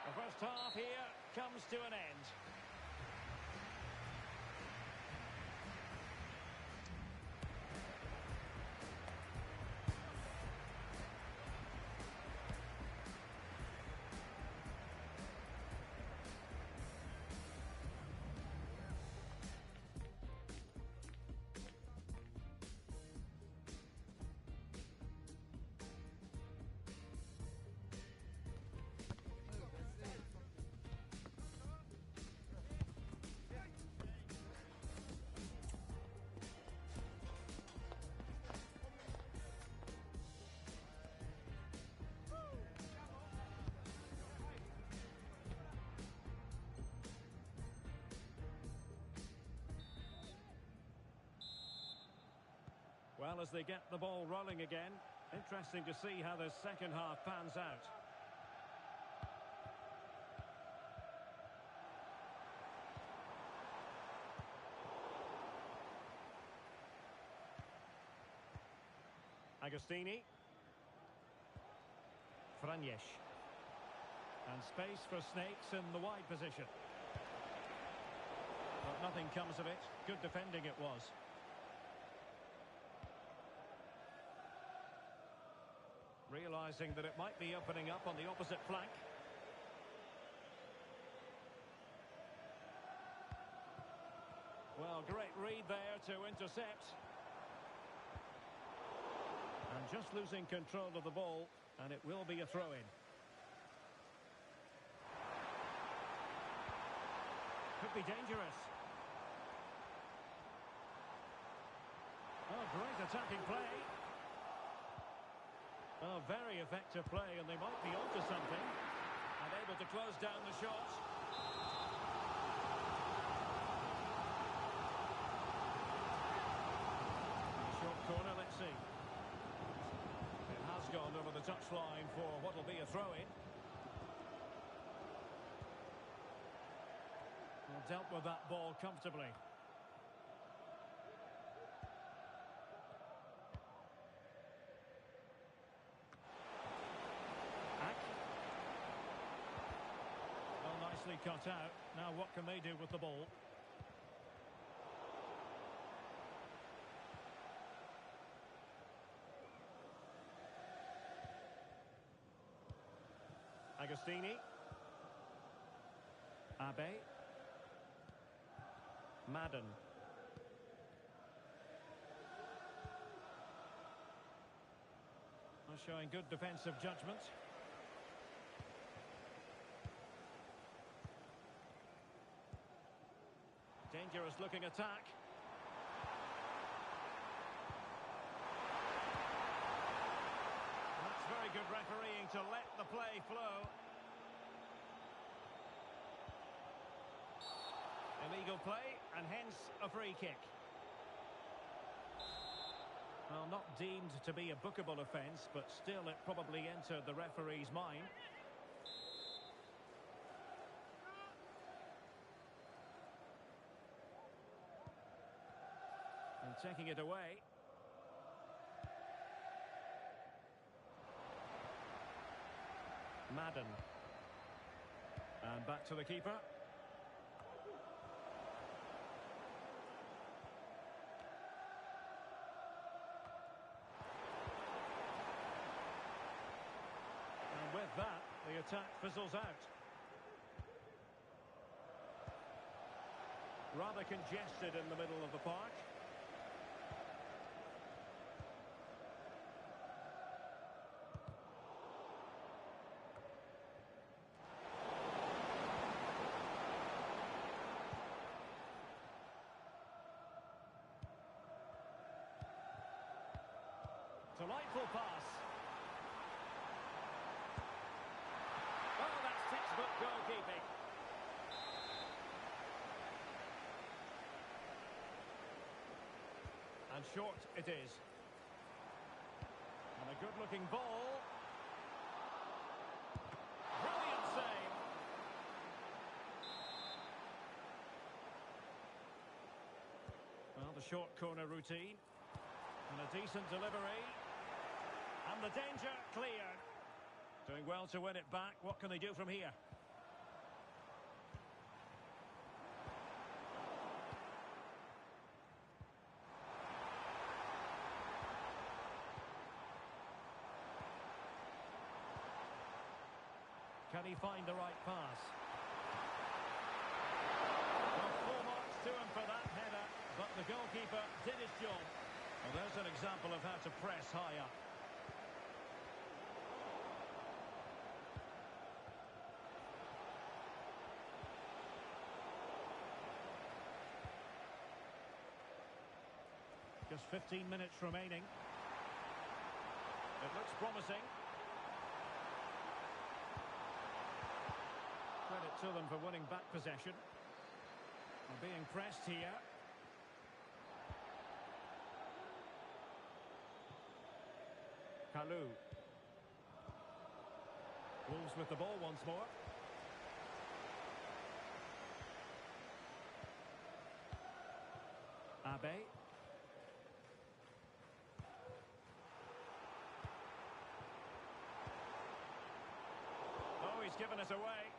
The first half here comes to an end. Well, as they get the ball rolling again, interesting to see how the second half pans out. Agostini. Franjesh. And space for Snakes in the wide position. But nothing comes of it. Good defending it was. Realising that it might be opening up on the opposite flank. Well, great read there to intercept. And just losing control of the ball, and it will be a throw-in. Could be dangerous. Oh, great attacking play. Oh, very effective play, and they might be onto something. And able to close down the shot. Short corner, let's see. It has gone over the touchline for what will be a throw-in. Well, dealt with that ball comfortably. Nicely cut out. Now what can they do with the ball? Agostini. Abe. Madden. Showing good defensive judgment. Dangerous looking attack. That's very good refereeing to let the play flow. Illegal play and hence a free kick. Well, not deemed to be a bookable offence, but still it probably entered the referee's mind. And taking it away. Madden. And back to the keeper. And with that, the attack fizzles out. Rather congested in the middle of the park. Delightful pass. Oh, that's textbook goalkeeping. And short it is. And a good-looking ball. Brilliant save. Well, the short corner routine. And a decent delivery. And the danger cleared. Doing well to win it back. What can they do from here? Can he find the right pass? Well, full marks to him for that header, but the goalkeeper did his job. Well, there's an example of how to press high up. Just 15 minutes remaining. It looks promising. Credit to them for winning back possession. They're being pressed here. Kalou. Wolves with the ball once more. Abe. Oh, he's given us away.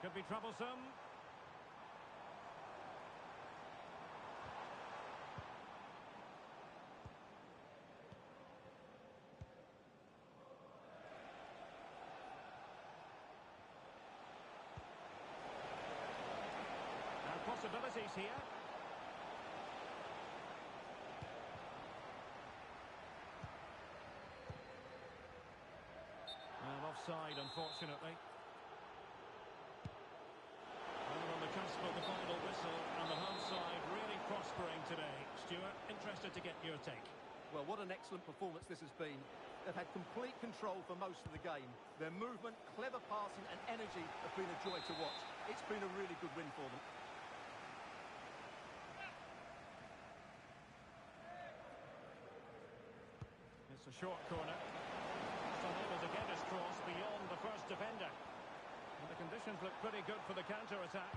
Could be troublesome. And possibilities here. Well, offside, unfortunately. On the cusp of the final whistle, and the home side really prospering today. Stuart, interested to get your take. Well, what an excellent performance this has been. They've had complete control for most of the game. Their movement, clever passing and energy have been a joy to watch. It's been a really good win for them. It's a short corner. It's unable to get his cross beyond the first defender. And the conditions look pretty good for the counter-attack.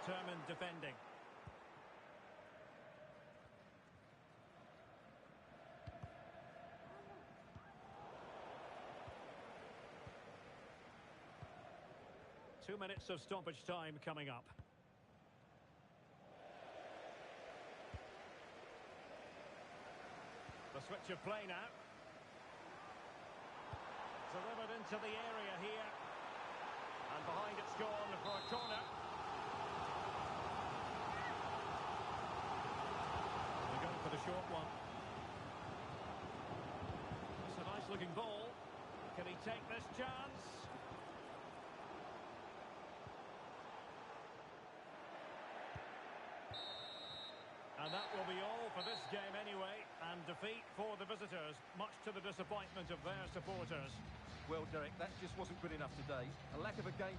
Determined defending. Two minutes of stoppage time coming up. The switch of play now. Delivered into the area here. And behind it's gone for a corner. They're going for the short one. It's a nice looking ball. Can he take this chance? And that will be all for this game anyway. And defeat for the visitors, much to the disappointment of their supporters. Well, Derek, that just wasn't good enough today. A lack of a game...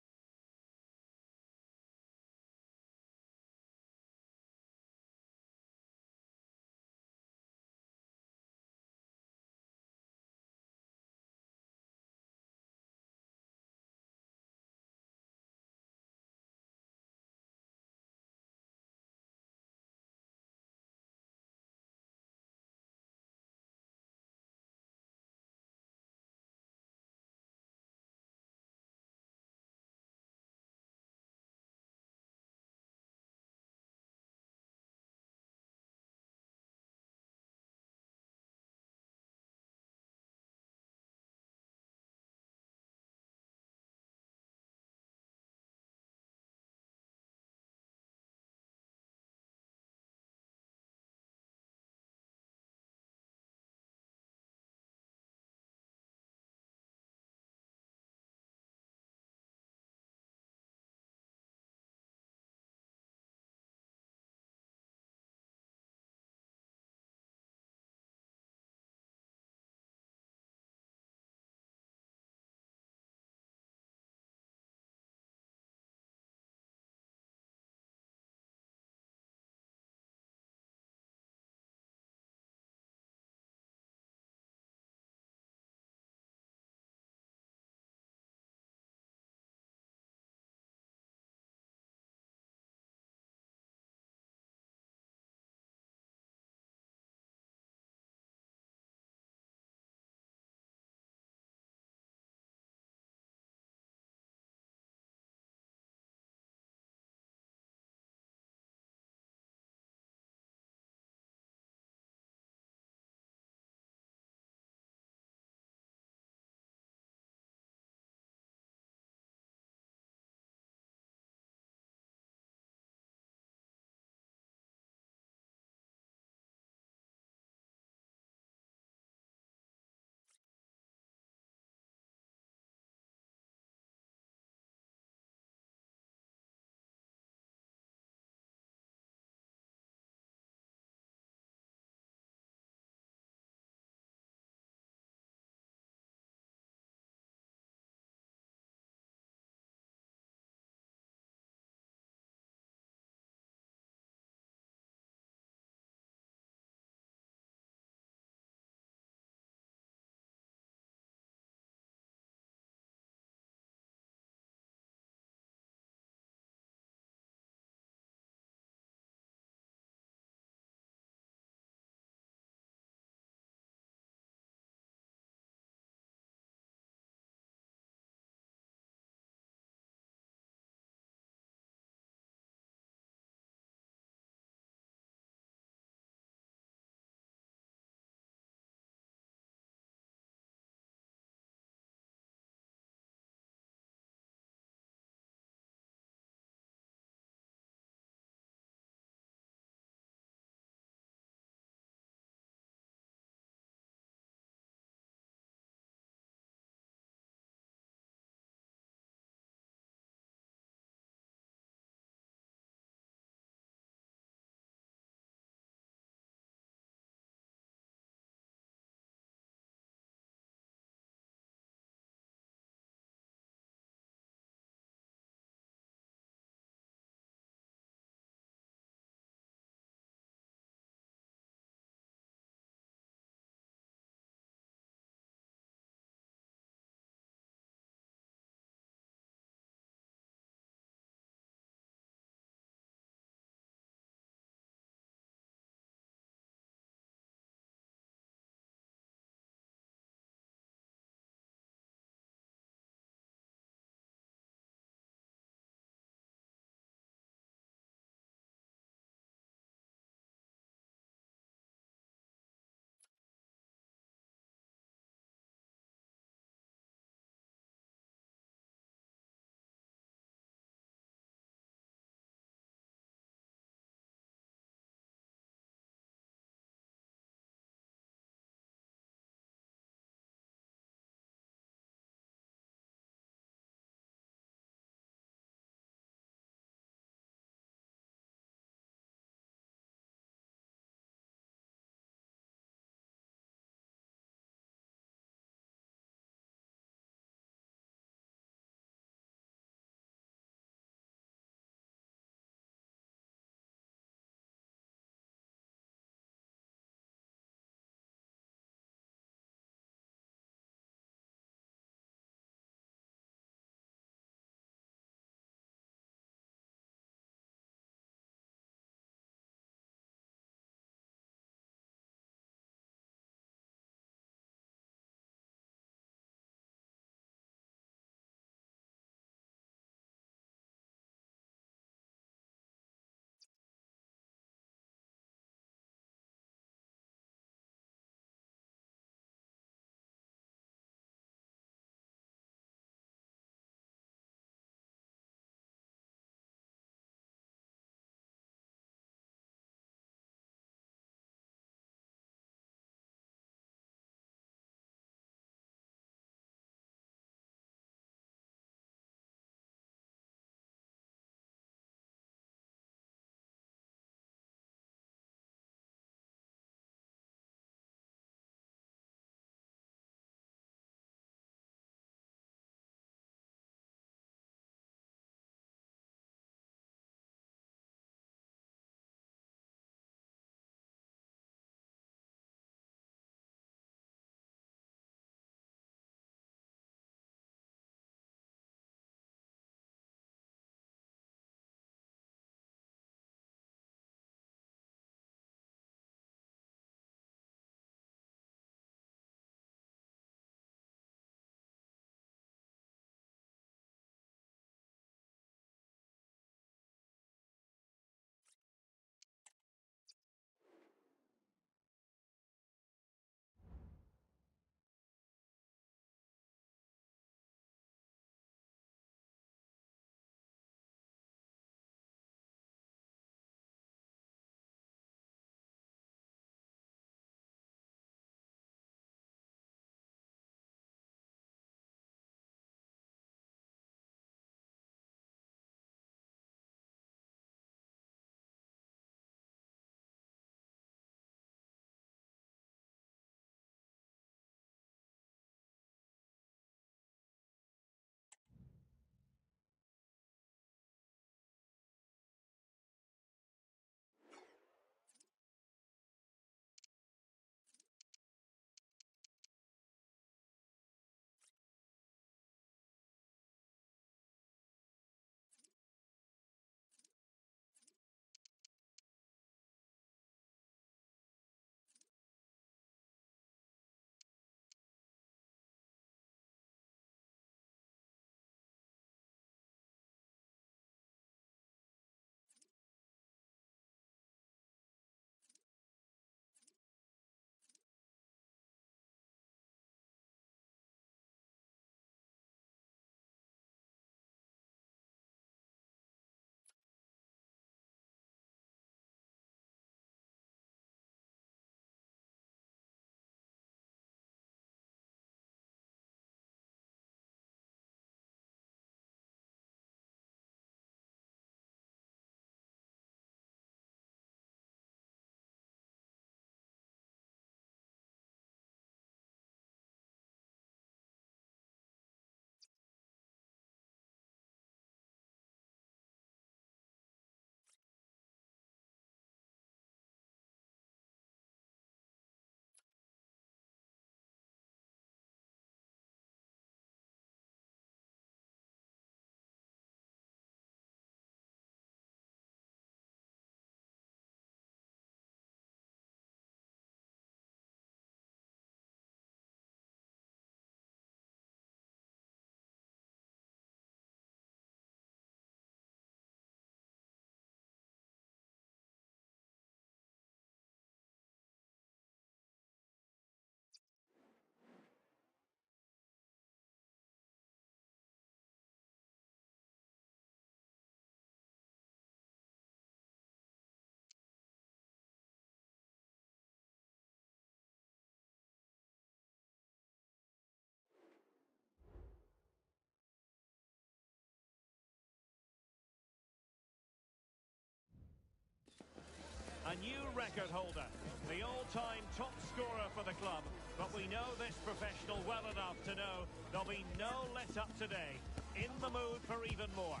new record holder, the all-time top scorer for the club. But we know this professional well enough to know there'll be no let-up today. In the mood for even more.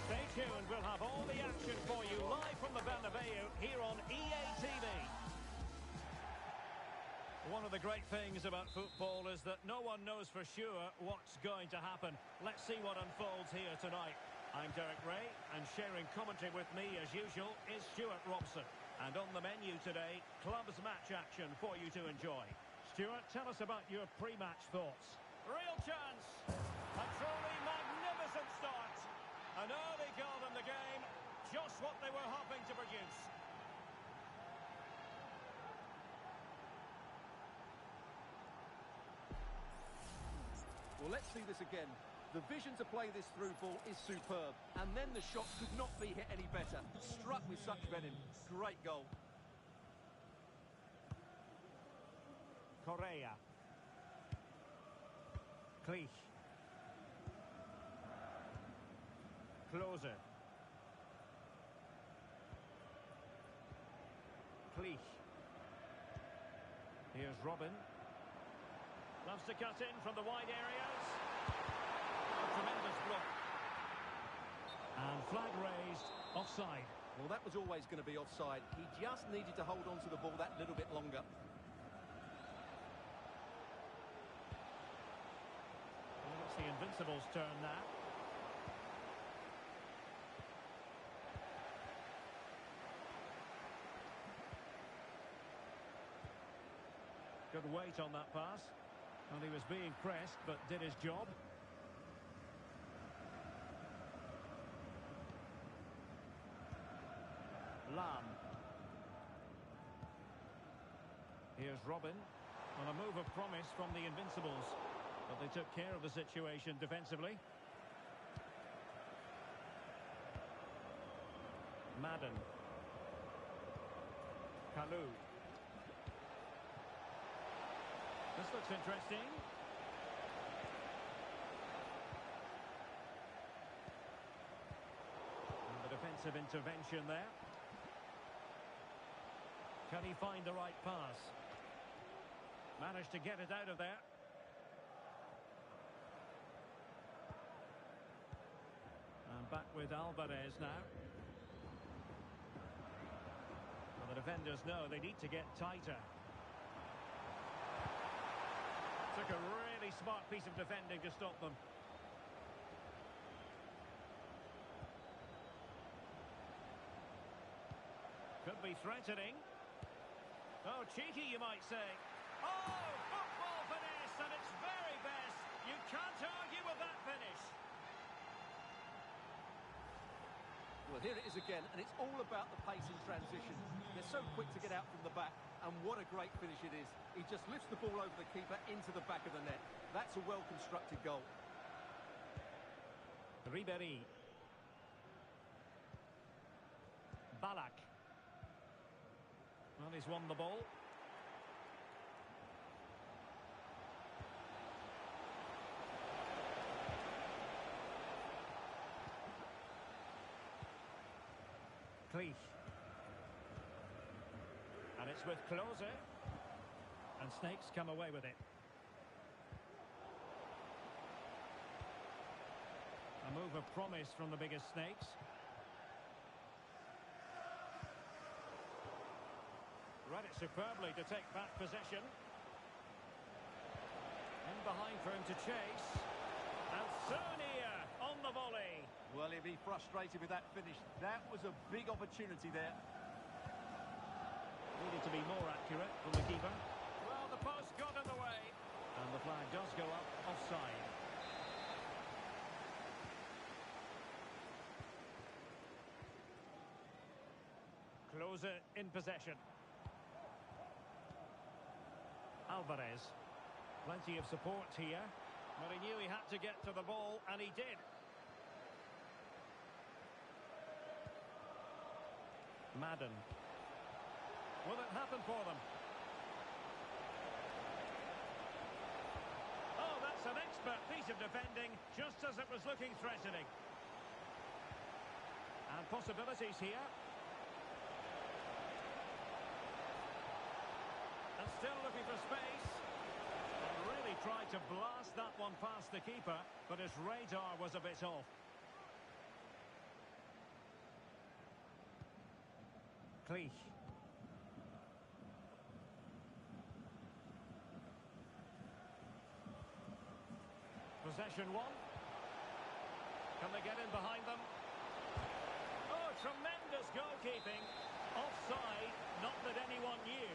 Stay tuned, we'll have all the action for you live from the Bernabeu here on EA TV. One of the great things about football is that no one knows for sure what's going to happen. Let's see what unfolds here tonight. I'm Derek Ray, and sharing commentary with me, as usual, is Stuart Robson. And on the menu today, clubs match action for you to enjoy. Stuart, tell us about your pre-match thoughts. Real chance! A truly magnificent start! An early goal in the game, just what they were hoping to produce. Well, let's see this again. The vision to play this through ball is superb. And then the shot could not be hit any better. Struck with such venom. Great goal. Correa. Cleach. Closer. Cleach. Here's Robin. Loves to cut in from the wide areas. A tremendous block. And flag raised, offside. Well, that was always going to be offside. He just needed to hold on to the ball that little bit longer. Well, it's the Invincibles' turn now. Good weight on that pass. And he was being pressed, but did his job. Lam. Here's Robin. On a move of promise from the Invincibles. But they took care of the situation defensively. Madden. Kalou. This looks interesting. And the defensive intervention there. Can he find the right pass? Managed to get it out of there. And back with Alvarez now. Well, the defenders know they need to get tighter. Took a really smart piece of defending to stop them. Could be threatening. Oh, cheeky, you might say. Oh, football finesse, and it's very best. You can't argue with that finish. Well, here it is again, and it's all about the pace in transition. They're so quick to get out from the back, and what a great finish it is. He just lifts the ball over the keeper into the back of the net. That's a well-constructed goal. Ribéry. Ballack. Well, he's won the ball. Cleach. And it's with Klose. And Snakes come away with it. A move of promise from the biggest Snakes. Read it superbly to take back possession. In behind for him to chase. And Sonia on the volley. Well, he'll be frustrated with that finish. That was a big opportunity there. Needed to be more accurate from the keeper. Well, the post got in the way. And the flag does go up offside. Klose in possession. Alvarez. Plenty of support here. But he knew he had to get to the ball, and he did. Madden. Will it happen for them? Oh, that's an expert piece of defending, just as it was looking threatening. And possibilities here. And still looking for space. And really tried to blast that one past the keeper, but his radar was a bit off. Cleach. Possession one. Can they get in behind them? Oh, tremendous goalkeeping. Offside, not that anyone knew.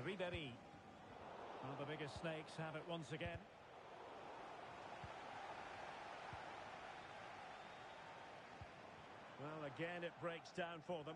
Ribéry. Well, the biggest snakes have it once again. Well, again, it breaks down for them.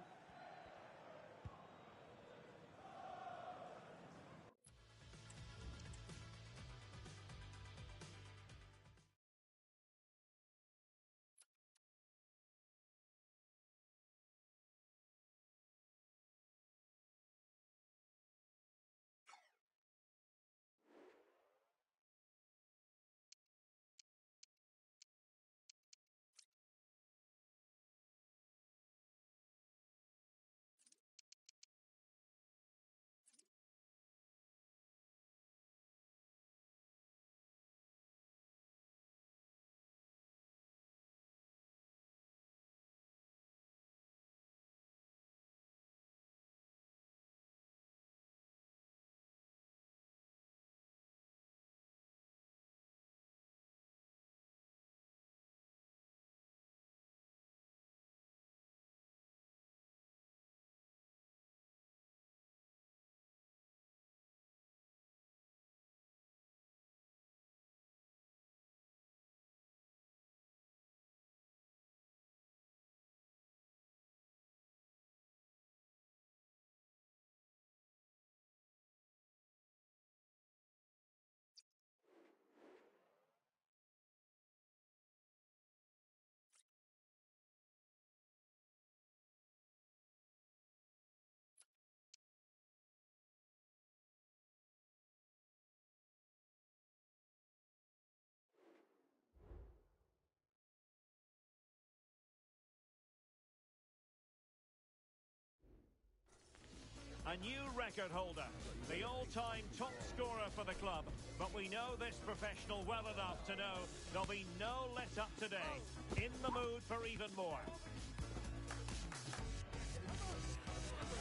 A new record holder, the all-time top scorer for the club. But we know this professional well enough to know there'll be no let-up today. In the mood for even more.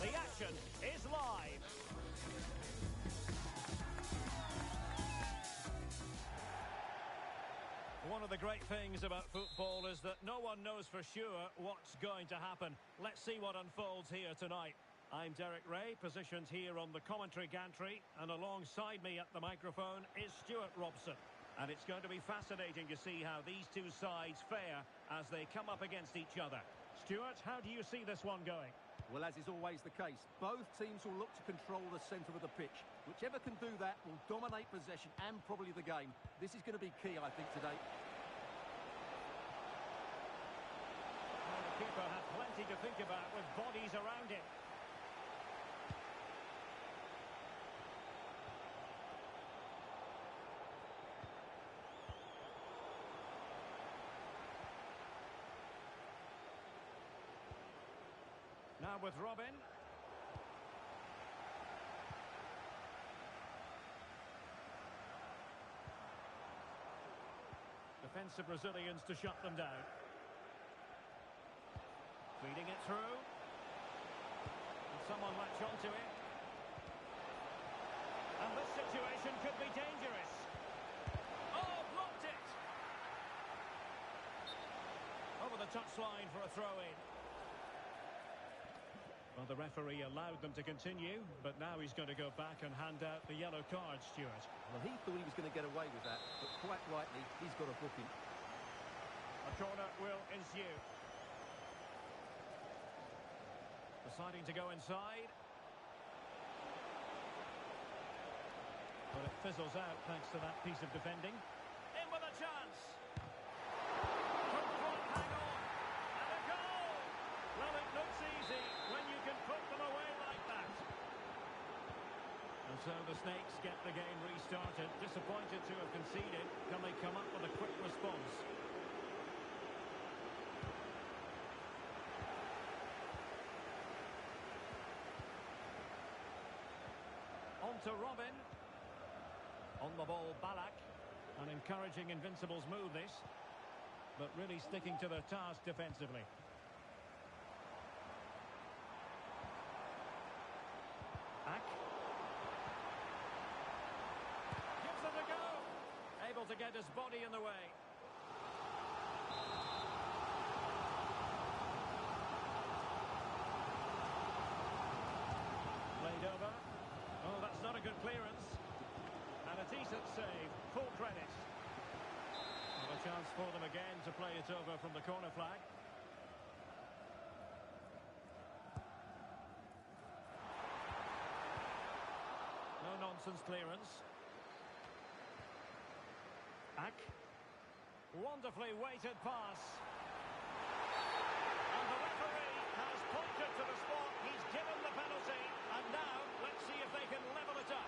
The action is live. One of the great things about football is that no one knows for sure what's going to happen. Let's see what unfolds here tonight. I'm Derek Ray, positioned here on the commentary gantry, and alongside me at the microphone is Stuart Robson. And it's going to be fascinating to see how these two sides fare as they come up against each other. Stuart, how do you see this one going? Well, as is always the case, both teams will look to control the centre of the pitch. Whichever can do that will dominate possession and probably the game. This is going to be key, I think, today. Well, the keeper had plenty to think about with bodies around him. Now with Robin. Defensive Brazilians to shut them down. Feeding it through. And someone latch onto it. And this situation could be dangerous. Oh, blocked it! Over the touchline for a throw-in. Well, the referee allowed them to continue, but now he's going to go back and hand out the yellow card, Stuart. Well, he thought he was going to get away with that, but quite rightly, he's got a booking. A corner will ensue. Deciding to go inside. But it fizzles out thanks to that piece of defending. In with a chance. Well, it looks easy when you can put them away like that. And so the Snakes get the game restarted. Disappointed to have conceded. Can they come up with a quick response? to Robin. On the ball, Ballack. An encouraging Invincibles move, this. But really sticking to their task defensively. Back. Gives it a go. Able to get his body in the way. Played over. Oh, that's not a good clearance. And a decent save. Full credit. Well, a chance for them again to play it over from the corner flag. No nonsense clearance. Back. Wonderfully weighted pass. And the referee has pointed to the spot. He's given the penalty. And now, let's see if they can level it up.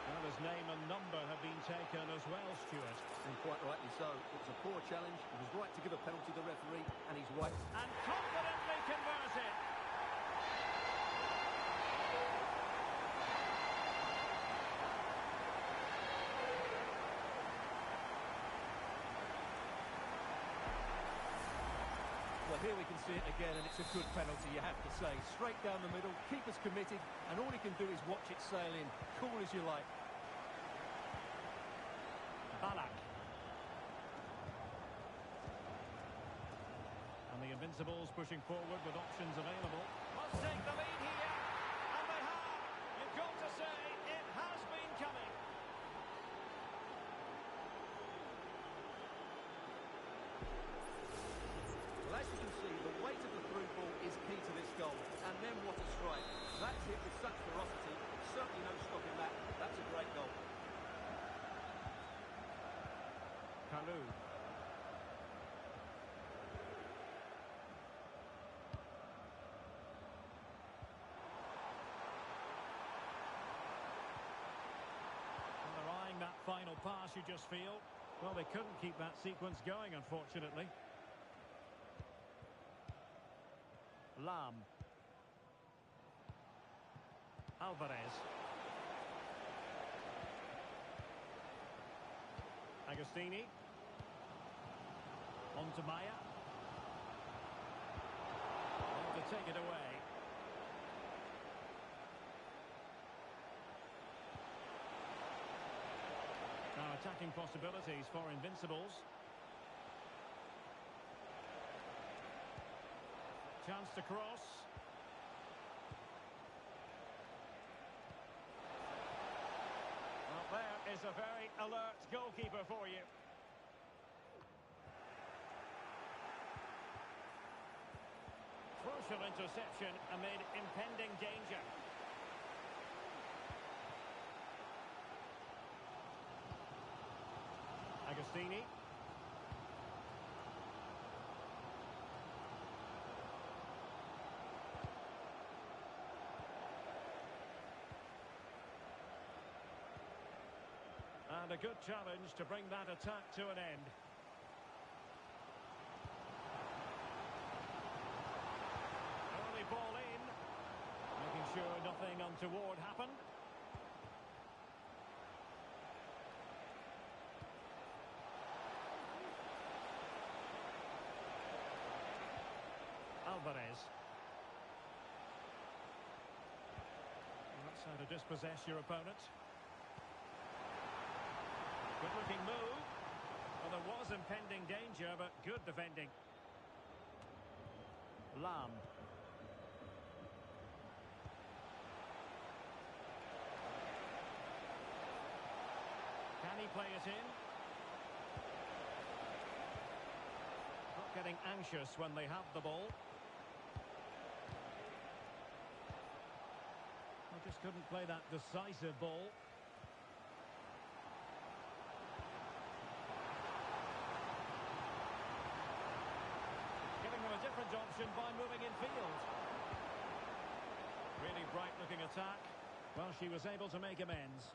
Well, his name and number have been taken as well, Stuart. And quite rightly so. It was a poor challenge. He was right to give a penalty to the referee, and he's right. And confidently converted. Well, here we can see it again, and it's a good penalty, you have to say. Straight down the middle, keeper's committed, and all he can do is watch it sail in. Cool as you like. Ballack. And the Invincibles pushing forward with options available. Must take the lead here. And they have. You've got to say, it has been coming. Well, as you can see, the weight of the through ball is key to this goal. And then what a strike. That's hit with such ferocity. Certainly no stopping that. That's a great goal. Kalou. And they're eyeing that final pass, you just feel. Well, they couldn't keep that sequence going, unfortunately. Lam. Alvarez. Agostini. On to Maya. To take it away. Now attacking possibilities for Invincibles. Chance to cross. Well, there is a very alert goalkeeper for you. Crucial interception amid impending danger. Agostini. And a good challenge to bring that attack to an end. Early ball in. Making sure nothing untoward happened. Alvarez. Well, that's how to dispossess your opponent. Good looking move. Well, there was impending danger, but good defending. Lam. Can he play it in? Not getting anxious when they have the ball. Well, just couldn't play that decisive ball. A different option by moving in field. Really bright looking attack. Well, she was able to make amends.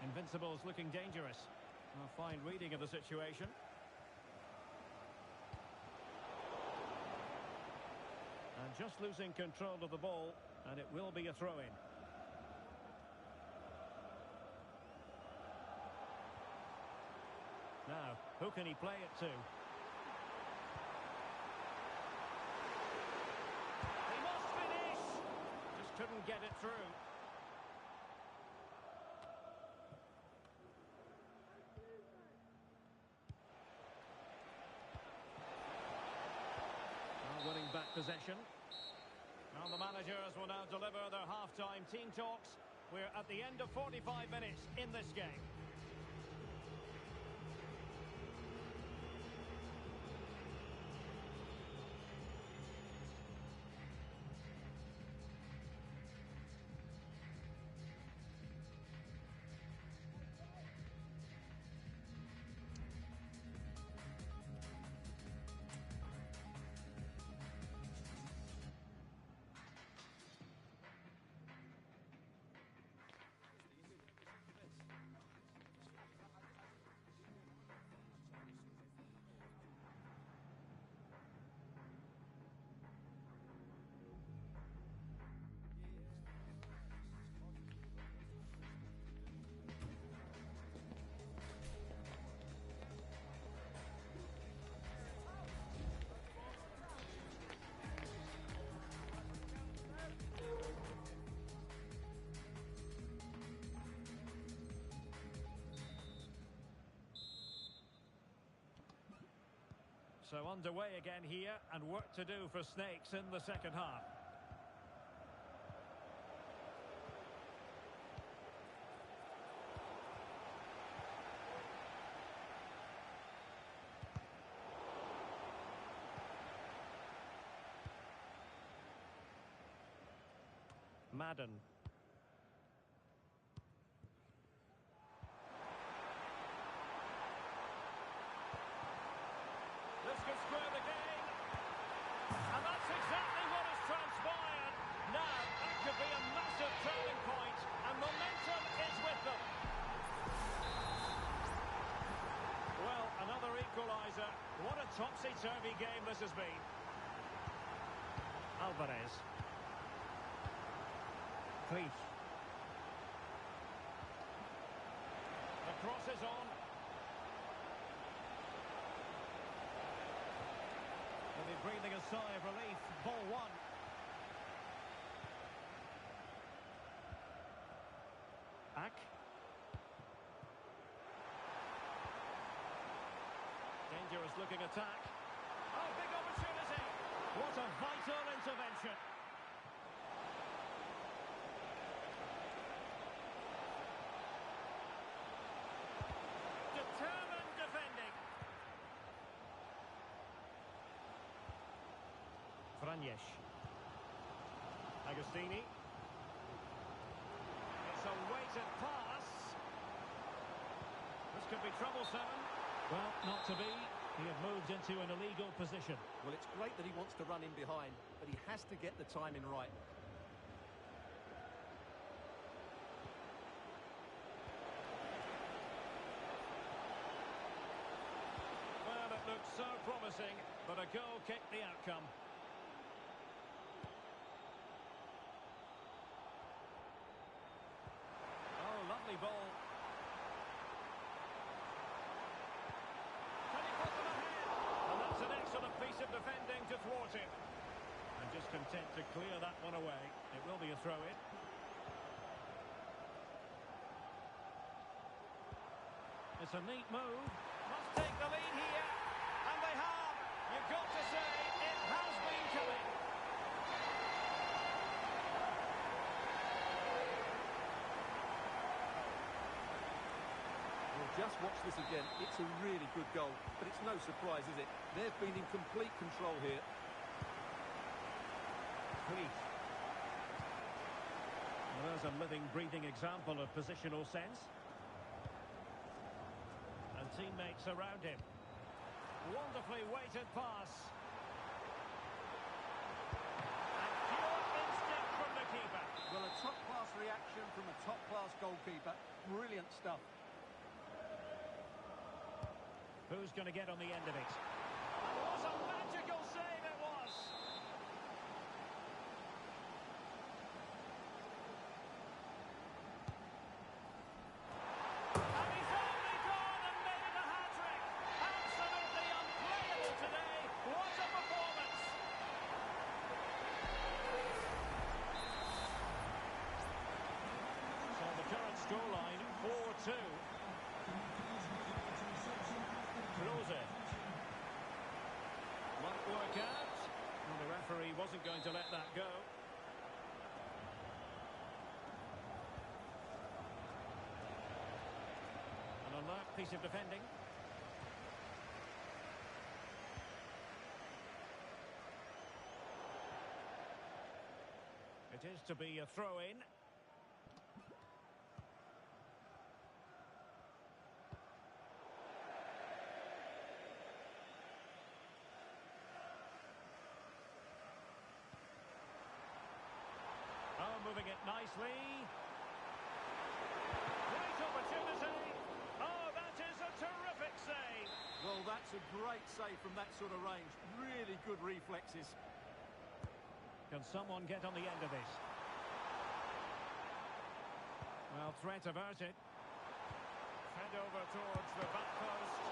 Invincibles looking dangerous. A fine reading of the situation. And just losing control of the ball, and it will be a throw-in. Now, who can he play it to? He must finish! Just couldn't get it through. Now winning back possession. And the managers will now deliver their half-time team talks. We're at the end of 45 minutes in this game. So underway again here, and work to do for Snakes in the second half. Madden. This could square the game. And that's exactly what has transpired. Now, that could be a massive turning point, and momentum is with them. Well, another equaliser. What a topsy-turvy game this has been. Alvarez. Cleef. The cross is on. They'll be breathing a sigh of relief. Ball one. Ack. Dangerous looking attack. Oh, big opportunity. What a vital intervention. Determined defending. Franjes. Agostini. It's a weighted pass. This could be troublesome. Well, not to be. He had moved into an illegal position. Well, it's great that he wants to run in behind, but he has to get the timing right. Well, it looked so promising, but a goal kicked the outcome. Oh, lovely ball. Can he put them ahead? And that's an excellent piece of defending to thwart him. And just content to clear that one away. It will be a throw-in. It's a neat move. Must take the lead here. And they have. You've got to say, it has been coming. Well, just watch this again. It's a really good goal, but it's no surprise, is it? They've been in complete control here. Cleef. Well, there's a living, breathing example of positional sense. And teammates around him. Wonderfully weighted pass. And pure instinct from the keeper. Well, a top-class reaction from a top-class goalkeeper. Brilliant stuff. Who's going to get on the end of it? And what a magical save it was! wasn't going to let that go. An alert piece of defending. It is to be a throw-in. Oh, moving it nicely. Great opportunity. Oh, that is a terrific save. Well, that's a great save from that sort of range. Really good reflexes. Can someone get on the end of this? Well, threat averted. Fed over towards the back post.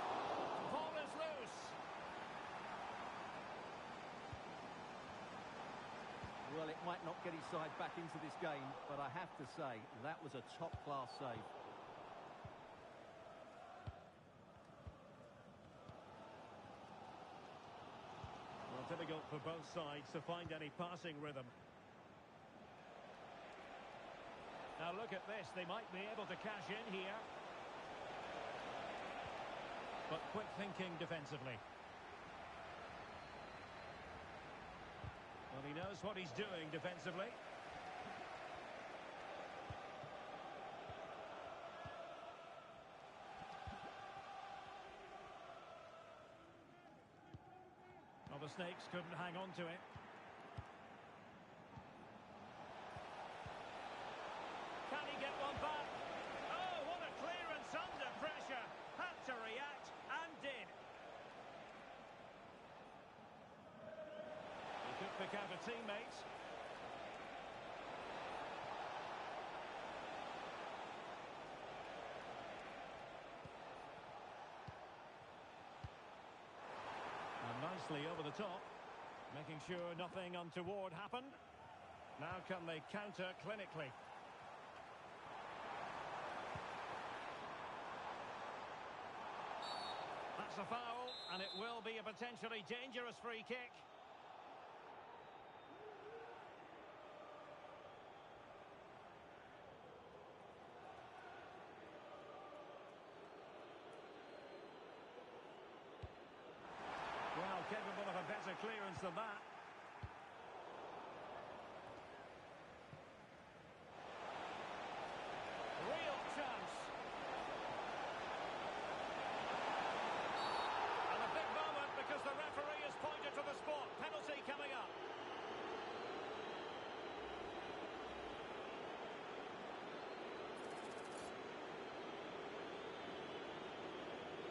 Ball is loose. Well, it might not get his side back into this game, but I have to say, that was a top-class save. Well, difficult for both sides to find any passing rhythm. Now look at this, they might be able to cash in here. But quick thinking defensively. Well, he knows what he's doing defensively. Well, the Snakes couldn't hang on to it. Can he get one back? Oh, what a clearance under pressure. Had to react and did. He could pick out a teammate. And nicely over the top, making sure nothing untoward happened. Now can they counter clinically? That's a foul, and it will be a potentially dangerous free kick. Well, capable of a better clearance than that. Real chance. And a big moment because the referee has pointed to the spot. Penalty coming up.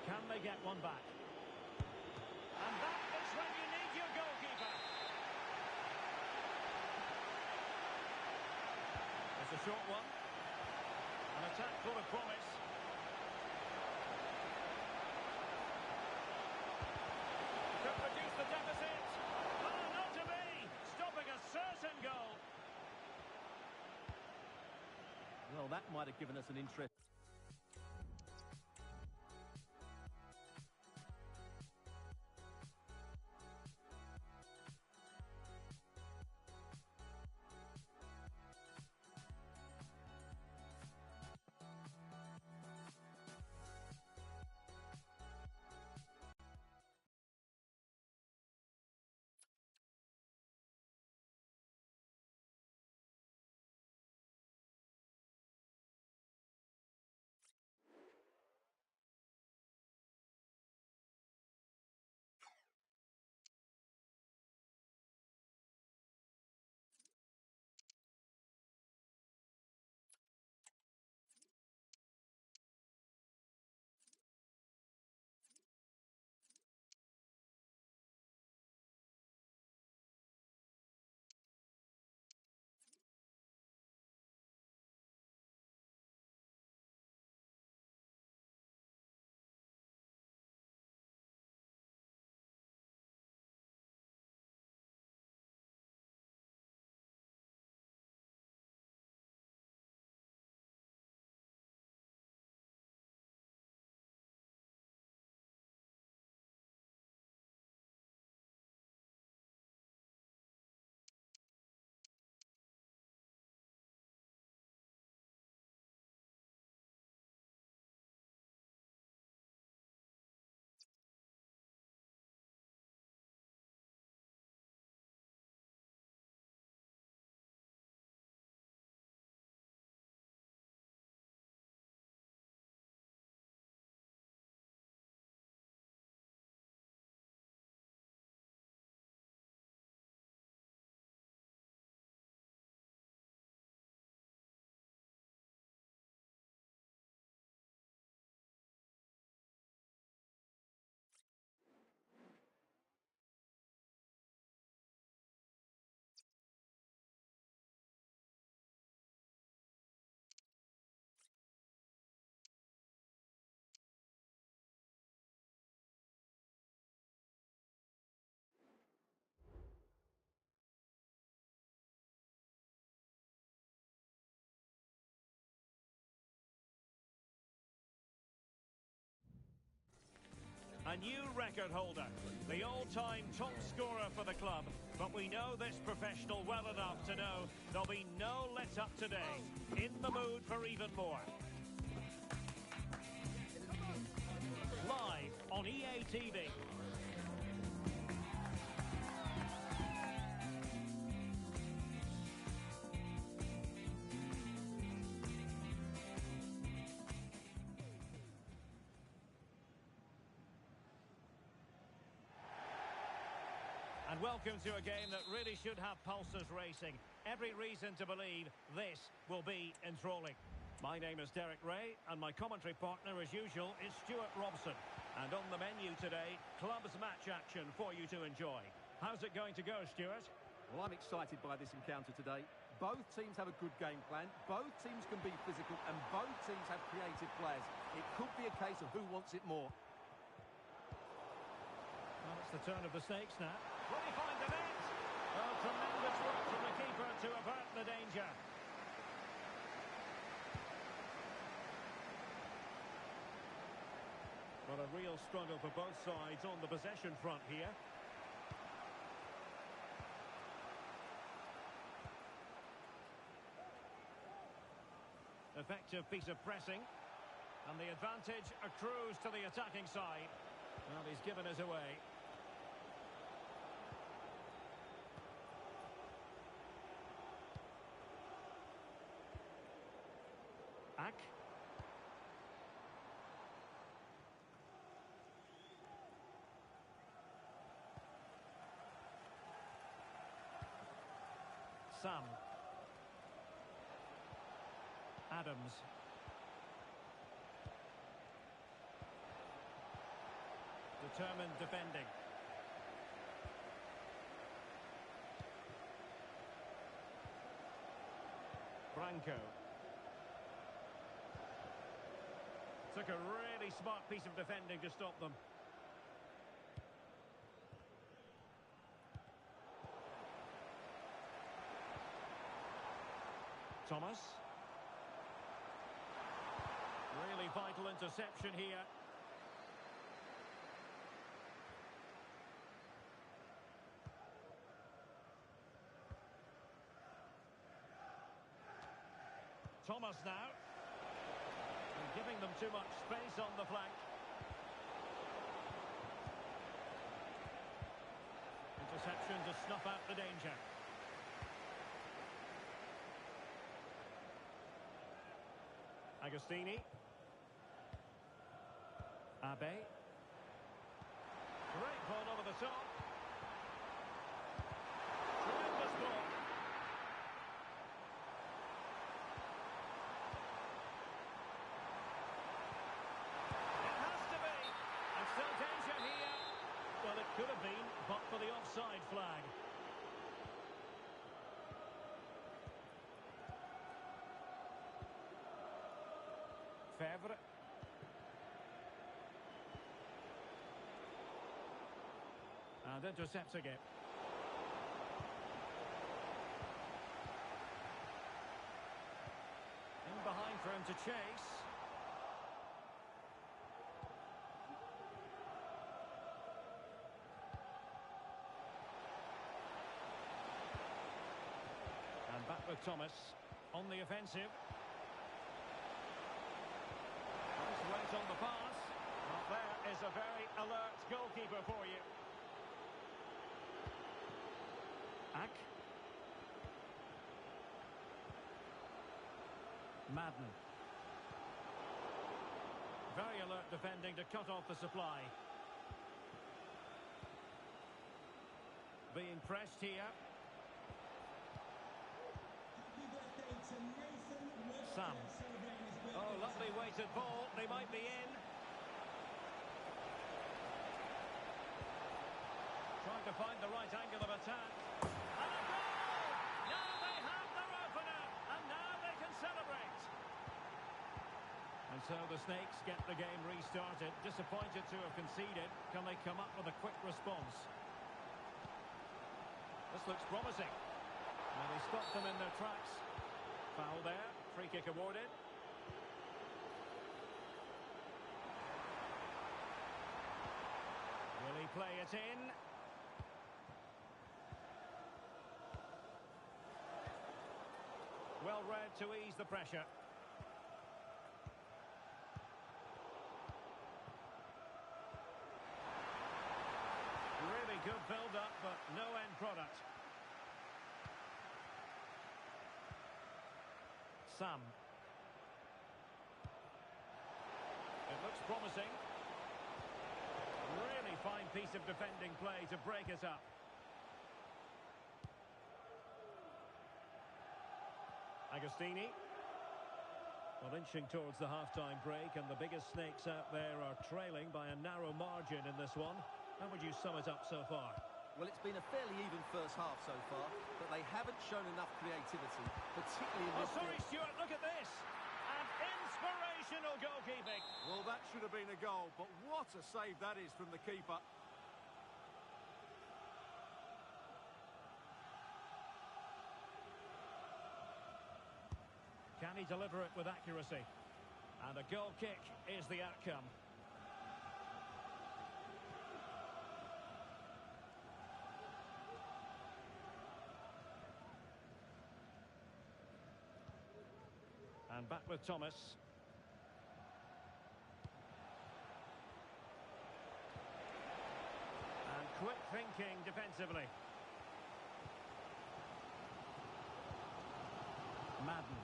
Can they get one back? And that is when you need your goalkeeper. It's a short one. An attack full of promise. Could reduce the deficit. Oh, not to be. Stopping a certain goal. Well, that might have given us an interest. a new record holder, the all-time top scorer for the club. But we know this professional well enough to know there'll be no let-up today. In the mood for even more. Live on EA TV. And welcome to a game that really should have pulses racing. Every reason to believe this will be enthralling. My name is Derek Ray, and my commentary partner, as usual, is Stuart Robson. And on the menu today, clubs match action for you to enjoy. How's it going to go, Stuart? Well, I'm excited by this encounter today. Both teams have a good game plan, both teams can be physical, and both teams have creative players. It could be a case of who wants it more. Well, it's the turn of the Snakes now. Will he find the net? Oh, tremendous work from the keeper to avert the danger. Well, a real struggle for both sides on the possession front here. Effective piece of pressing. And the advantage accrues to the attacking side. Well, he's given us away. Eafc. Sam. Adams. Determined defending. Branco. Took a really smart piece of defending to stop them. Thomas. Really vital interception here. Thomas now. And giving them too much space on the flank. Interception to snuff out the danger. Agostini. Abe. Great ball over the top. Tremendous ball. It has to be. And still danger here. Well, it could have been, but for the offside flag. Fevre. And intercepting it. In behind for him to chase. And back with Thomas on the offensive. Nice weight on the pass. Well, there is a very alert goalkeeper for you. Eafc. Madden. Very alert defending to cut off the supply. Being pressed here. Sam. Oh, lovely weighted ball. They might be in. Trying to find the right angle of attack. And a goal! Now they have their opener. And now they can celebrate. And so the Snakes get the game restarted. Disappointed to have conceded. Can they come up with a quick response? This looks promising. And they stop them in their tracks. Foul there. Free kick awarded. play it in. Well read to ease the pressure. Really good build-up, but no end product. Sam. It looks promising. Really fine piece of defending play to break it up. Agostini. Well, inching towards the half-time break, and the biggest snakes out there are trailing by a narrow margin in this one. How would you sum it up so far? Well, it's been a fairly even first half so far, but they haven't shown enough creativity, particularly in this... Oh, sorry, Stuart, look at this! And inspirational goalkeeping. Well, that should have been a goal, but what a save that is from the keeper. Can he deliver it with accuracy? And a goal kick is the outcome. And back with Thomas. And quick thinking defensively. Madden.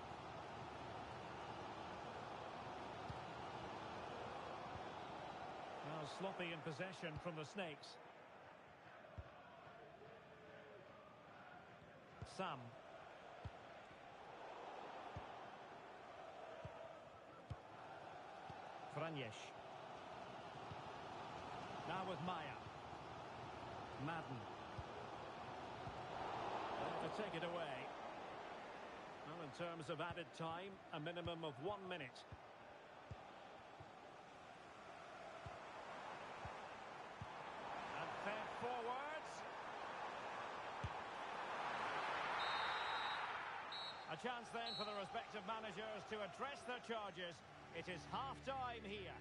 Well, sloppy in possession from the Snakes. Sam. Franjesh. Now with Maya. Madden. To take it away. Well, in terms of added time, a minimum of 1 minute. And fed forwards. A chance then for the respective managers to address their charges. It is half-time here.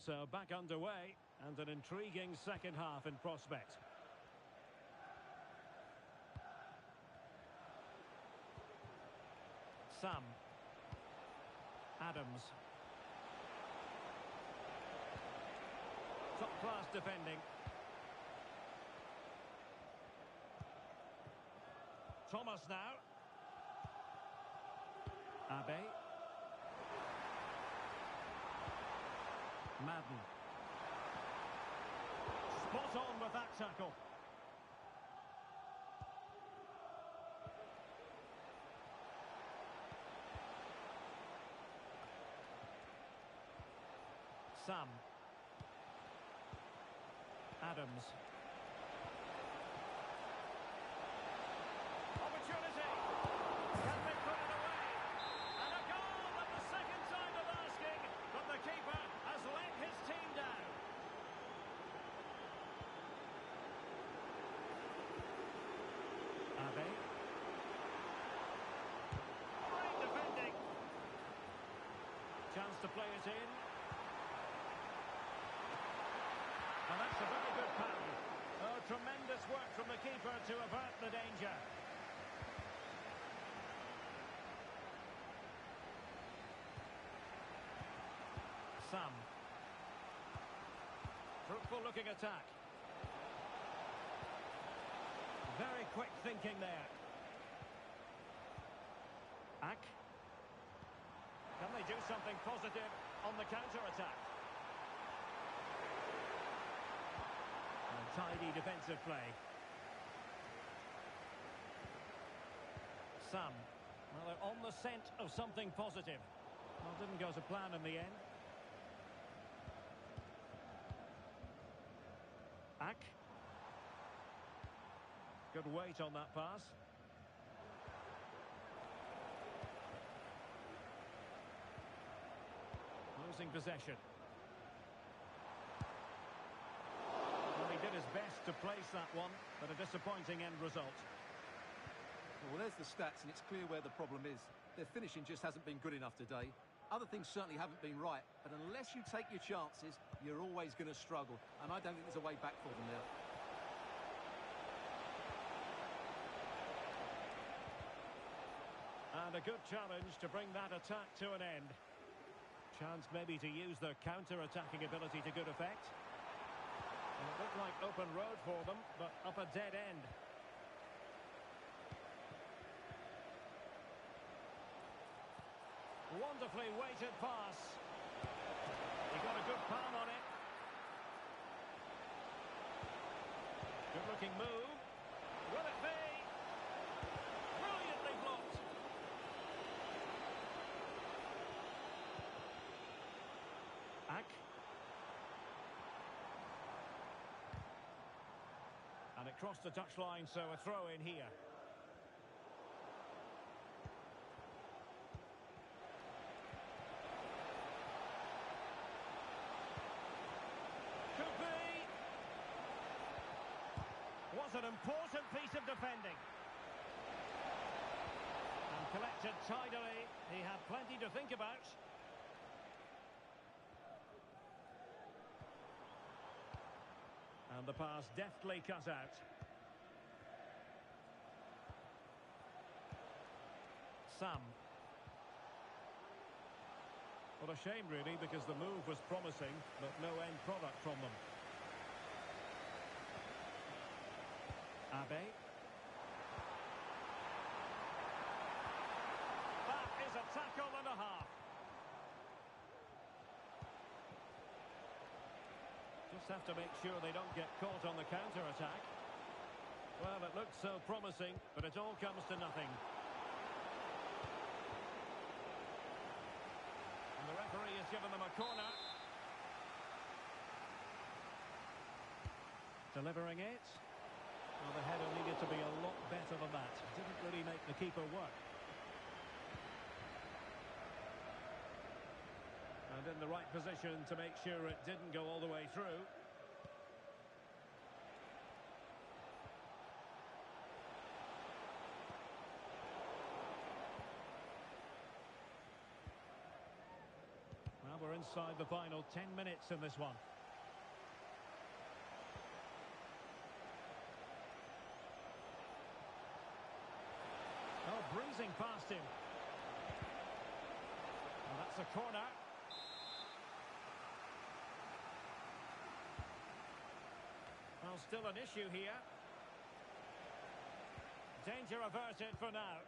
So back underway, and an intriguing second half in prospect. Sam. Adams. Top-class defending. Thomas now. Abe. Madden. Spot on with that tackle. Sam. Adams. Opportunity. Can they put it away? And a goal at the second time of asking, but the keeper has let his team down. Abe. Great defending. Chance to play it in. And that's a very good pound. Oh, tremendous work from the keeper to avert the danger. Sam. Fruitful looking attack. Very quick thinking there. Ak. they do something positive on the counter-attack? Tidy defensive play. Sam. Well, they're on the scent of something positive. Well, didn't go to plan in the end. Ack. Good weight on that pass. Losing possession. Well, he did his best to place that one, but a disappointing end result. Well, there's the stats, and it's clear where the problem is. Their finishing just hasn't been good enough today. Other things certainly haven't been right, but unless you take your chances, you're always going to struggle, and I don't think there's a way back for them now. And a good challenge to bring that attack to an end. Chance maybe to use their counter-attacking ability to good effect. And it looked like open road for them, but up a dead end. Wonderfully weighted pass. He got a good palm on it. Good looking move. Will it be? Brilliantly blocked. Ack. And it crossed the touchline, so a throw in here. Could be. Was an important piece of defending. And collected tidily. He had plenty to think about. And the pass deftly cut out. Sam. What a shame, really, because the move was promising, but no end product from them. Abe. That is a tackle and a half. Just have to make sure they don't get caught on the counter-attack. Well, it looked so promising, but it all comes to nothing. And the referee has given them a corner. Delivering it. Well, the header needed to be a lot better than that. Didn't really make the keeper work. And in the right position to make sure it didn't go all the way through. Well, we're inside the final 10 minutes in this one. Oh, breezing past him. And that's a corner. Well, still an issue here. Danger averted for now.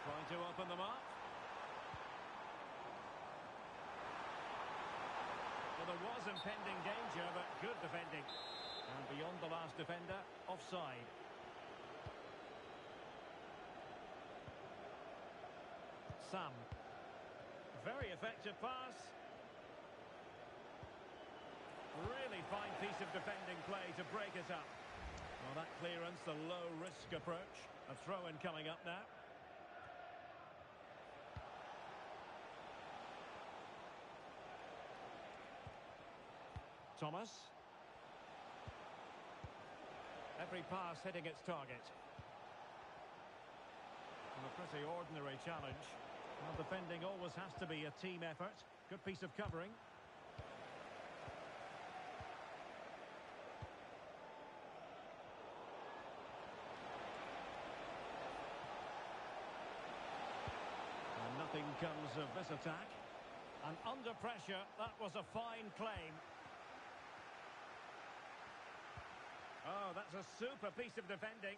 Trying to open them up. Well, there was impending danger, but good defending. And beyond the last defender, offside. Sam. Very effective pass. Really fine piece of defending play to break it up. Well, that clearance, the low-risk approach. A throw-in coming up now. Thomas. Every pass hitting its target. And a pretty ordinary challenge. Well, defending always has to be a team effort. Good piece of covering. And nothing comes of this attack. And under pressure, that was a fine claim. Oh, that's a super piece of defending.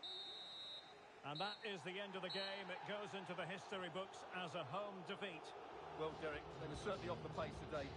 And that is the end of the game. It goes into the history books as a home defeat. Well, Derek, they were certainly off the pace today.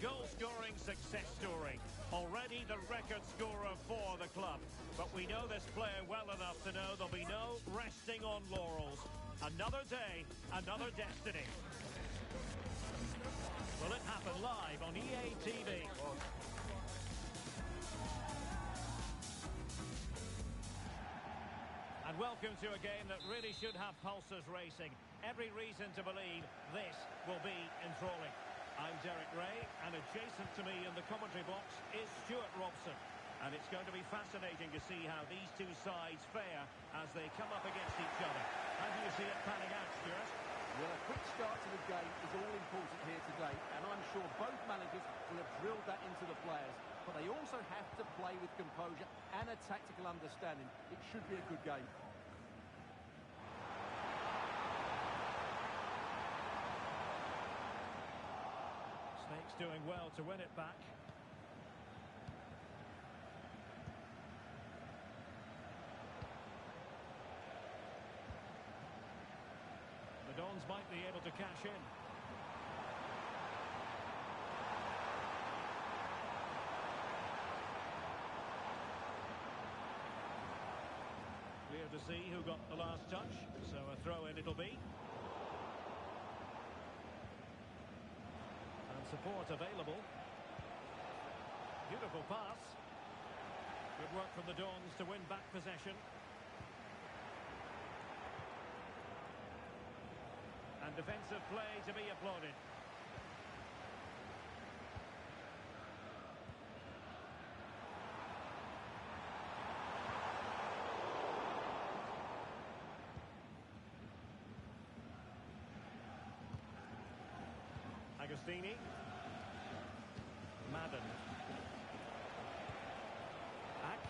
goal-scoring success story. Already the record scorer for the club. But we know this player well enough to know there'll be no resting on laurels. Another day, another destiny. Will it happen live on EA TV? And welcome to a game that really should have pulses racing. Every reason to believe this will be enthralling. I'm Derek Ray, and adjacent to me in the commentary box is Stuart Robson. And it's going to be fascinating to see how these two sides fare as they come up against each other. How do you see it panning out, Stuart? Well, a quick start to the game is all important here today, and I'm sure both managers will have drilled that into the players. But they also have to play with composure and a tactical understanding. It should be a good game. Snake's doing well to win it back. The Dons might be able to cash in. Clear to see who got the last touch, so a throw in it'll be. And support available. Beautiful pass. Good work from the Dons to win back possession. And defensive play to be applauded. Agostini. Madden. Ack.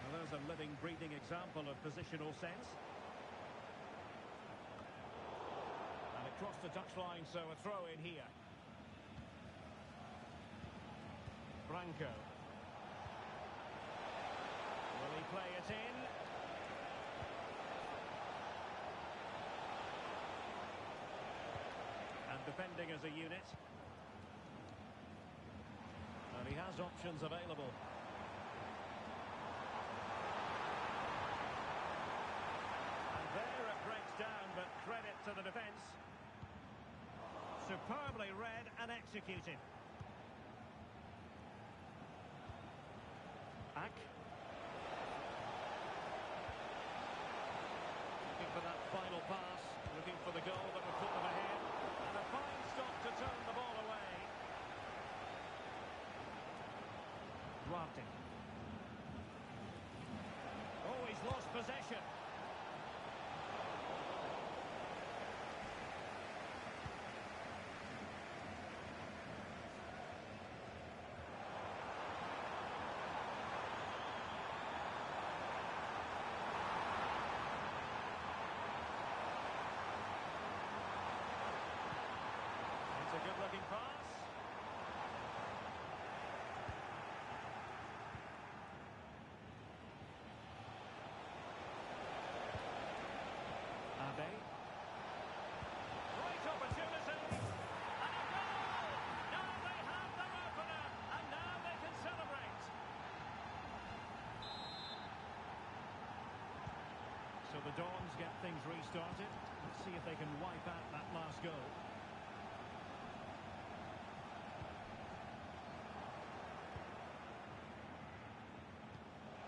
Well, there's a living, breathing example of positional sense. And it crossed the touchline, so a throw in here. Branco. Will he play it in? And defending as a unit. And he has options available. And there it breaks down, but credit to the defence. Superbly read and executed. Ack. Looking for that final pass. Looking for the goal that would put them ahead. And a fine stop to turn the ball away. Duarte. Oh, he's lost possession. It's a good-looking pass. Abe. Great opportunity. And a goal! Now they have their opener, and now they can celebrate. So the Dons get things restarted. Let's see if they can wipe out that last goal.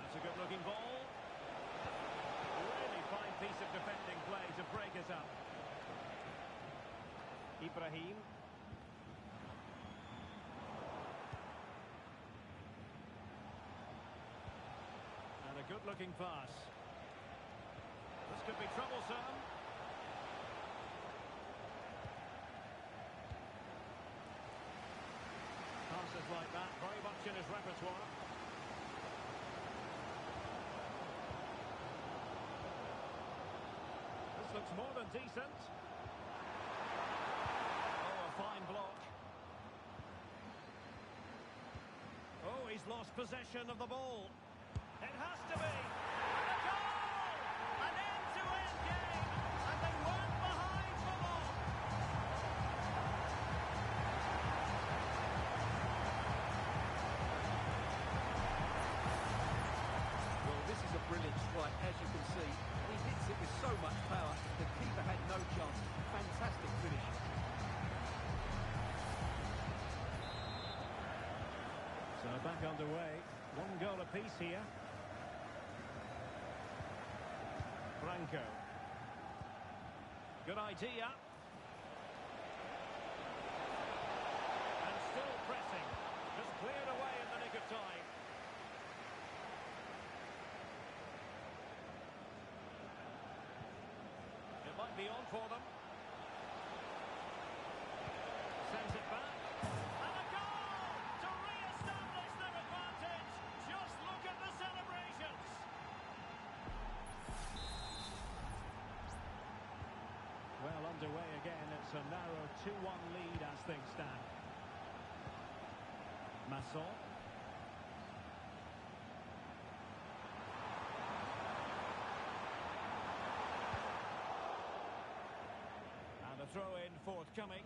That's a good-looking ball. Really fine piece of defending play to break us up. Ibrahim. And a good-looking pass. This could be troublesome. Passes like that, very much in his repertoire. This looks more than decent. Oh, a fine block. Oh, he's lost possession of the ball. It has to be. And a goal! An end-to-end game. And they weren't behind for long. you can see. He hits it with so much power, the keeper had no chance. Fantastic finish. So back underway. One goal apiece here. Franco. Good idea. And still pressing. Just cleared away in the nick of time. It might be on for them. Sends it back. And a goal to re-establish their advantage. Just look at the celebrations. Well, underway again. It's a narrow 2-1 lead as things stand. Masson. And a throw-in forthcoming.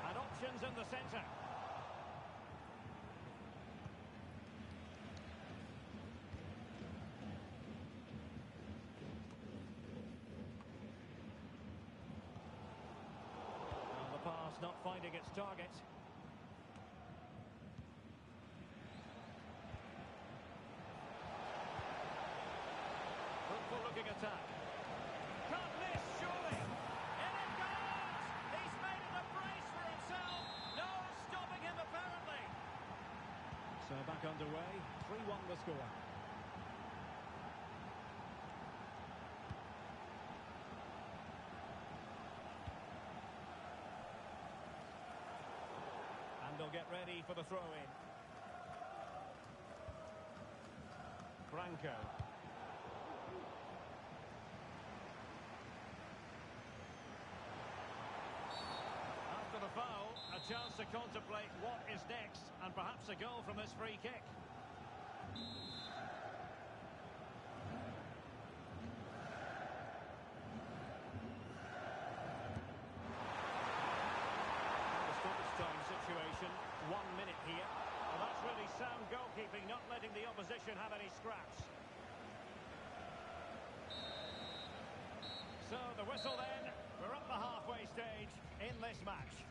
And options in the centre. Well, the pass not finding its target. Fruitful looking attack. Can't miss, surely. In it goes! He's made it a brace for himself. No stopping him, apparently. So back underway. 3-1 the score. And they'll get ready for the throw-in. Franco. After the foul, a chance to contemplate what is next, and perhaps a goal from this free kick. The stoppage time situation, 1 minute here. Well, that's really sound goalkeeping, not letting the opposition have any scraps. So the whistle then, we're up the halfway stage in this match.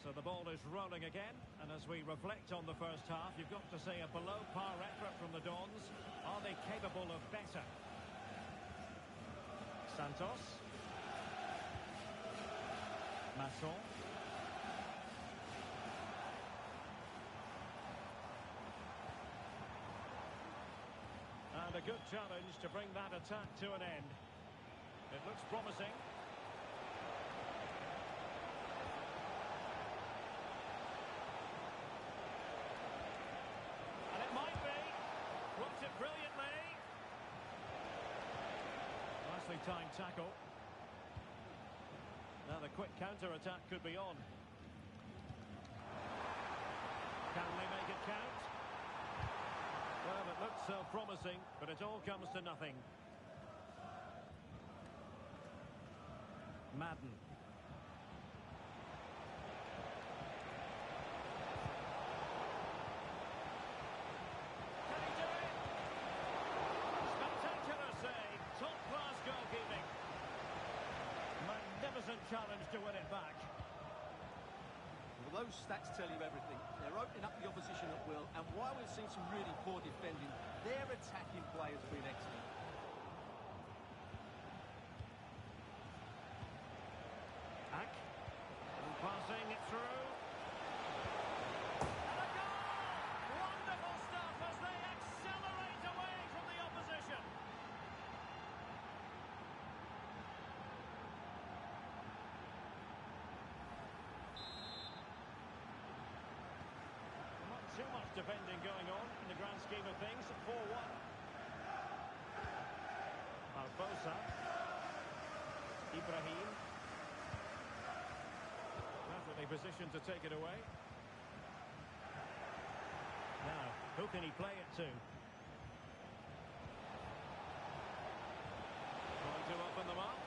So the ball is rolling again, and as we reflect on the first half, you've got to say a below-par effort from the Dons. Are they capable of better? Santos. Masson. And a good challenge to bring that attack to an end. It looks promising. Blocked it brilliantly. Nicely timed tackle. Now the quick counter-attack could be on. Can they make it count? Well, it looked so promising, but it all comes to nothing. Madden. Top-class goalkeeping. Magnificent challenge to win it back. Well, those stats tell you everything. They're opening up the opposition at will, and while we've seen some really poor defending, their attacking play has been excellent. Ack. And too much defending going on in the grand scheme of things. 4-1. Barbosa. Ibrahim. Perfectly positioned to take it away. Now, who can he play it to? Trying to open them up.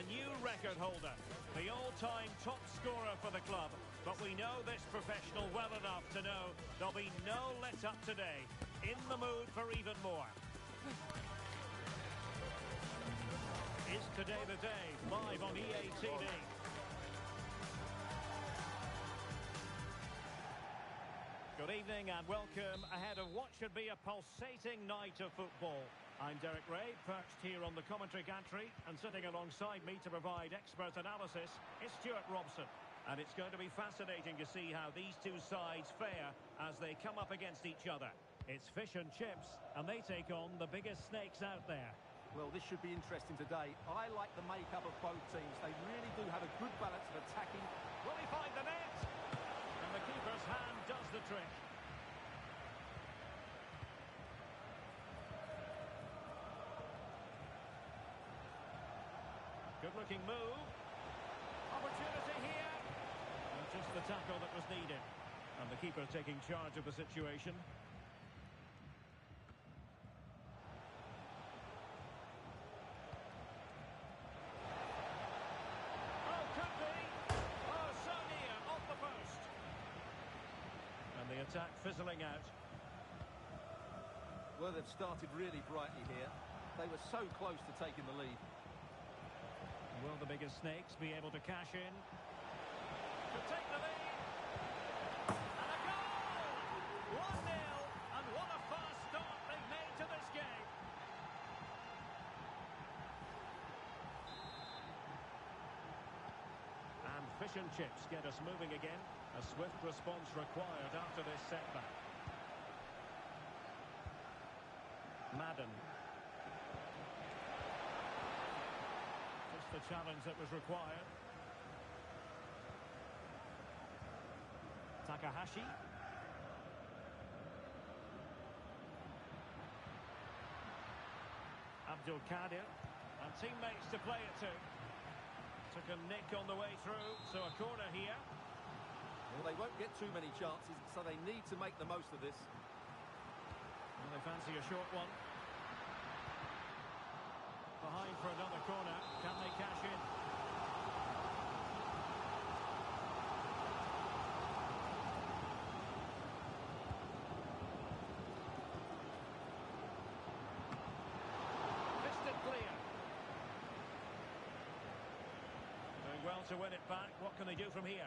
a new record holder, the all-time top scorer for the club. But we know this professional well enough to know there'll be no let-up today. In the mood for even more. Is today the day? Live on EA TV. Good evening and welcome ahead of what should be a pulsating night of football. I'm Derek Ray, perched here on the commentary gantry, and sitting alongside me to provide expert analysis is Stuart Robson. And it's going to be fascinating to see how these two sides fare as they come up against each other. It's fish and chips, and they take on the biggest snakes out there. Well, this should be interesting today. I like the makeup of both teams. They really do have a good balance of attacking. Will he find the net? And the keeper's hand does the trick. Good-looking move. Opportunity here. And just the tackle that was needed. And the keeper taking charge of the situation. And the attack fizzling out. Well, they've started really brightly here. They were so close to taking the lead. Will the biggest snakes be able to cash in? To take the lead. And a goal! 1-0. And what a fast start they've made to this game. And fish and chips get us moving again. A swift response required after this setback. Madden. Just the challenge that was required. Takahashi. Abdul Kadir. And teammates to play it to. Took a nick on the way through, so a corner here. Well, they won't get too many chances, so they need to make the most of this. Well, they fancy a short one. Behind for another corner. Can they cash in? Fisted clear. Doing well to win it back. What can they do from here?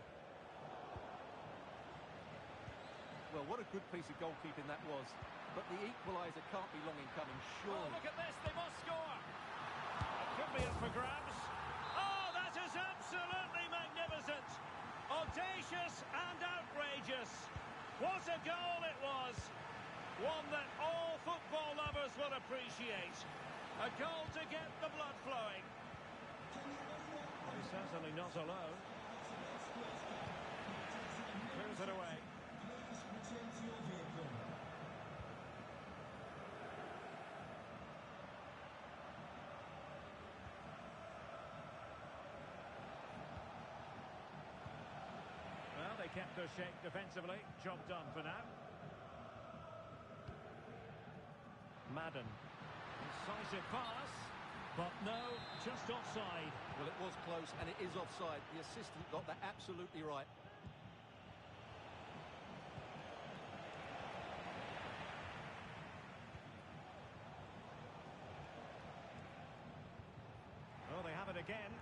Well, what a good piece of goalkeeping that was. But the equaliser can't be long in coming, surely. Oh, look at this, they must score. It could be up for grabs. Oh, that is absolutely magnificent. Audacious and outrageous. What a goal it was. One that all football lovers will appreciate. A goal to get the blood flowing. He's certainly not alone. Clears it away. Well, they kept their shape defensively. Job done for now. Madden. Incisive pass. But no, just offside. Well, it was close and it is offside. The assistant got that absolutely right. Oh, they have it again.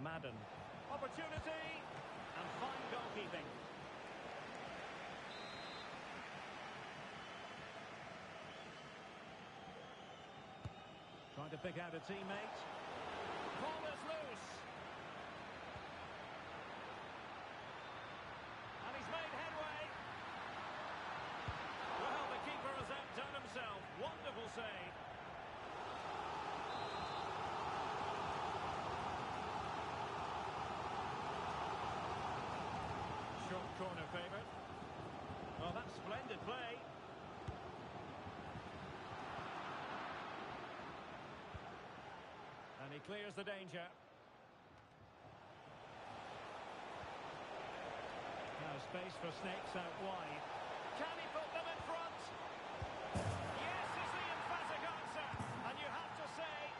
Madden. Opportunity. And fine goalkeeping. Trying to pick out a teammate. Ball is loose. And he's made headway. Well, the keeper has outdone himself. Wonderful save. Short corner favoured. Oh, that's splendid play. And he clears the danger. Now space for snakes out wide. Can he put them in front? Yes is the emphatic answer. And you have to say,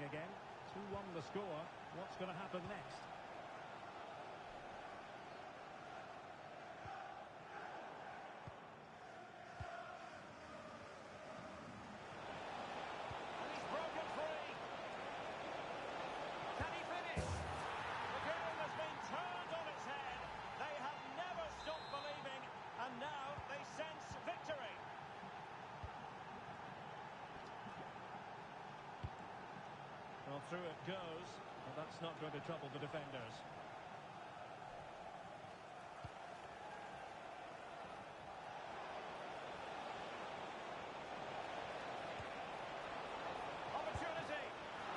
again. 2-1 the score. What's going to happen next? And he's broken free. Can he finish? The game has been turned on its head. They have never stopped believing, and now they sense victory. Well, through it goes, but that's not going to trouble the defenders. Opportunity!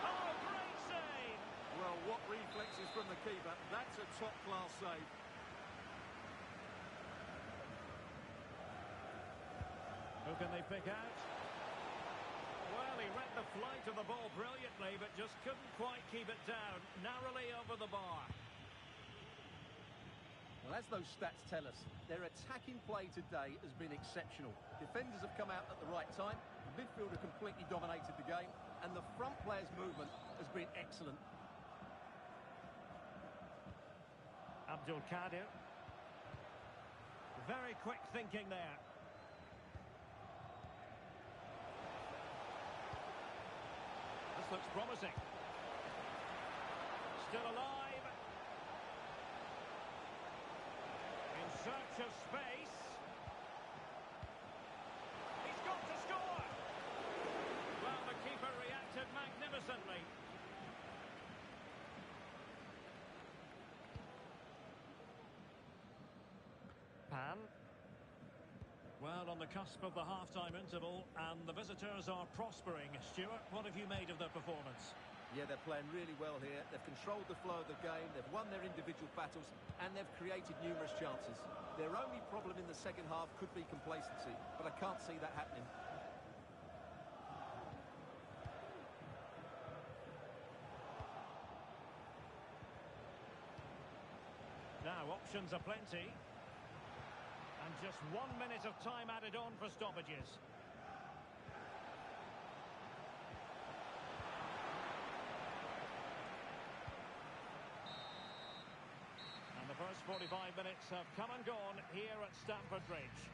Oh, great save! Well, what reflexes from the keeper. That's a top-class save. Who can they pick out? Well, he read the flight of the ball brilliantly, but just couldn't quite keep it down. Narrowly over the bar. Well, as those stats tell us, their attacking play today has been exceptional. Defenders have come out at the right time, the midfielder completely dominated the game, and the front player's movement has been excellent. Abdul Kadir. Very quick thinking there. This looks promising. Still alive. In search of space. He's got to score! Well, the keeper reacted magnificently. Pan. Well, on the cusp of the half-time interval, and the visitors are prospering. Stuart, what have you made of their performance? Yeah, they're playing really well here. They've controlled the flow of the game, they've won their individual battles, and they've created numerous chances. Their only problem in the second half could be complacency, but I can't see that happening. Now, options are plenty. And just 1 minute of time added on for stoppages. And the first 45 minutes have come and gone here at Stamford Bridge.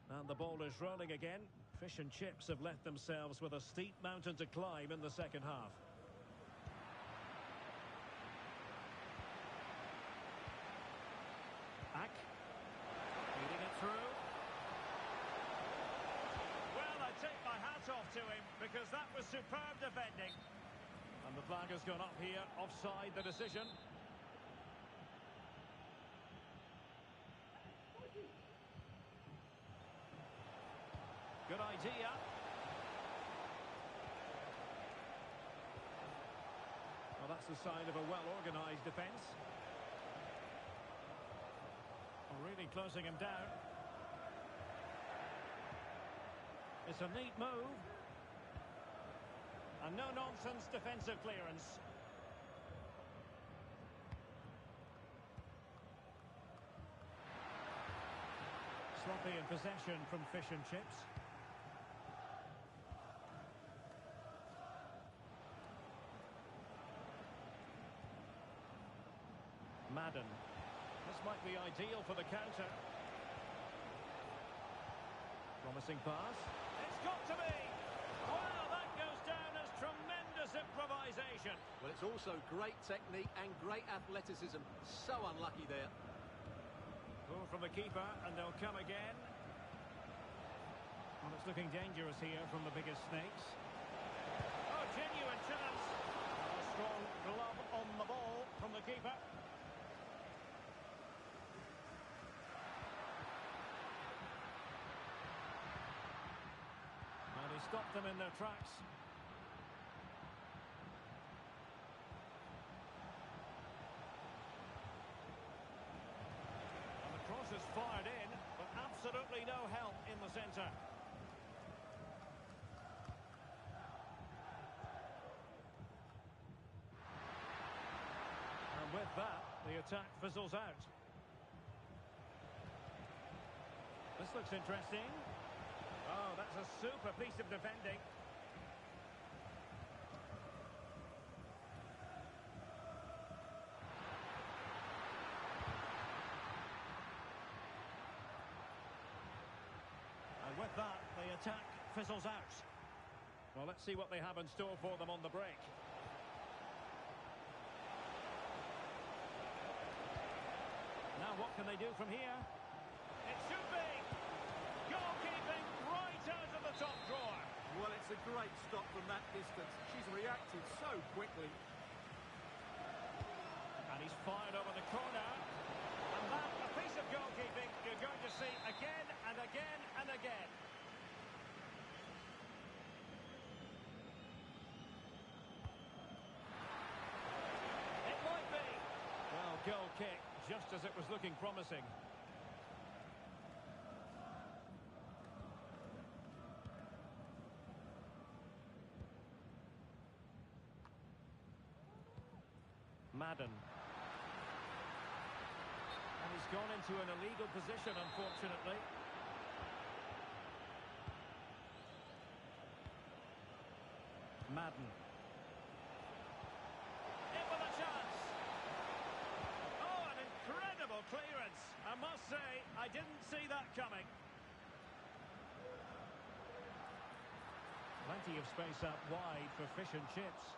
And the ball is rolling again. Fish and Chips have left themselves with a steep mountain to climb in the second half. Ack. Feeding it through. Well, I take my hat off to him because that was superb defending. And the flag has gone up here. Offside the decision. Good idea. Well, that's the sign of a well-organised defence. Really closing him down. It's a neat move. And no-nonsense defensive clearance. Sloppy in possession from Fish and Chips. Madden. This might be ideal for the counter. Promising pass. It's got to be! Wow, that goes down as tremendous improvisation. Well, it's also great technique and great athleticism. So unlucky there. Goal from the keeper, and they'll come again. Well, it's looking dangerous here from the biggest snakes. Oh, genuine chance. A strong glove on the ball from the keeper. And he stopped them in their tracks. And the cross is fired in, but absolutely no help in the centre. And with that, the attack fizzles out. This looks interesting. Oh, that's a super piece of defending. And with that, the attack fizzles out. Well, let's see what they have in store for them on the break. Now what can they do from here? It should be! Goalkeeping right out of the top drawer. Well, it's a great stop from that distance. She's reacted so quickly. And he's fired over the corner. And that, a piece of goalkeeping you're going to see again and again and again. It might be. Well, goal kick, just as it was looking promising. Madden. And he's gone into an illegal position, unfortunately. Madden. In with a chance. Oh, an incredible clearance. I must say, I didn't see that coming. Plenty of space out wide for fish and chips.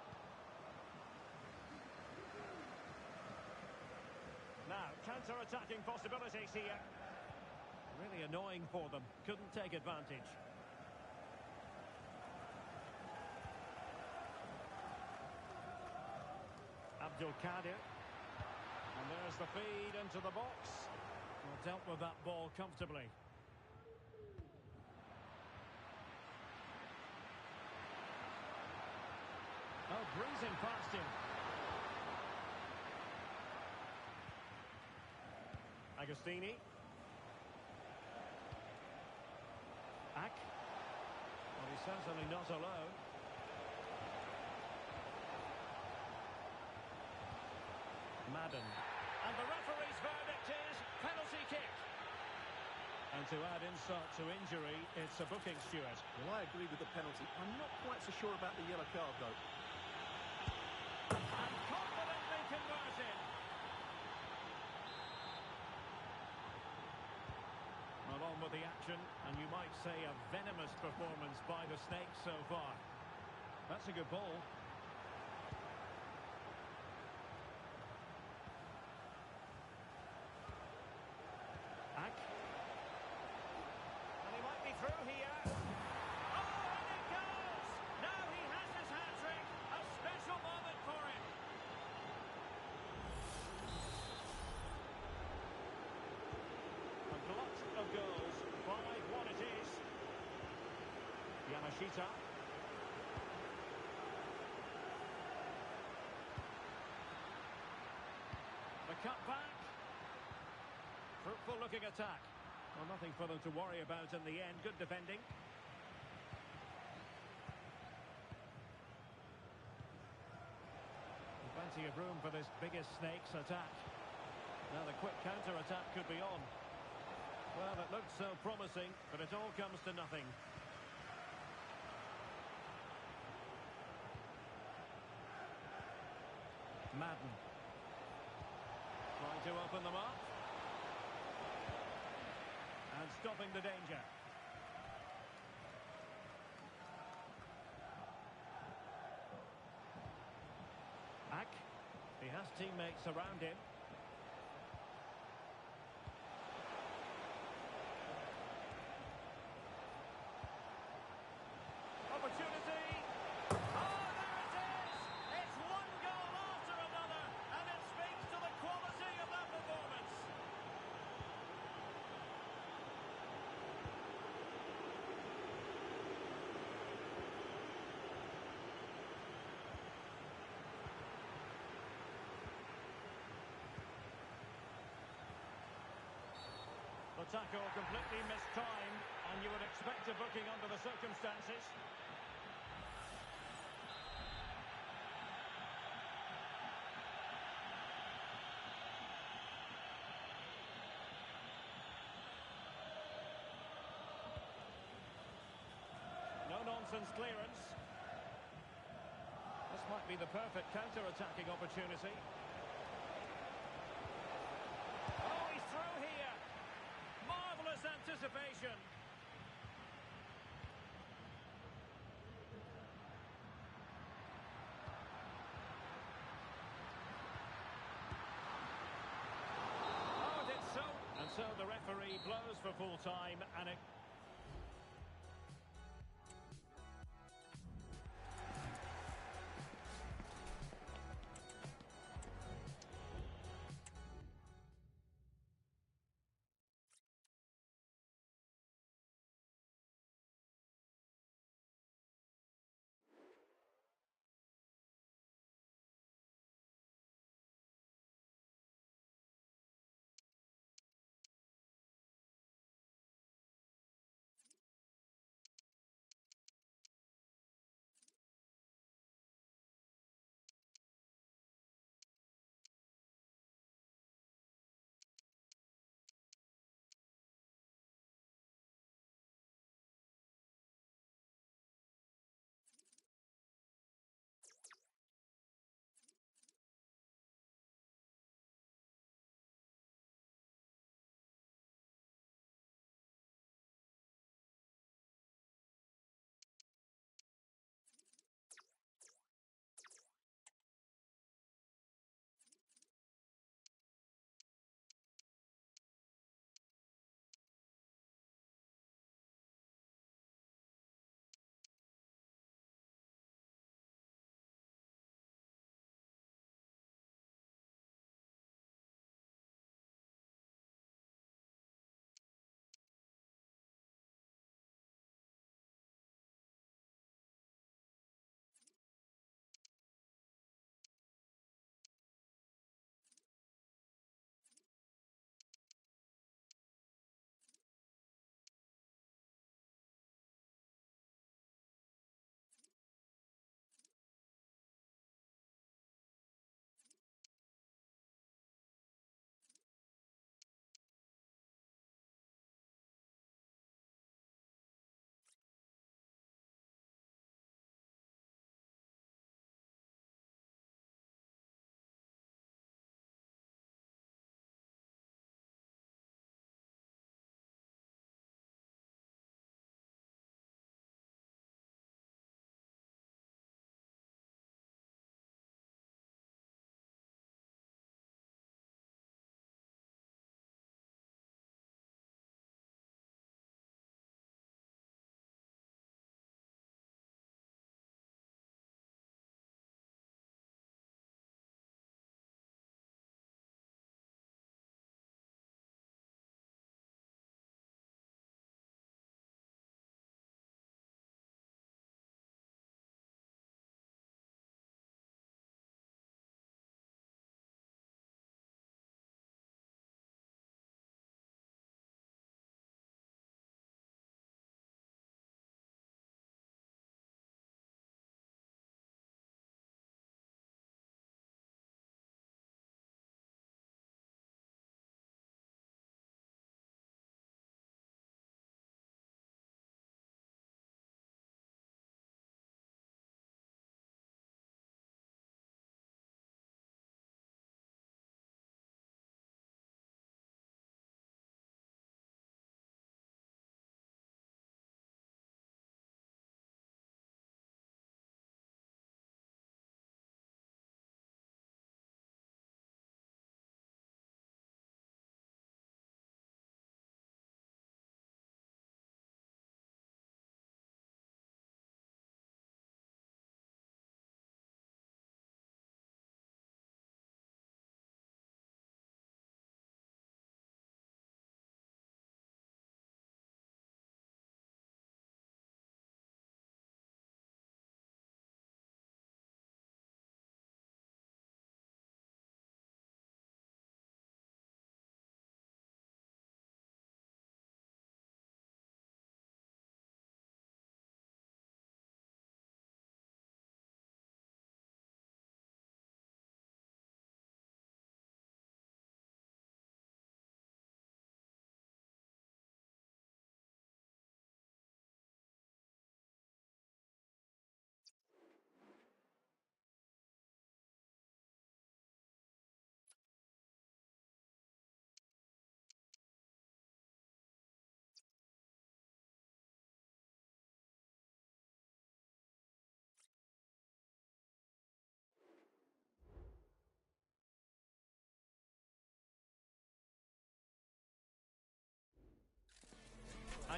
Now, counter-attacking possibilities here. Really annoying for them. Couldn't take advantage. Abdul Kadir. And there's the feed into the box. Well, dealt with that ball comfortably. Oh, breezing past him. Agostini. Ack. Well, he's certainly not alone. Madden. And the referee's verdict is penalty kick. And to add insult to injury, it's a booking, Stuart. Well, I agree with the penalty. I'm not quite so sure about the yellow card, though. And confidently converted. Well, on with the action, and you might say a venomous performance by the Snakes so far. That's a good ball. Ack. And he might be through here. Oh, and it goes! Now he has his hat-trick. A special moment for him. A glut of goals. 5-1 it is. Yamashita. The cut back. Fruitful looking attack. Well, nothing for them to worry about in the end. Good defending. Plenty of room for this biggest Snakes attack. Now the quick counter-attack could be on. Well, it looked so promising, but it all comes to nothing. Madden. Trying to open them up. And stopping the danger. Ack. He has teammates around him. tackle completely mistimed, and you would expect a booking under the circumstances. No-nonsense clearance. This might be the perfect counter-attacking opportunity. Oh, he's through here. Marvellous anticipation. Oh, it did so. And so the referee blows for full time, and it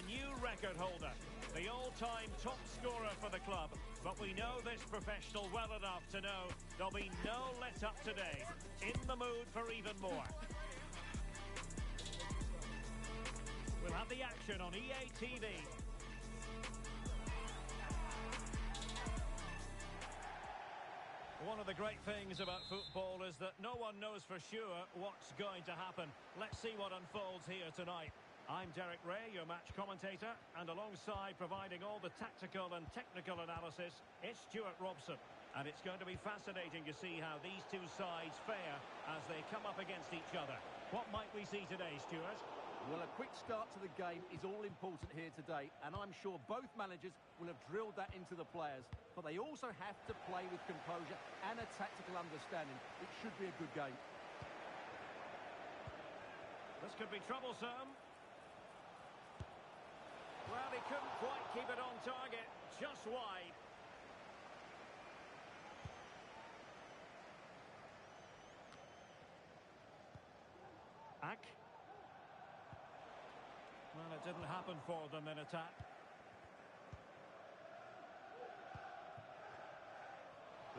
a new record holder, the all-time top scorer for the club. But we know this professional well enough to know there'll be no let-up today. In the mood for even more. We'll have the action on EA TV. One of the great things about football is that no one knows for sure what's going to happen. Let's see what unfolds here tonight. I'm Derek Ray, your match commentator, and alongside providing all the tactical and technical analysis, it's Stuart Robson. And it's going to be fascinating to see how these two sides fare as they come up against each other. What might we see today, Stuart? Well, a quick start to the game is all important here today, and I'm sure both managers will have drilled that into the players. But they also have to play with composure and a tactical understanding. It should be a good game. This could be troublesome. Well, he couldn't quite keep it on target, just wide. Ack. Well, it didn't happen for them in attack.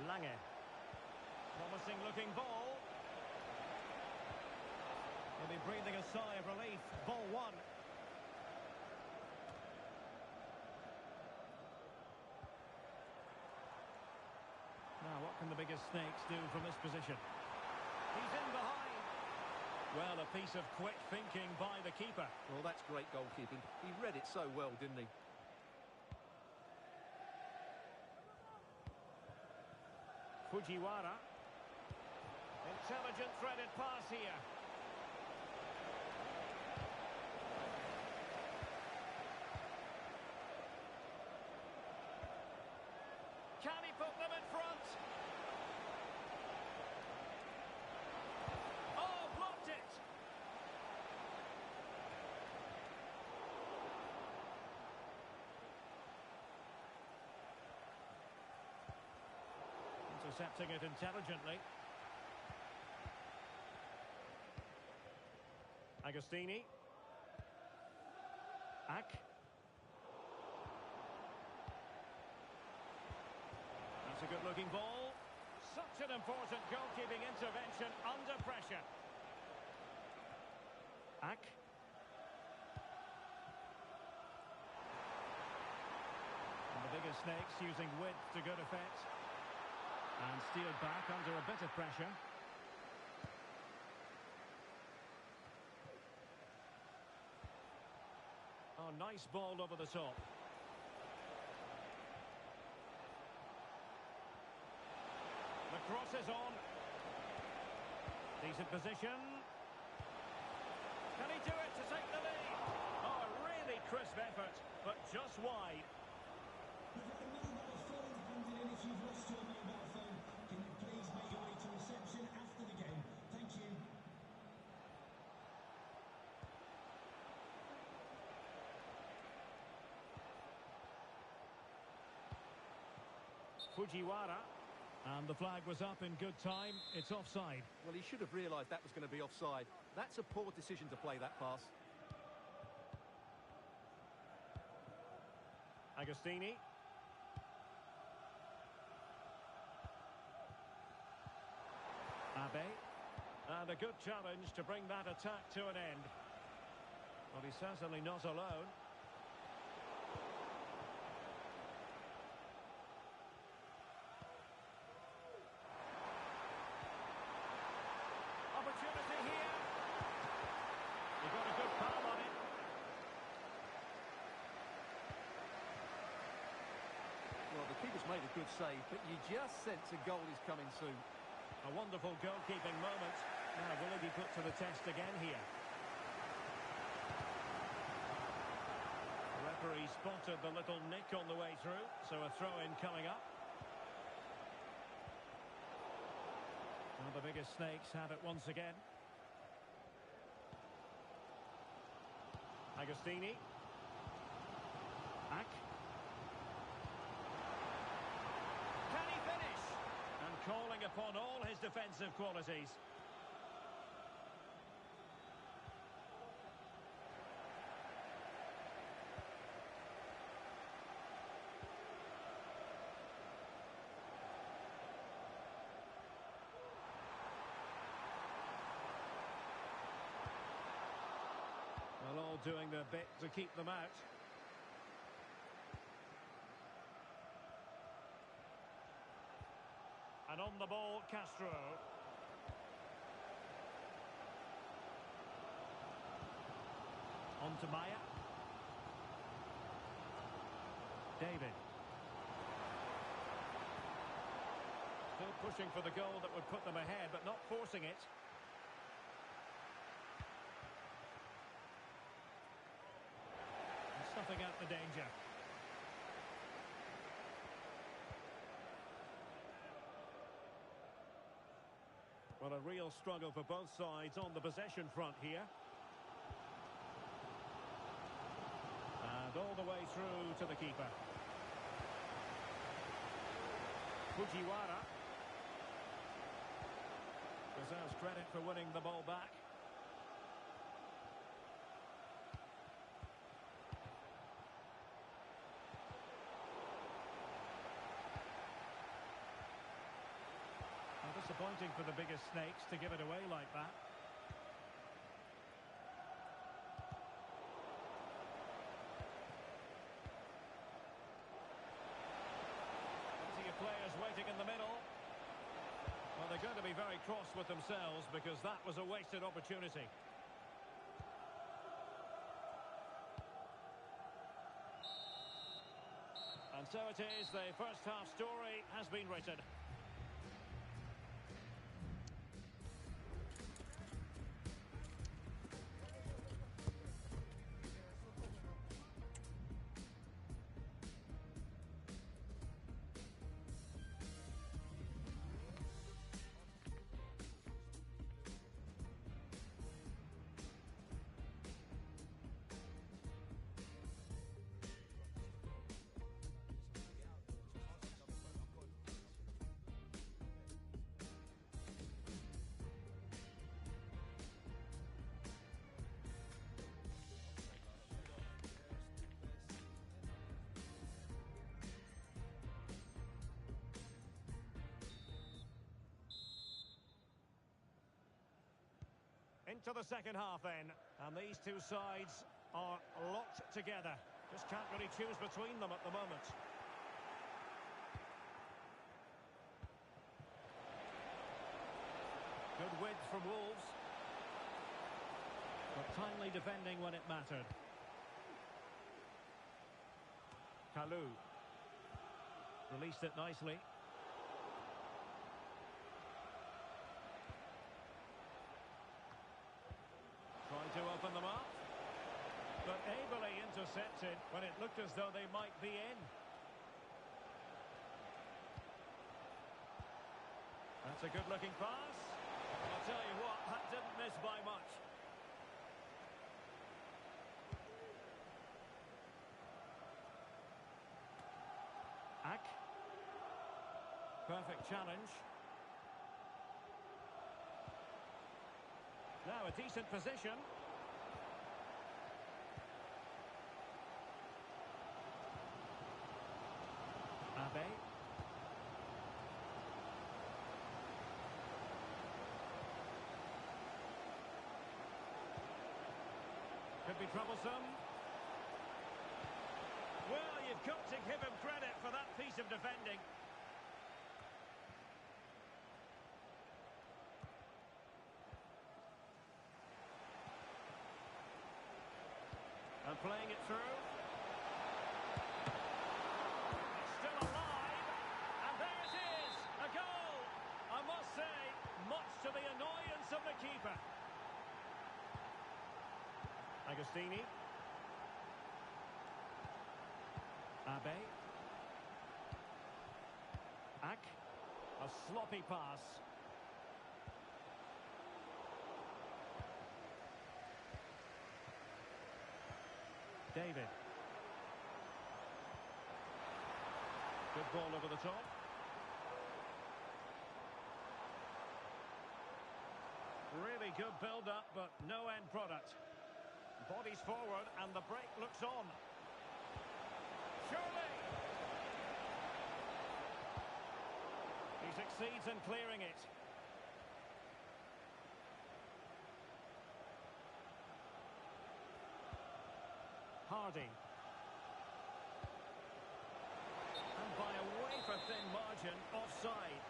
Lange. Promising looking ball. He'll be breathing a sigh of relief. Ball one. Now, what can the biggest snakes do from this position? He's in behind. Well, a piece of quick thinking by the keeper. Well, that's great goalkeeping. He read it so well, didn't he? Fujiwara. Intelligent threaded pass here. Can he put them in front? Oh, blocked it! Intercepting it intelligently. Agostini. Ack. That's a good-looking ball. Such an important goalkeeping intervention under pressure. Ack. And the bigger snakes using width to good effect. And steered back under a bit of pressure. Oh, nice ball over the top. The cross is on. Decent position. Can he do it to take the lead? Oh, a really crisp effort, but just wide. We've had a mobile phone handed in. If you've lost your mobile phone, can you please make your way to reception after the game? Thank you. Fujiwara. And the flag was up in good time. It's offside. Well, he should have realised that was going to be offside. That's a poor decision to play that pass. Agostini. Abe. And a good challenge to bring that attack to an end. Well, he's certainly not alone. Opportunity here. He got a good palm on it. Well, the keeper's made a good save, but you just sense a goal is coming soon. A wonderful goalkeeping moment. Now, will he be put to the test again here? The referee spotted the little nick on the way through, so a throw-in coming up. Well, the biggest snakes have it once again. Agostini. Ack. Can he finish? And calling upon all his defensive qualities. doing their bit to keep them out. And on the ball, Castro. On to Maya. David. Still pushing for the goal that would put them ahead, but not forcing it. And snuffing out the danger. Well, a real struggle for both sides on the possession front here. And all the way through to the keeper. Fujiwara. Deserves credit for winning the ball back. Well, disappointing for the biggest snakes to give it away like that. Players waiting in the middle. Well, they're going to be very cross with themselves because that was a wasted opportunity. And so it is, the first half story has been written. Into the second half then, and these two sides are locked together. Just can't really choose between them at the moment. Good width from Wolves, but timely defending when it mattered. Kalou released it nicely. Trying to open them up, but ably intercepted when it looked as though they might be in. That's a good-looking pass. I'll tell you what, that didn't miss by much. Ak. Perfect challenge. Now a decent position. Abe. Could be troublesome. Well, you've got to give him credit for that piece of defending. And playing it through. It's still alive. And there it is. A goal. I must say, much to the annoyance of the keeper. Agostini. Abe. Ak. A sloppy pass. David. Good ball over the top. Really good build-up, but no end product. Bodies forward, and the break looks on. Surely! He succeeds in clearing it. body. And by a wafer-thin margin, offside.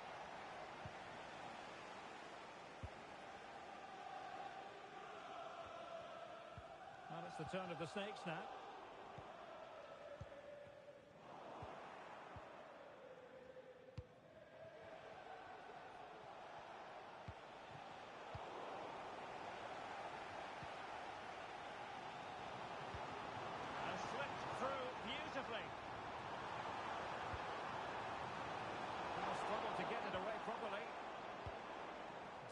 Well, it's the turn of the Snakes now. And slipped through beautifully. Well, struggled to get it away properly.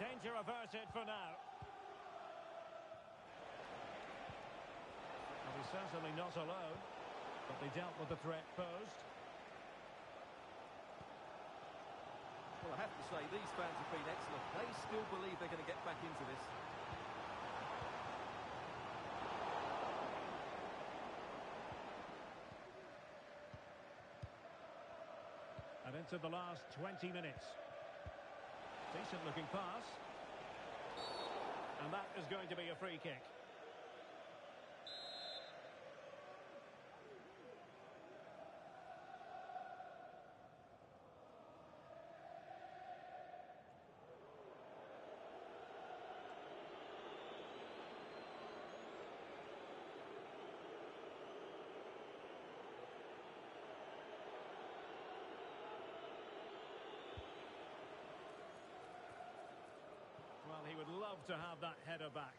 Danger averted for now. Well, he's certainly not alone, but they dealt with the threat posed. Well, I have to say, these fans have been excellent. They still believe they're going to get back into this. And into the last 20 minutes. Decent looking pass. And that is going to be a free kick. Well, he would love to have that header back.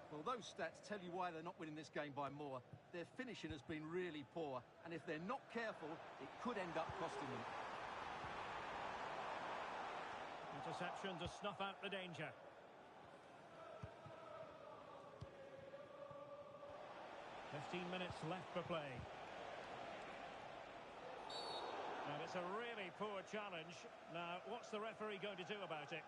Well, those stats tell you why they're not winning this game by more. Their finishing has been really poor, and if they're not careful, it could end up costing them. Interception to snuff out the danger. "15 minutes left for play. And it's a really poor challenge. Now, what's the referee going to do about it?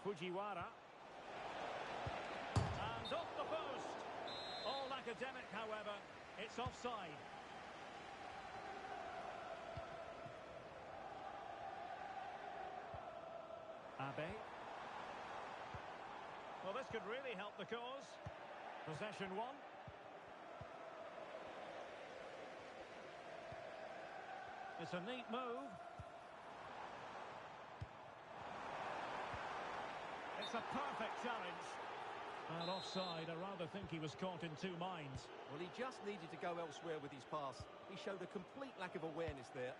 Fujiwara. And off the post. All academic, however. It's offside. Abe. Well, this could really help the cause. Possession one. It's a neat move. It's a perfect challenge. And offside, I rather think he was caught in two minds. Well, he just needed to go elsewhere with his pass. He showed a complete lack of awareness there.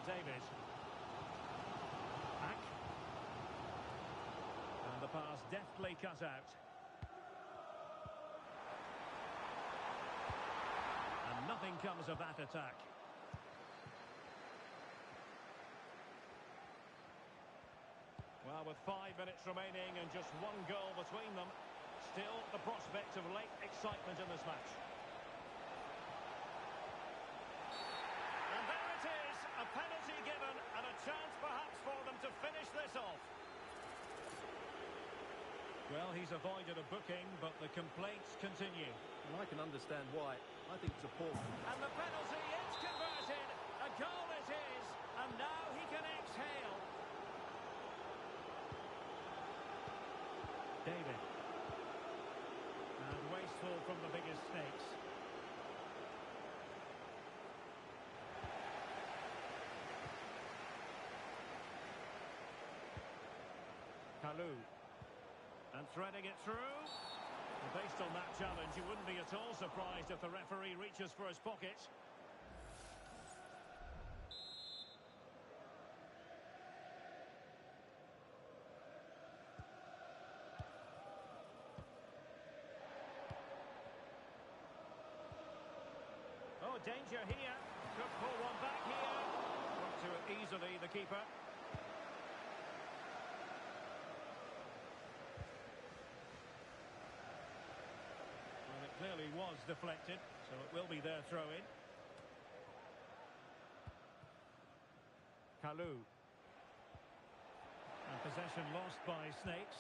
David. Back. And the pass deftly cut out. And nothing comes of that attack. Well, with 5 minutes remaining and just one goal between them, still the prospect of late excitement in this match. And there it is, a penalty given and a chance perhaps for them to finish this off. Well, he's avoided a booking, but the complaints continue. And I can understand why. I think it's appalling. And the penalty is converted. A goal it is, and now he can exhale. David. And wasteful from the biggest Snakes. Kalou. And threading it through. Well, based on that challenge, you wouldn't be at all surprised if the referee reaches for his pocket. Oh, danger here. Could pull one back here. Got to it easily, the keeper. Well, it clearly was deflected, so it will be their throw-in. Kalou. Possession lost by Snakes.